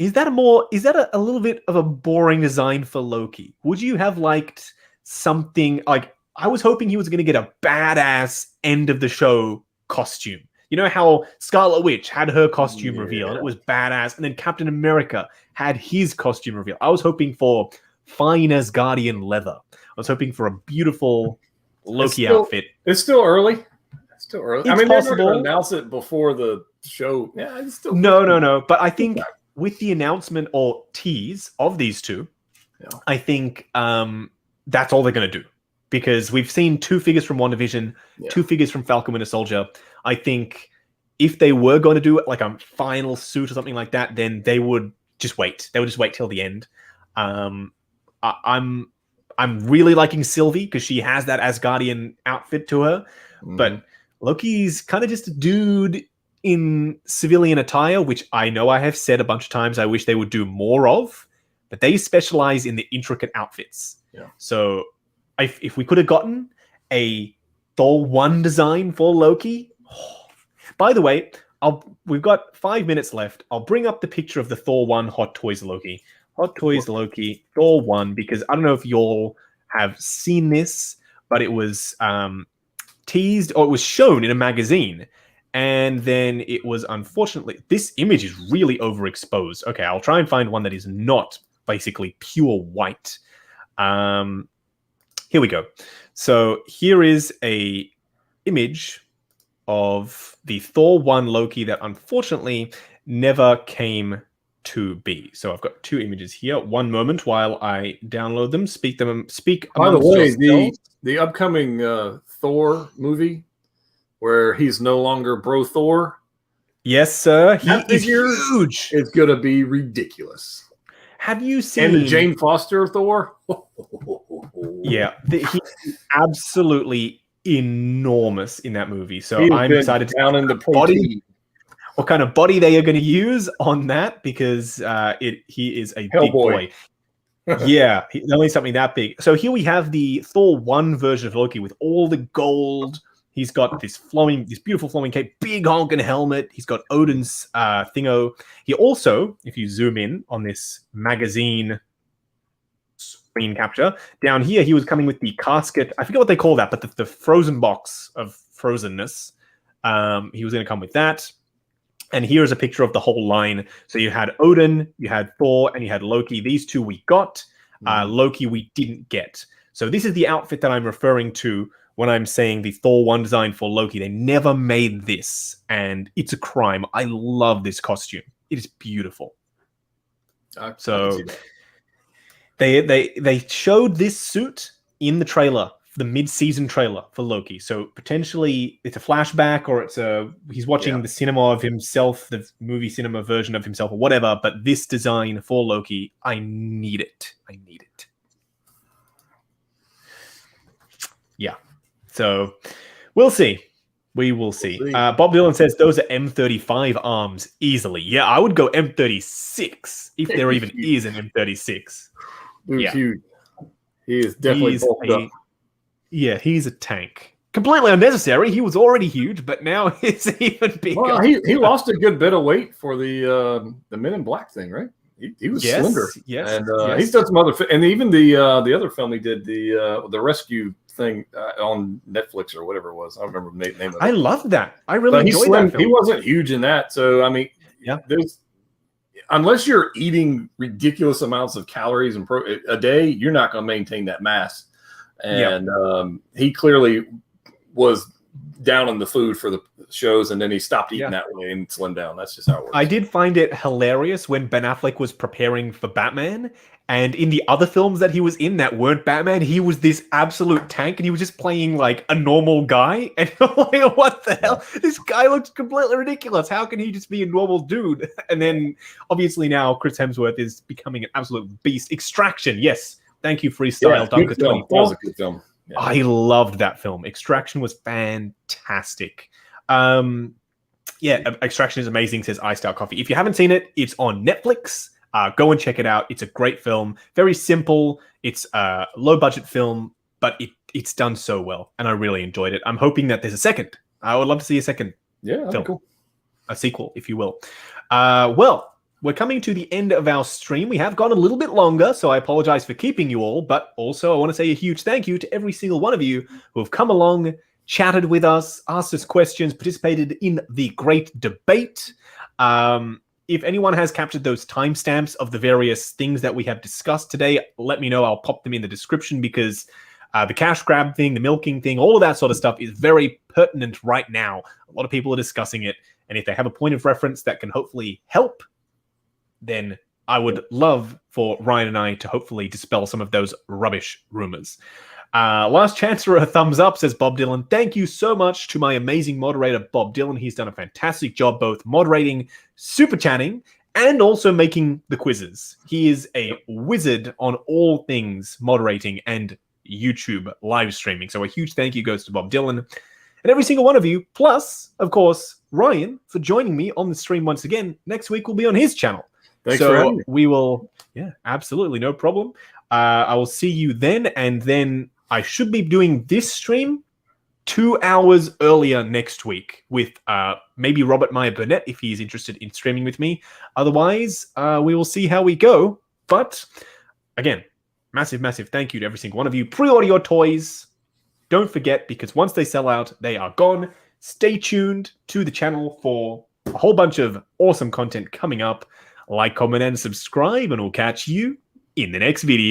that a little bit of a boring design for Loki? Would you have liked something like, I was hoping he was going to get a badass end of the show costume. You know how Scarlet Witch had her costume reveal and it was badass, and then Captain America had his costume reveal. I was hoping for fine Asgardian leather. I was hoping for a beautiful Loki outfit. It's still early. I mean, they're going to announce it before the show. Yeah, it's still no. But I think with the announcement or tease of these two, I think that's all they're going to do. Because we've seen 2 figures from WandaVision, 2 figures from Falcon Winter Soldier. I think if they were going to do it like a final suit or something like that, then they would just wait. They would just wait till the end. I'm really liking Sylvie because she has that Asgardian outfit to her. But Loki's kind of just a dude in civilian attire, which I know I have said a bunch of times I wish they would do more of, but they specialize in the intricate outfits. Yeah. So if we could have gotten a Thor 1 design for Loki. By the way, we've got 5 minutes left. I'll bring up the picture of the Thor 1 Hot Toys Loki. Hot Toys Loki, Thor 1, because I don't know if y'all have seen this, but it was teased, or it was shown in a magazine. And then it was, unfortunately, this image is really overexposed. Okay, I'll try and find one that is not basically pure white. Here we go. So here is a image of the Thor 1 Loki that unfortunately never came to be. So I've got 2 images here. One moment while I download them, speak By the way, the upcoming Thor movie, where he's no longer Bro Thor. Yes, sir. He is huge. It's gonna be ridiculous. Have you seen... And the Jane Foster Thor? Yeah, he's absolutely enormous in that movie. So I'm excited to down in the body. What kind of body they are going to use on that, because he is a big boy. Yeah, only something that big. So here we have the Thor 1 version of Loki with all the gold. He's got this beautiful flowing cape, big honking helmet. He's got Odin's thingo. He also, if you zoom in on this magazine screen capture, down here he was coming with the casket. I forget what they call that, but the frozen box of frozenness. He was going to come with that. And here's a picture of the whole line. So you had Odin, you had Thor, and you had Loki. These 2 we got. Loki we didn't get. So this is the outfit that I'm referring to when I'm saying the Thor 1 design for Loki. They never made this, and it's a crime. I love this costume. It is beautiful. So they showed this suit in the trailer, the mid-season trailer for Loki. So potentially it's a flashback, or he's watching the cinema of himself, the movie cinema version of himself, or whatever. But this design for Loki, I need it. Yeah. So we'll see. We will see. Bob Dylan says those are M35 arms easily. Yeah, I would go M36 if there even is an M36. Dude's huge. He is definitely bulked up. Yeah, he's a tank. Completely unnecessary. He was already huge, but now it's even bigger. Well, he lost a good bit of weight for the Men in Black thing, right? He was slender. Yes, and he's done some other, and even the other film he did, the rescue thing on Netflix or whatever it was. I don't remember the name of it. I love that. I really enjoyed that film. He wasn't huge in that, so I mean, unless you're eating ridiculous amounts of calories and a day, you're not going to maintain that mass. And he clearly was down on the food for the shows, and then he stopped eating that way and slimmed down. That's just how it works. I did find it hilarious when Ben Affleck was preparing for Batman, and in the other films that he was in that weren't Batman, he was this absolute tank, and he was just playing like a normal guy. And like, what the hell? This guy looks completely ridiculous. How can he just be a normal dude? And then obviously now Chris Hemsworth is becoming an absolute beast. Extraction, yes. Thank you, Freestyle Dunker 24. That was a good film. Yeah. I loved that film. Extraction was fantastic. Extraction is amazing, says Iced Out Coffee. If you haven't seen it, it's on Netflix. Go and check it out. It's a great film. Very simple. It's a low-budget film, but it's done so well, and I really enjoyed it. I'm hoping that there's a second. I would love to see a second film. Cool. A sequel, if you will. We're coming to the end of our stream. We have gone a little bit longer, so I apologize for keeping you all, but also I want to say a huge thank you to every single one of you who have come along, chatted with us, asked us questions, participated in the great debate. If anyone has captured those timestamps of the various things that we have discussed today, let me know. I'll pop them in the description, because the cash grab thing, the milking thing, all of that sort of stuff is very pertinent right now. A lot of people are discussing it, and if they have a point of reference that can hopefully help, then I would love for Ryan and I to hopefully dispel some of those rubbish rumors. Last chance for a thumbs up, says Bob Dylan. Thank you so much to my amazing moderator, Bob Dylan. He's done a fantastic job both moderating, super chatting, and also making the quizzes. He is a wizard on all things moderating and YouTube live streaming. So a huge thank you goes to Bob Dylan and every single one of you. Plus, of course, Ryan for joining me on the stream once again. Next week will be on his channel. Thanks for having me. We will, yeah, absolutely, no problem. I will see you then, and then I should be doing this stream 2 hours earlier next week with maybe Robert Meyer Burnett if he's interested in streaming with me. Otherwise, we will see how we go. But again, massive thank you to every single one of you. Pre-order your toys. Don't forget, because once they sell out, they are gone. Stay tuned to the channel for a whole bunch of awesome content coming up. Like, comment, and subscribe, and we'll catch you in the next video.